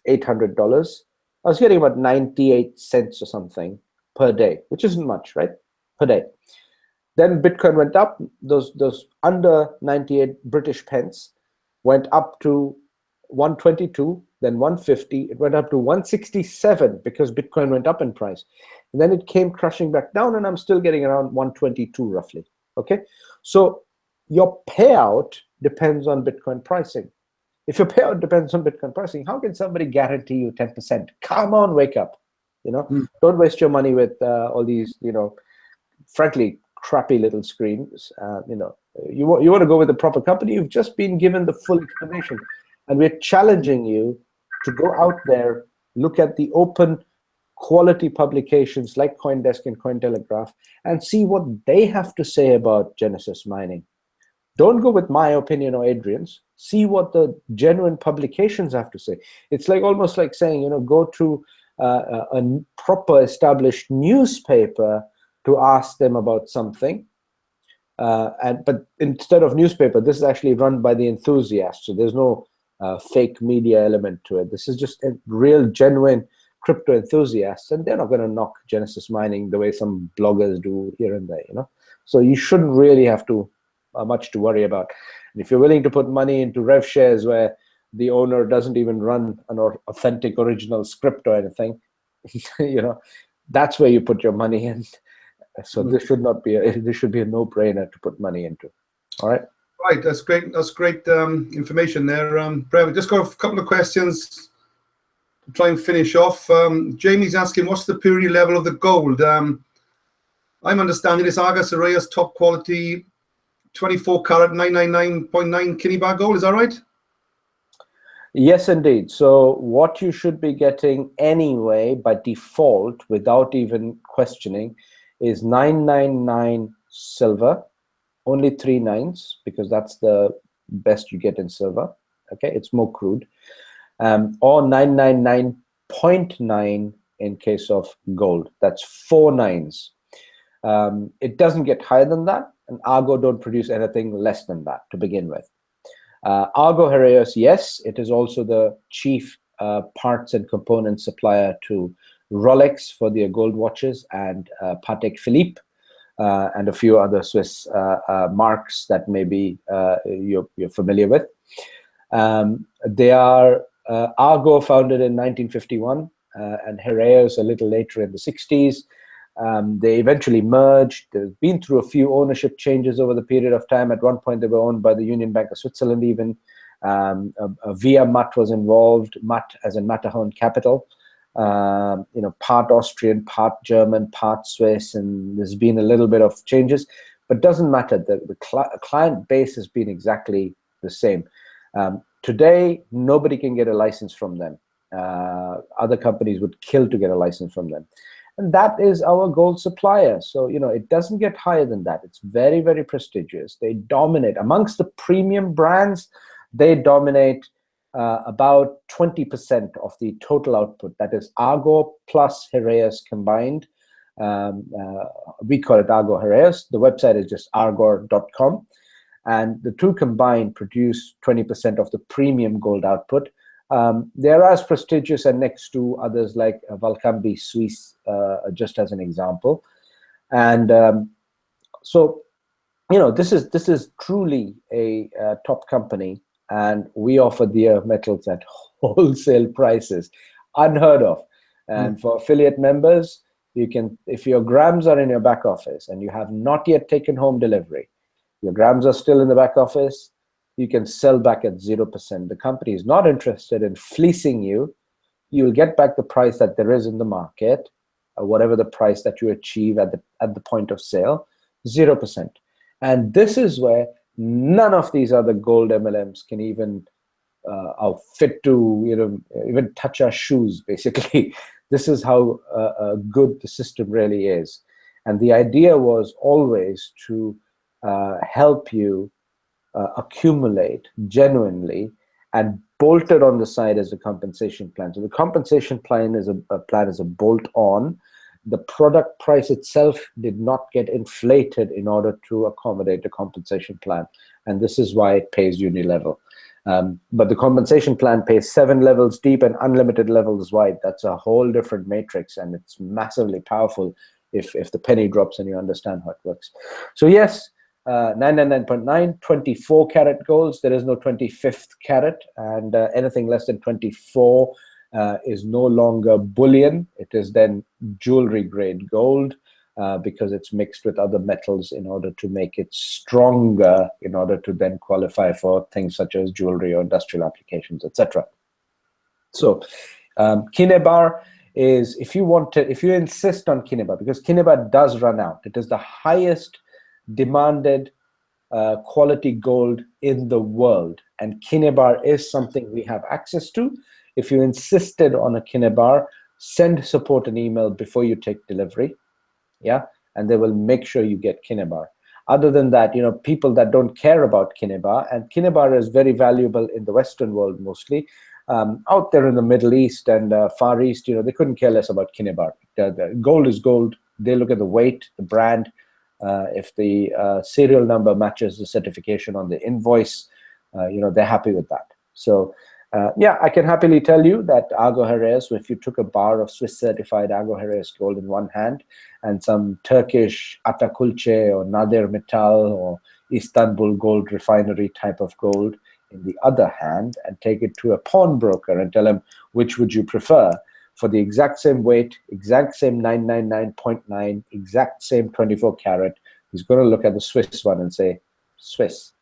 [SPEAKER 3] $800, I was getting about 98 cents or something per day, which isn't much, right? Per day. Then Bitcoin went up. Those under 98 British pence went up to 122, then 150. It went up to 167 because Bitcoin went up in price. And then it came crashing back down, and I'm still getting around 122 roughly. Okay, so your payout depends on Bitcoin pricing. If your payout depends on Bitcoin pricing, how can somebody guarantee you 10%? Come on, wake up. Don't waste your money with all these, frankly, crappy little screens. You want to go with the proper company. You've just been given the full explanation, and we're challenging you to go out there, look at the open quality publications like CoinDesk and Cointelegraph, and see what they have to say about Genesis mining. Don't go with my opinion or Adrian's. See what the genuine publications have to say. It's like almost like saying, go to a proper established newspaper to ask them about something. But instead of newspaper, this is actually run by the enthusiasts. So there's no fake media element to it. This is just a real, genuine crypto enthusiasts, and they're not going to knock Genesis mining the way some bloggers do here and there. So you shouldn't really have to much to worry about. And if you're willing to put money into rev shares where the owner doesn't even run an authentic original script or anything, that's where you put your money in. So this should not be this should be a no-brainer to put money into. All right.
[SPEAKER 2] Right, that's great. That's great information there. Brad, just got a couple of questions to try and finish off. Jamie's asking, what's the purity level of the gold? I'm understanding it's Argus Arrayas top quality 24 karat 999.9 Kinibar gold. Is that right?
[SPEAKER 3] Yes, indeed. So what you should be getting anyway by default, without even questioning, is 999 silver, only 3 nines, because that's the best you get in silver. Okay, it's more crude, or 999.9 in case of gold. That's 4 nines. It doesn't get higher than that, and Argo don't produce anything less than that to begin with. Argo Heraeus, yes, it is also the chief parts and components supplier to Rolex for their gold watches, and Patek Philippe, and a few other Swiss marks that maybe you're familiar with. They are Argo founded in 1951, and Heraeus a little later in the 60s. They eventually merged. They've been through a few ownership changes over the period of time. At one point, they were owned by the Union Bank of Switzerland even. Via Matt was involved, Matt as in Matterhorn Capital. Part Austrian, part German, part Swiss, and there's been a little bit of changes, but doesn't matter. The client base has been exactly the same. Today, nobody can get a license from them. Other companies would kill to get a license from them. And that is our gold supplier. So, it doesn't get higher than that. It's very, very prestigious. They dominate. Amongst the premium brands, they dominate about 20% of the total output. That is Argo plus Heraeus combined. We call it Argo Heraeus. The website is just argor.com. And the two combined produce 20% of the premium gold output. They're as prestigious and next to others like Valcambi Suisse, just as an example. And so, this is truly a top company, and we offer their metals at wholesale prices, unheard of. And for affiliate members, you can, if your grams are in your back office and you have not yet taken home delivery, your grams are still in the back office, you can sell back at 0%. The company is not interested in fleecing you. You'll get back the price that there is in the market, whatever the price that you achieve at the point of sale, 0%. And this is where none of these other gold MLMs can even fit to even touch our shoes. Basically, this is how good the system really is. And the idea was always to help you accumulate genuinely, and bolted on the side as a compensation plan. So the compensation plan is a bolt-on. The product price itself did not get inflated in order to accommodate the compensation plan, and this is why it pays uni-level. But the compensation plan pays 7 levels deep and unlimited levels wide. That's a whole different matrix, and it's massively powerful if the penny drops and you understand how it works. So yes, 999.9, 24 karat golds. There is no 25th carat, and anything less than 24 is no longer bullion. It is then jewelry grade gold because it's mixed with other metals in order to make it stronger, in order to then qualify for things such as jewelry or industrial applications, etc. So Kinibar is, if you insist on Kinibar, because Kinibar does run out. It is the highest demanded quality gold in the world, and Kinebar is something we have access to. If you insisted on a Kinebar, send support an email before you take delivery, yeah, and they will make sure you get Kinebar. Other than that, people that don't care about Kinebar, and Kinebar is very valuable in the Western world mostly. Out there in the Middle East and Far East, they couldn't care less about Kinebar. The gold is gold. They look at the weight, the brand. If the serial number matches the certification on the invoice, they're happy with that. So, yeah, I can happily tell you that Argo Jerez, if you took a bar of Swiss certified Argo Jerez gold in one hand and some Turkish Atakulce or Nadir Metal or Istanbul Gold Refinery type of gold in the other hand, and take it to a pawnbroker and tell him which would you prefer, for the exact same weight, exact same 999.9, exact same 24 karat, he's going to look at the Swiss one and say, Swiss,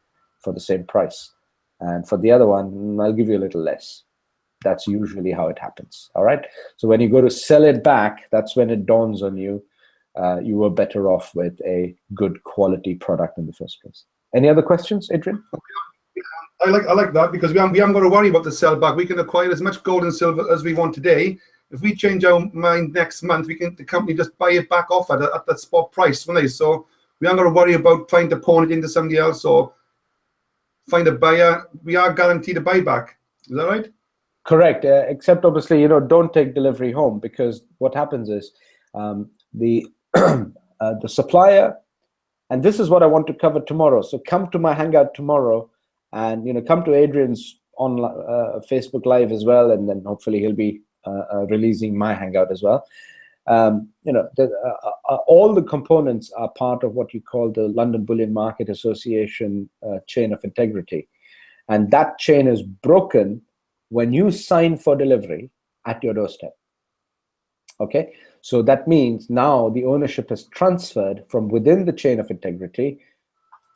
[SPEAKER 3] for the same price. And for the other one, I'll give you a little less. That's usually how it happens, all right? So when you go to sell it back, that's when it dawns on you, you were better off with a good quality product in the first place. Any other questions, Adrian?
[SPEAKER 2] I like that, because we haven't got to worry about the sell back. We can acquire as much gold and silver as we want today. If we change our mind next month, the company just buy it back off at that spot price, won't they? So we aren't going to worry about trying to pawn it into somebody else or find a buyer. We are guaranteed a buyback. Is that right?
[SPEAKER 3] Correct. Except obviously, don't take delivery home, because what happens is the the supplier, and this is what I want to cover tomorrow. So come to my hangout tomorrow, and come to Adrian's on Facebook Live as well, and then hopefully he'll be releasing my hangout as well. All the components are part of what you call the London Bullion Market Association chain of integrity, and that chain is broken when you sign for delivery at your doorstep. Okay, so that means now the ownership has transferred from within the chain of integrity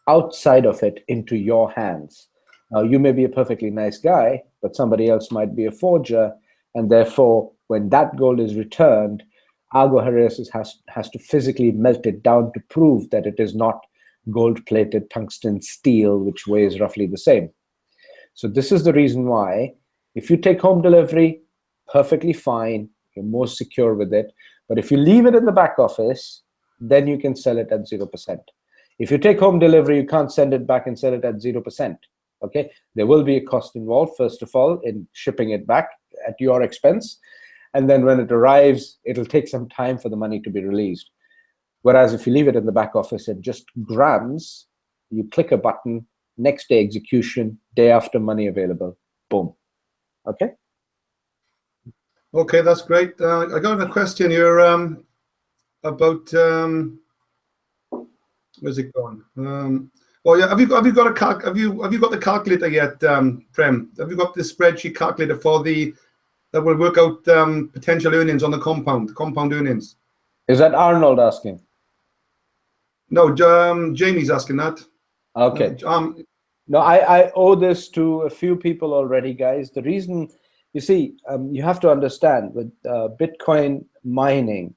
[SPEAKER 3] outside of it into your hands. Now, you may be a perfectly nice guy, but somebody else might be a forger, and therefore, when that gold is returned, Argo Jerez has to physically melt it down to prove that it is not gold-plated tungsten steel, which weighs roughly the same. So this is the reason why, if you take home delivery, perfectly fine, you're more secure with it. But if you leave it in the back office, then you can sell it at 0%. If you take home delivery, you can't send it back and sell it at 0%. Okay, there will be a cost involved, first of all, in shipping it back at your expense. And then when it arrives, it'll take some time for the money to be released. Whereas if you leave it in the back office at just grams, you click a button, next day execution, day after money available, boom. Okay?
[SPEAKER 2] Okay, that's great. I got a question here about where's it going? Oh yeah, have you got the calculator yet, Prem? Have you got the spreadsheet calculator that will work out potential earnings on the compound earnings?
[SPEAKER 3] Is that Arnold asking?
[SPEAKER 2] No, Jamie's asking that.
[SPEAKER 3] Okay. No, I owe this to a few people already, guys. The reason, you see, you have to understand with Bitcoin mining,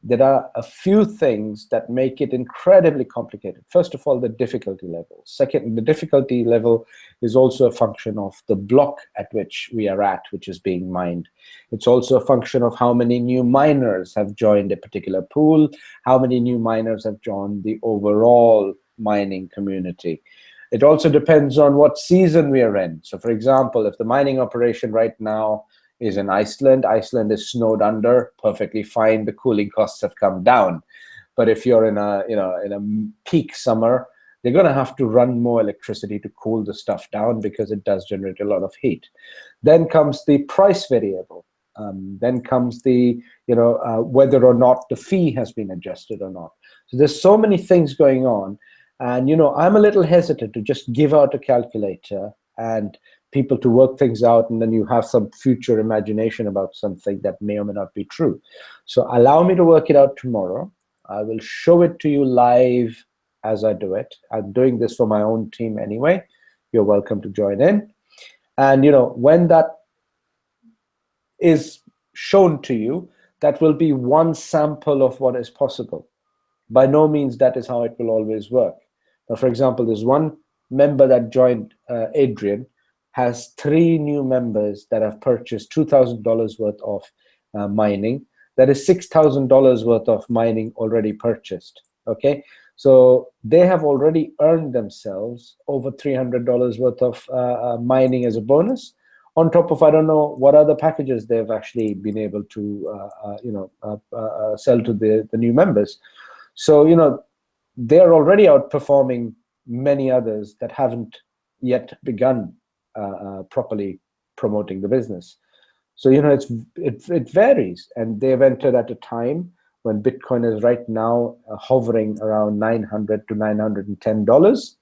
[SPEAKER 3] there are a few things that make it incredibly complicated. First of all, the difficulty level. Second, the difficulty level is also a function of the block at which we are at, which is being mined. It's also a function of how many new miners have joined a particular pool, how many new miners have joined the overall mining community. It also depends on what season we are in. So for example, if the mining operation right now is in Iceland is snowed under, perfectly fine, the cooling costs have come down. But if you're in a peak summer, they're going to have to run more electricity to cool the stuff down, because it does generate a lot of heat. Then comes the price variable. Then comes the whether or not the fee has been adjusted or not. So there's so many things going on. And I'm a little hesitant to just give out a calculator and people to work things out, and then you have some future imagination about something that may or may not be true. So allow me to work it out tomorrow. I will show it to you live as I do it. I'm doing this for my own team anyway. You're welcome to join in. And when that is shown to you, that will be one sample of what is possible. by no means that is how it will always work. Now, for example, there's one member that joined Adrian, has 3 new members that have purchased $2,000 worth of mining. That is $6,000 worth of mining already purchased. Okay, so they have already earned themselves over $300 worth of mining as a bonus, on top of I don't know what other packages they've actually been able to sell to the new members. So they're already outperforming many others that haven't yet begun properly promoting the business. So it varies, and they've entered at a time when Bitcoin is right now hovering around $900 to $910,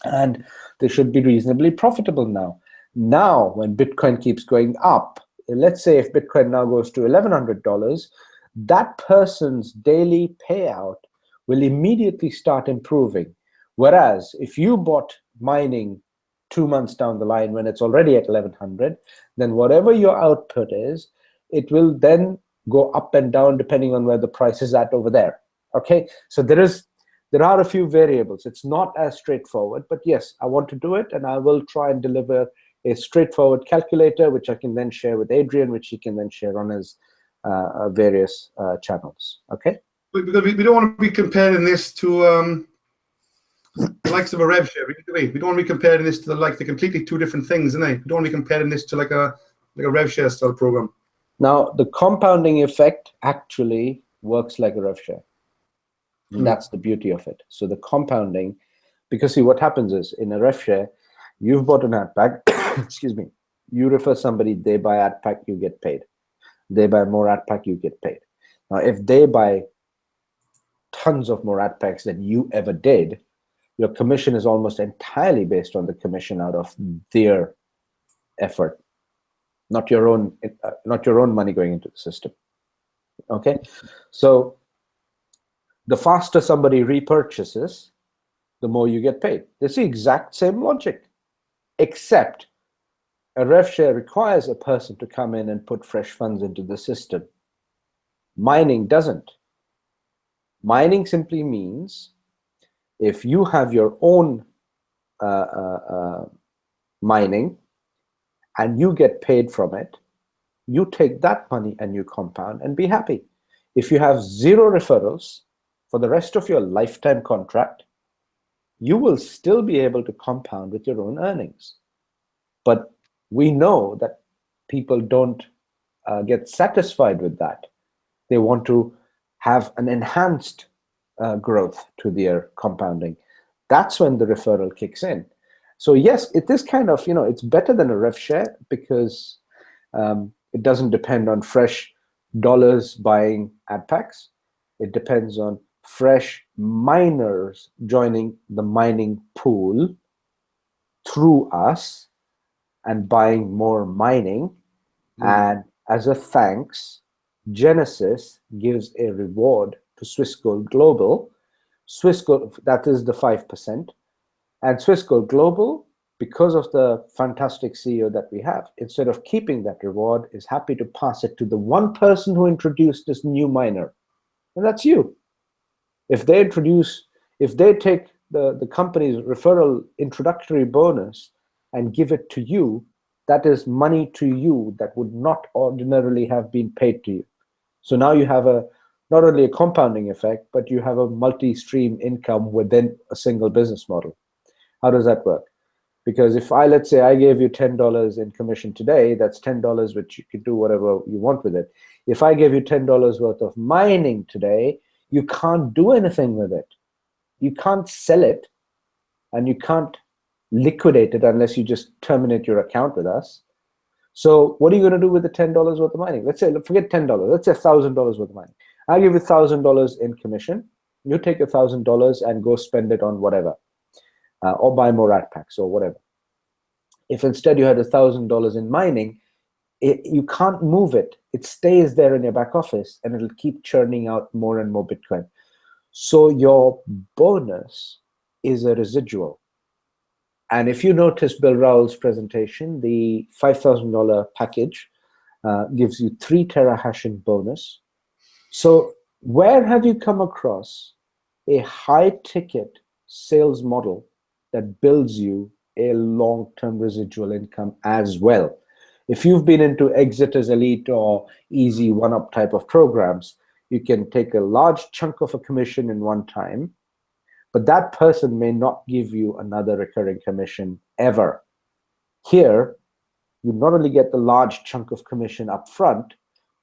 [SPEAKER 3] and they should be reasonably profitable now. Now, when Bitcoin keeps going up, let's say if Bitcoin now goes to $1,100, that person's daily payout will immediately start improving. Whereas if you bought mining 2 months down the line when it's already at 1,100, then whatever your output is, it will then go up and down depending on where the price is at over there. Okay, so there are a few variables. It's not as straightforward, but yes, I want to do it, and I will try and deliver a straightforward calculator, which I can then share with Adrian, which he can then share on his various channels. Okay.
[SPEAKER 2] Because we don't want to be comparing this to the likes of a rev share. We don't want to be comparing this to the completely 2 different things, isn't it? We don't want to be comparing this to like a rev share style program.
[SPEAKER 3] Now, the compounding effect actually works like a rev share. And that's the beauty of it. So the compounding, because see what happens is in a rev share, you've bought an ad pack, excuse me, you refer somebody, they buy ad pack, you get paid. They buy more ad pack, you get paid. Now, if they buy tons of more ad packs than you ever did, your commission is almost entirely based on the commission out of their effort, not your own money going into the system. Okay, so the faster somebody repurchases, the more you get paid. It's the exact same logic, except a rev share requires a person to come in and put fresh funds into the system. Mining doesn't. Mining simply means if you have your own mining and you get paid from it, you take that money and you compound and be happy. If you have 0 referrals for the rest of your lifetime contract, you will still be able to compound with your own earnings. But we know that people don't get satisfied with that. They want to have an enhanced growth to their compounding. That's when the referral kicks in. So yes, it is kind of, it's better than a rev share because it doesn't depend on fresh dollars buying ad packs. It depends on fresh miners joining the mining pool through us and buying more mining. And as a thanks, Genesis gives a reward to Swiss Gold Global. Swiss Gold, that is the 5%. And Swiss Gold Global, because of the fantastic CEO that we have, instead of keeping that reward, is happy to pass it to the one person who introduced this new miner. And that's you. If they take the company's referral introductory bonus and give it to you, that is money to you that would not ordinarily have been paid to you. So now you have not only a compounding effect, but you have a multi-stream income within a single business model. How does that work? Because if let's say I gave you $10 in commission today, that's $10 which you could do whatever you want with it. If I gave you $10 worth of mining today, you can't do anything with it. You can't sell it, and you can't liquidate it unless you just terminate your account with us. So what are you going to do with the $10 worth of mining? Let's say, forget $10, let's say $1,000 worth of mining. I'll give you $1,000 in commission. You take $1,000 and go spend it on whatever, or buy more ad packs or whatever. If instead you had $1,000 in mining, you can't move it. It stays there in your back office and it'll keep churning out more and more Bitcoin. So your bonus is a residual. And if you notice Bill Raoul's presentation, the $5,000 package gives you 3 terahash in bonus. So where have you come across a high-ticket sales model that builds you a long-term residual income as well. If you've been into Exeter's Elite or Easy One-Up type of programs, you can take a large chunk of a commission in one time, but that person may not give you another recurring commission ever. Here, you not only get the large chunk of commission up front,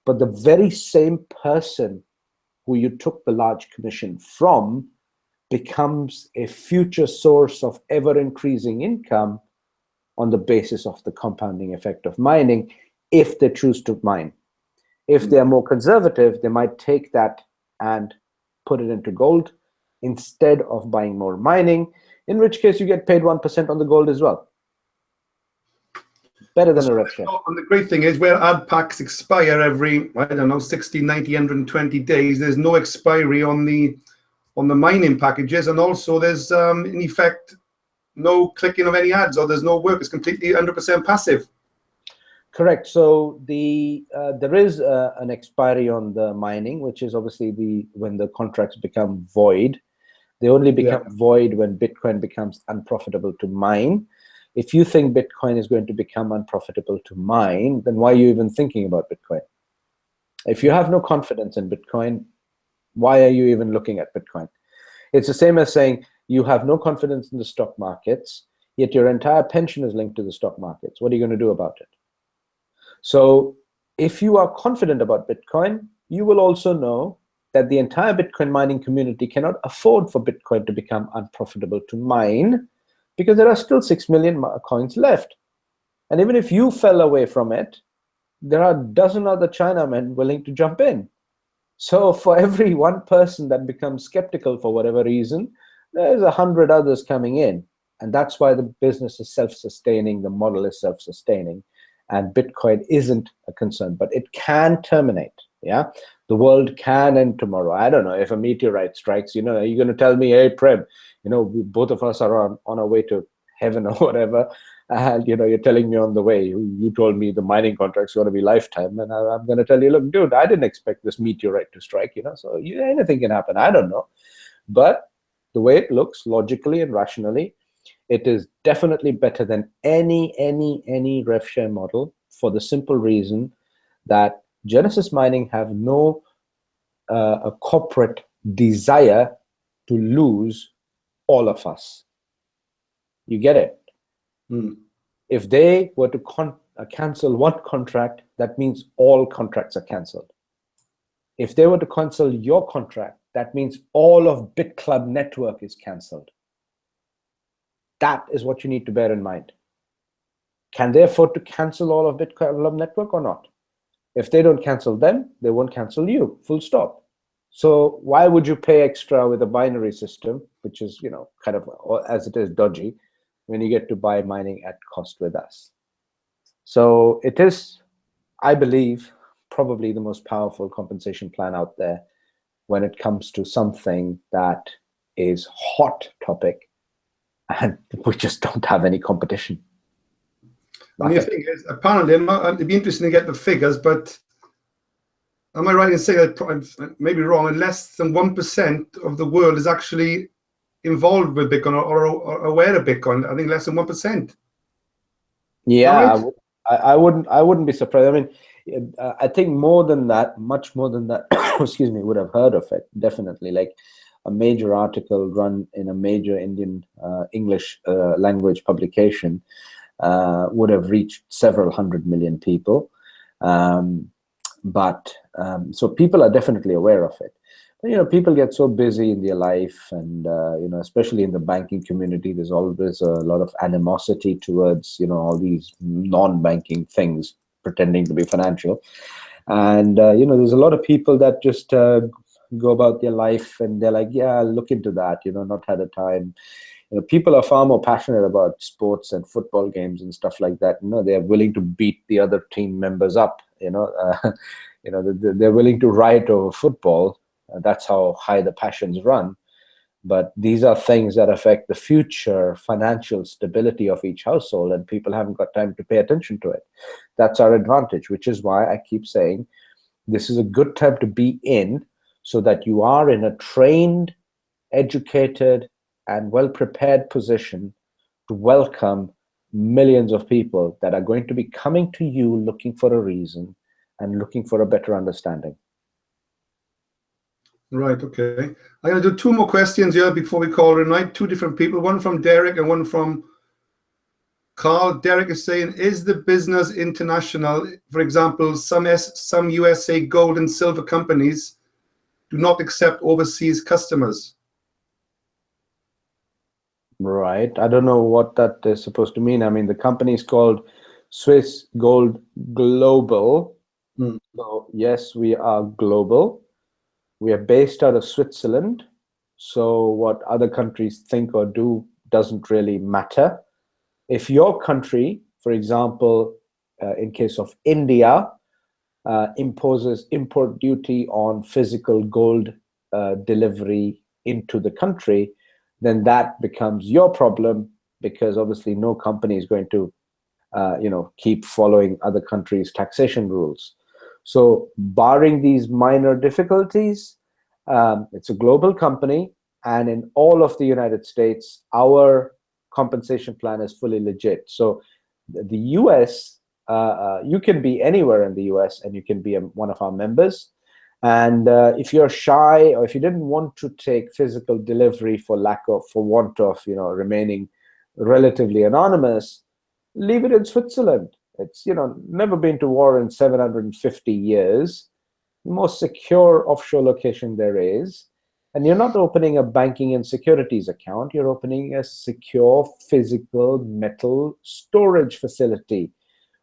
[SPEAKER 3] but the very same person who you took the large commission from becomes a future source of ever-increasing income on the basis of the compounding effect of mining, if they choose to mine. If they're more conservative, they might take that and put it into gold instead of buying more mining, in which case you get paid 1% on the gold as well. Better than a rev share.
[SPEAKER 2] And the great thing is, where ad packs expire every, I don't know, 60, 90, 120 days, there's no expiry on the mining packages, and also there's in effect no clicking of any ads, or there's no work. It's completely 100% passive.
[SPEAKER 3] Correct. So there is an expiry on the mining, which is obviously when the contracts become void. They only become void when Bitcoin becomes unprofitable to mine. If you think Bitcoin is going to become unprofitable to mine, then why are you even thinking about Bitcoin? If you have no confidence in Bitcoin, why are you even looking at Bitcoin? It's the same as saying you have no confidence in the stock markets, yet your entire pension is linked to the stock markets. What are you going to do about it? So if you are confident about Bitcoin, you will also know that the entire Bitcoin mining community cannot afford for Bitcoin to become unprofitable to mine, because there are still 6 million coins left. And even if you fell away from it, there are a dozen other Chinamen willing to jump in. So for every one person that becomes skeptical for whatever reason, there's 100 others coming in. And that's why the business is self-sustaining, the model is self-sustaining, and Bitcoin isn't a concern, but it can terminate. Yeah, the world can end tomorrow. I don't know, if a meteorite strikes, you're going to tell me, hey, Prem, both of us are on our way to heaven or whatever, and you're telling me on the way, you told me the mining contract's going to be lifetime, and I'm going to tell you, look, dude, I didn't expect this meteorite to strike, so anything can happen. I don't know. But the way it looks, logically and rationally, it is definitely better than any rev share model, for the simple reason that Genesis Mining have no a corporate desire to lose all of us. You get it? If they were to cancel one contract, that means all contracts are canceled. If they were to cancel your contract, that means all of BitClub network is canceled. That is what you need to bear in mind. Can they afford to cancel all of BitClub network or not? If they don't cancel them, they won't cancel you, full stop. So why would you pay extra with a binary system, which is, kind of, as it is, dodgy, when you get to buy mining at cost with us? So it is, I believe, probably the most powerful compensation plan out there when it comes to something that is hot topic, and we just don't have any competition.
[SPEAKER 2] And the thing is, apparently, it'd be interesting to get the figures, but am I right in saying that, I may be wrong, less than 1% of the world is actually involved with Bitcoin or aware of Bitcoin? I think less than 1%.
[SPEAKER 3] Yeah,
[SPEAKER 2] right?
[SPEAKER 3] I wouldn't be surprised. I mean, I think more than that, much more than that, excuse me, would have heard of it, definitely. Like a major article run in a major Indian English language publication would have reached several 100 million people. So people are definitely aware of it. But, people get so busy in their life, and especially in the banking community, there's always a lot of animosity towards all these non-banking things pretending to be financial. And there's a lot of people that just go about their life and they're like, yeah, I'll look into that, not had a time. People are far more passionate about sports and football games and stuff like that. They're willing to beat the other team members up. They're willing to riot over football. That's how high the passions run. But these are things that affect the future financial stability of each household, and people haven't got time to pay attention to it. That's our advantage, which is why I keep saying this is a good time to be in, so that you are in a trained educated, and well-prepared position to welcome millions of people that are going to be coming to you looking for a reason and looking for a better understanding.
[SPEAKER 2] Right, okay. I'm going to do 2 more questions here before we call it a night. 2 different people, one from Derek and one from Carl. Derek is saying, is the business international? For example, some USA gold and silver companies do not accept overseas customers.
[SPEAKER 3] Right. I don't know what that is supposed to mean. I mean, the company is called Swiss Gold Global. So yes, we are global. We are based out of Switzerland. So what other countries think or do doesn't really matter. If your country, for example, in case of India, imposes import duty on physical gold delivery into the country, then that becomes your problem, because obviously no company is going to keep following other countries' taxation rules. So barring these minor difficulties, it's a global company, and in all of the United States, our compensation plan is fully legit. So the US, you can be anywhere in the US and you can be one of our members. And if you're shy, or if you didn't want to take physical delivery for want of remaining relatively anonymous, leave it in Switzerland. It's never been to war in 750 years, the most secure offshore location there is. And you're not opening a banking and securities account, you're opening a secure physical metal storage facility,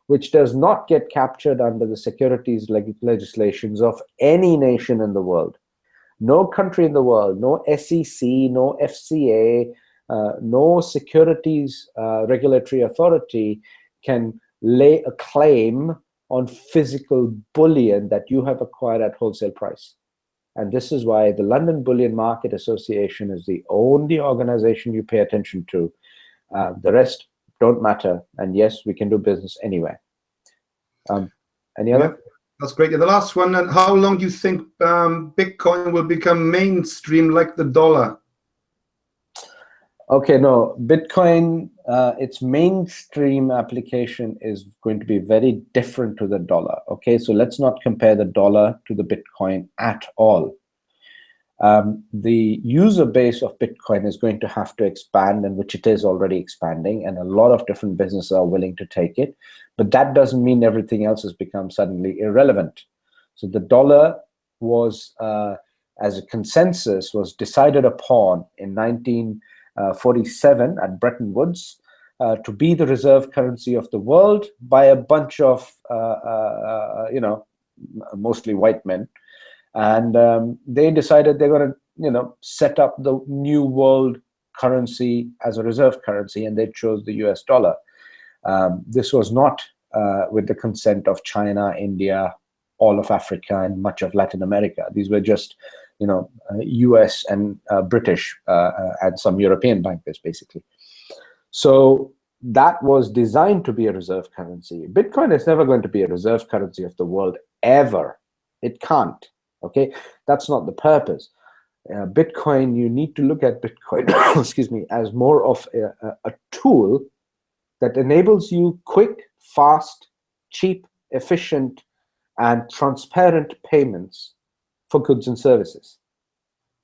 [SPEAKER 3] which does not get captured under the securities legislations of any nation in the world. No country in the world, no SEC, no FCA, no securities regulatory authority can lay a claim on physical bullion that you have acquired at wholesale price. And this is why the London Bullion Market Association is the only organization you pay attention to. The rest don't matter. And yes, we can do business anywhere. Any other?
[SPEAKER 2] Yeah, that's great. Yeah, the last one, and how long do you think Bitcoin will become mainstream like the dollar?
[SPEAKER 3] Okay, no, Bitcoin, its mainstream application is going to be very different to the dollar. Okay, so let's not compare the dollar to the Bitcoin at all. The user base of Bitcoin is going to have to expand, and which it is already expanding, and a lot of different businesses are willing to take it. But that doesn't mean everything else has become suddenly irrelevant. So the dollar was, as a consensus, was decided upon in 1947 at Bretton Woods to be the reserve currency of the world by a bunch of, mostly white men. And they decided they're going to, set up the new world currency as a reserve currency, and they chose the US dollar. This was not with the consent of China, India, all of Africa, and much of Latin America. These were just, US and British and some European bankers, basically. So that was designed to be a reserve currency. Bitcoin is never going to be a reserve currency of the world, ever. It can't. Okay, that's not the purpose. Bitcoin, you need to look at Bitcoin, excuse me, as more of a tool that enables you quick, fast, cheap, efficient, and transparent payments for goods and services.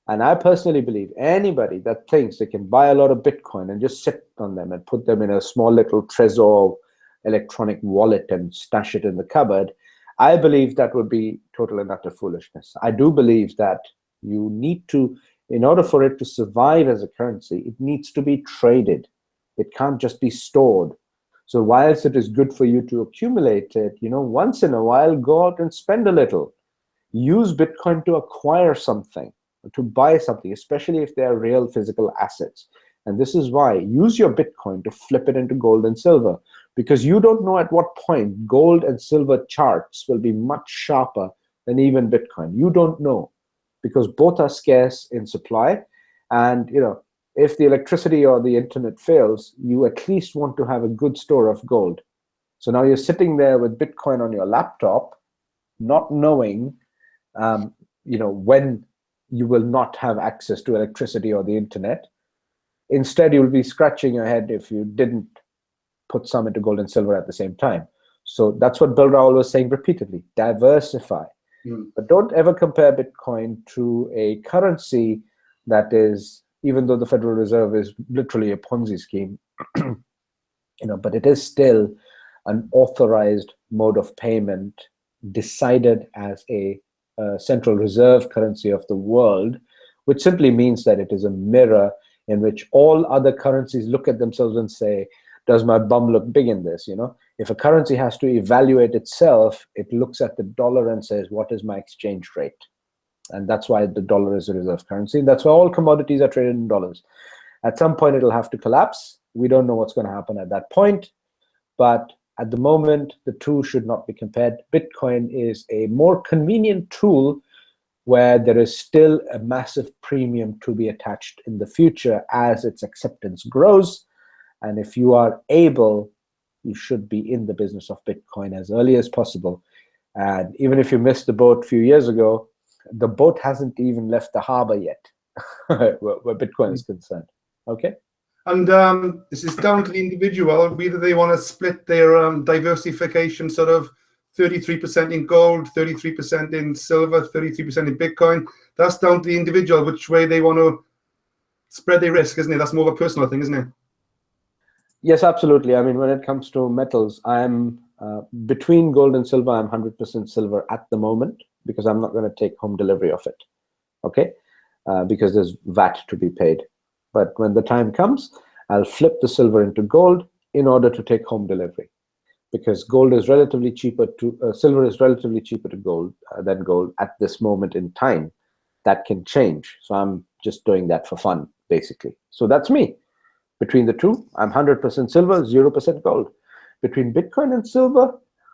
[SPEAKER 3] And I personally believe anybody that thinks they can buy a lot of Bitcoin and just sit on them and put them in a small little Trezor electronic wallet and stash it in the cupboard, I believe that would be total and utter foolishness. I do believe that you need to, in order for it to survive as a currency, it needs to be traded. It can't just be stored. So whilst it is good for you to accumulate it, once in a while, go out and spend a little. Use Bitcoin to acquire something, to buy something, especially if they are real physical assets. And this is why, use your Bitcoin to flip it into gold and silver, because you don't know at what point gold and silver charts will be much sharper than even Bitcoin. You don't know, because both are scarce in supply. And if the electricity or the internet fails, you at least want to have a good store of gold. So now you're sitting there with Bitcoin on your laptop, not knowing when you will not have access to electricity or the internet. Instead, you'll be scratching your head if you didn't put some into gold and silver at the same time. So that's what Bill Rawl was saying repeatedly: diversify. But don't ever compare Bitcoin to a currency that is, even though the Federal Reserve is literally a Ponzi scheme, but it is still an authorized mode of payment decided as a central reserve currency of the world, which simply means that it is a mirror in which all other currencies look at themselves and say, does my bum look big in this? If a currency has to evaluate itself, it looks at the dollar and says, what is my exchange rate? And that's why the dollar is a reserve currency. And that's why all commodities are traded in dollars. At some point, it'll have to collapse. We don't know what's going to happen at that point. But at the moment, the two should not be compared. Bitcoin is a more convenient tool where there is still a massive premium to be attached in the future as its acceptance grows. And if you are able, you should be in the business of Bitcoin as early as possible. And even if you missed the boat a few years ago, the boat hasn't even left the harbor yet, where Bitcoin is concerned. Okay?
[SPEAKER 2] And this is down to the individual, whether they want to split their diversification, sort of 33% in gold, 33% in silver, 33% in Bitcoin. That's down to the individual, which way they want to spread their risk, isn't it? That's more of a personal thing, isn't it?
[SPEAKER 3] Yes, absolutely. I mean, when it comes to metals, I'm between gold and silver, I'm 100% silver at the moment, because I'm not going to take home delivery of it, okay? Because there's VAT to be paid. But when the time comes, I'll flip the silver into gold in order to take home delivery, because gold is relatively cheaper to silver is relatively cheaper to gold than gold at this moment in time. That can change. So I'm just doing that for fun, basically. So that's me. Between the two, I'm 100% silver, 0% gold. Between Bitcoin and silver,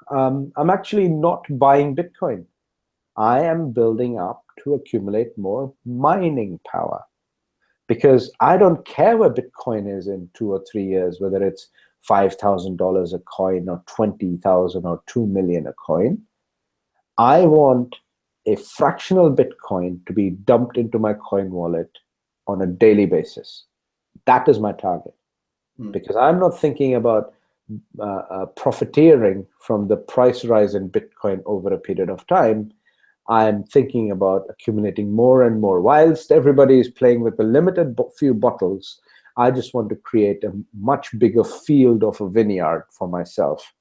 [SPEAKER 3] I'm actually not buying Bitcoin. I am building up to accumulate more mining power, because I don't care where Bitcoin is in 2 or 3 years, whether it's $5,000 a coin or 20,000 or 2 million a coin. I want a fractional Bitcoin to be dumped into my coin wallet on a daily basis. That is my target, because I'm not thinking about profiteering from the price rise in Bitcoin over a period of time. I'm thinking about accumulating more and more. Whilst everybody is playing with a limited few bottles, I just want to create a much bigger field of a vineyard for myself.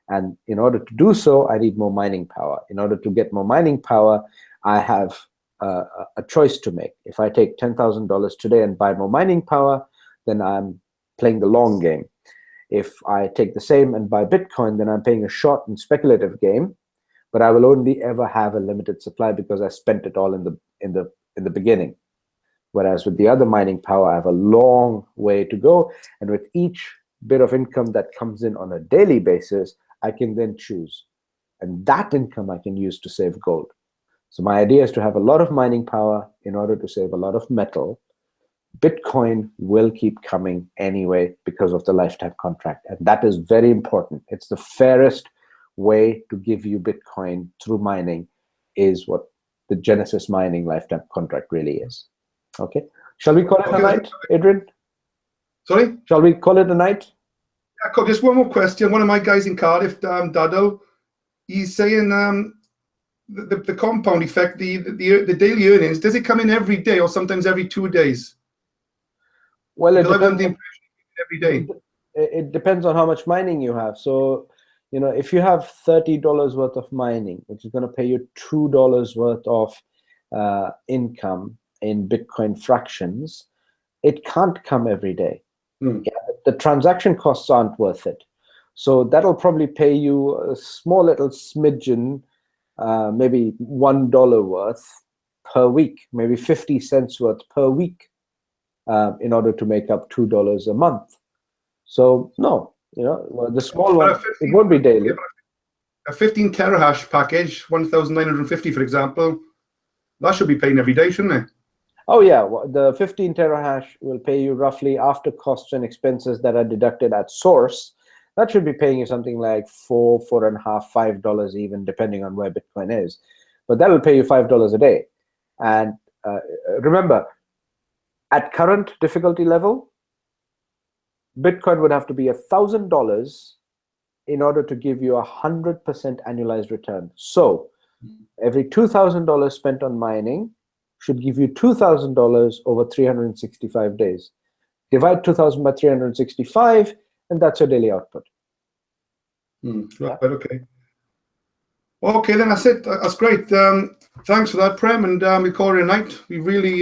[SPEAKER 3] And in order to do so, I need more mining power. In order to get more mining power, I have a choice to make. If I take $10,000 today and buy more mining power, then I'm playing the long game. If I take the same and buy Bitcoin, then I'm playing a short and speculative game. But I will only ever have a limited supply because I spent it all in the beginning. Whereas with the other mining power, I have a long way to go. And with each bit of income that comes in on a daily basis, I can then choose. And that income I can use to save gold. So my idea is to have a lot of mining power in order to save a lot of metal. Bitcoin will keep coming anyway because of the lifetime contract. And that is very important. It's the fairest way to give you Bitcoin through mining is what the Genesis mining lifetime contract really is. Okay. Shall we call it a night, Adrian?
[SPEAKER 2] Sorry?
[SPEAKER 3] Shall we call it a night?
[SPEAKER 2] Yeah, just one more question. One of my guys in Cardiff, Dado, he's saying the compound effect, the daily earnings, does it come in every day or sometimes every 2 days?
[SPEAKER 3] Well, it
[SPEAKER 2] depends
[SPEAKER 3] depends.
[SPEAKER 2] Every day.
[SPEAKER 3] It depends on how much mining you have. So, if you have $30 worth of mining, which is going to pay you $2 worth of income in Bitcoin fractions, it can't come every day. Yeah, the transaction costs aren't worth it. So that'll probably pay you a small little smidgen, maybe $1 worth per week, maybe 50 cents worth per week, in order to make up $2 a month. So no, the small one, it won't be daily.
[SPEAKER 2] A 15 terahash package, 1,950, for example, that should be paying every day, shouldn't it?
[SPEAKER 3] Oh yeah, well, the 15 terahash will pay you roughly, after costs and expenses that are deducted at source, that should be paying you something like $4, $4.50, $5 even, depending on where Bitcoin is. But that will pay you $5 a day. And remember, at current difficulty level, Bitcoin would have to be $1,000 in order to give you 100% annualized return. So every $2,000 spent on mining should give you $2,000 over 365 days. Divide 2,000 by 365, and that's your daily output.
[SPEAKER 2] Right, okay. Okay, then that's it. That's great. Thanks for that, Prem, and we call it a night. We really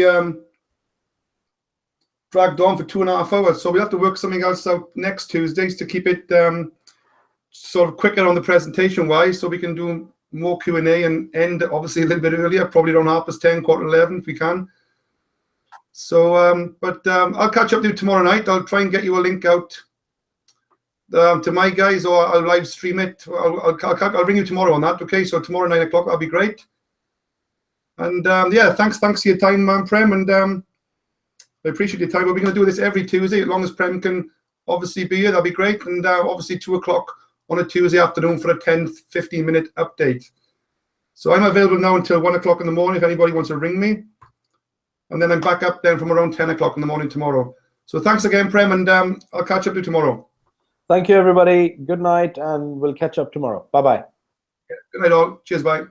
[SPEAKER 2] dragged on for 2.5 hours, so we have to work something else out next Tuesdays to keep it sort of quicker on the presentation-wise, so we can do more Q&A and end obviously a little bit earlier, probably around 10:30, 11:15 if we can. So, but I'll catch up with you tomorrow night. I'll try and get you a link out to my guys, or I'll live stream it. I'll ring you tomorrow on that. Okay, so tomorrow 9 o'clock, that'll be great. And yeah, thanks for your time, Prem, and I appreciate your time. But we're going to do this every Tuesday, as long as Prem can obviously be here. That'll be great. And obviously 2 o'clock on a Tuesday afternoon for a 10-15 minute update. So I'm available now until 1 o'clock in the morning if anybody wants to ring me. And then I'm back up then from around 10 o'clock in the morning tomorrow. So thanks again, Prem, and I'll catch up with you tomorrow.
[SPEAKER 3] Thank you, everybody. Good night, and we'll catch up tomorrow. Bye-bye.
[SPEAKER 2] Good night, all. Cheers, bye.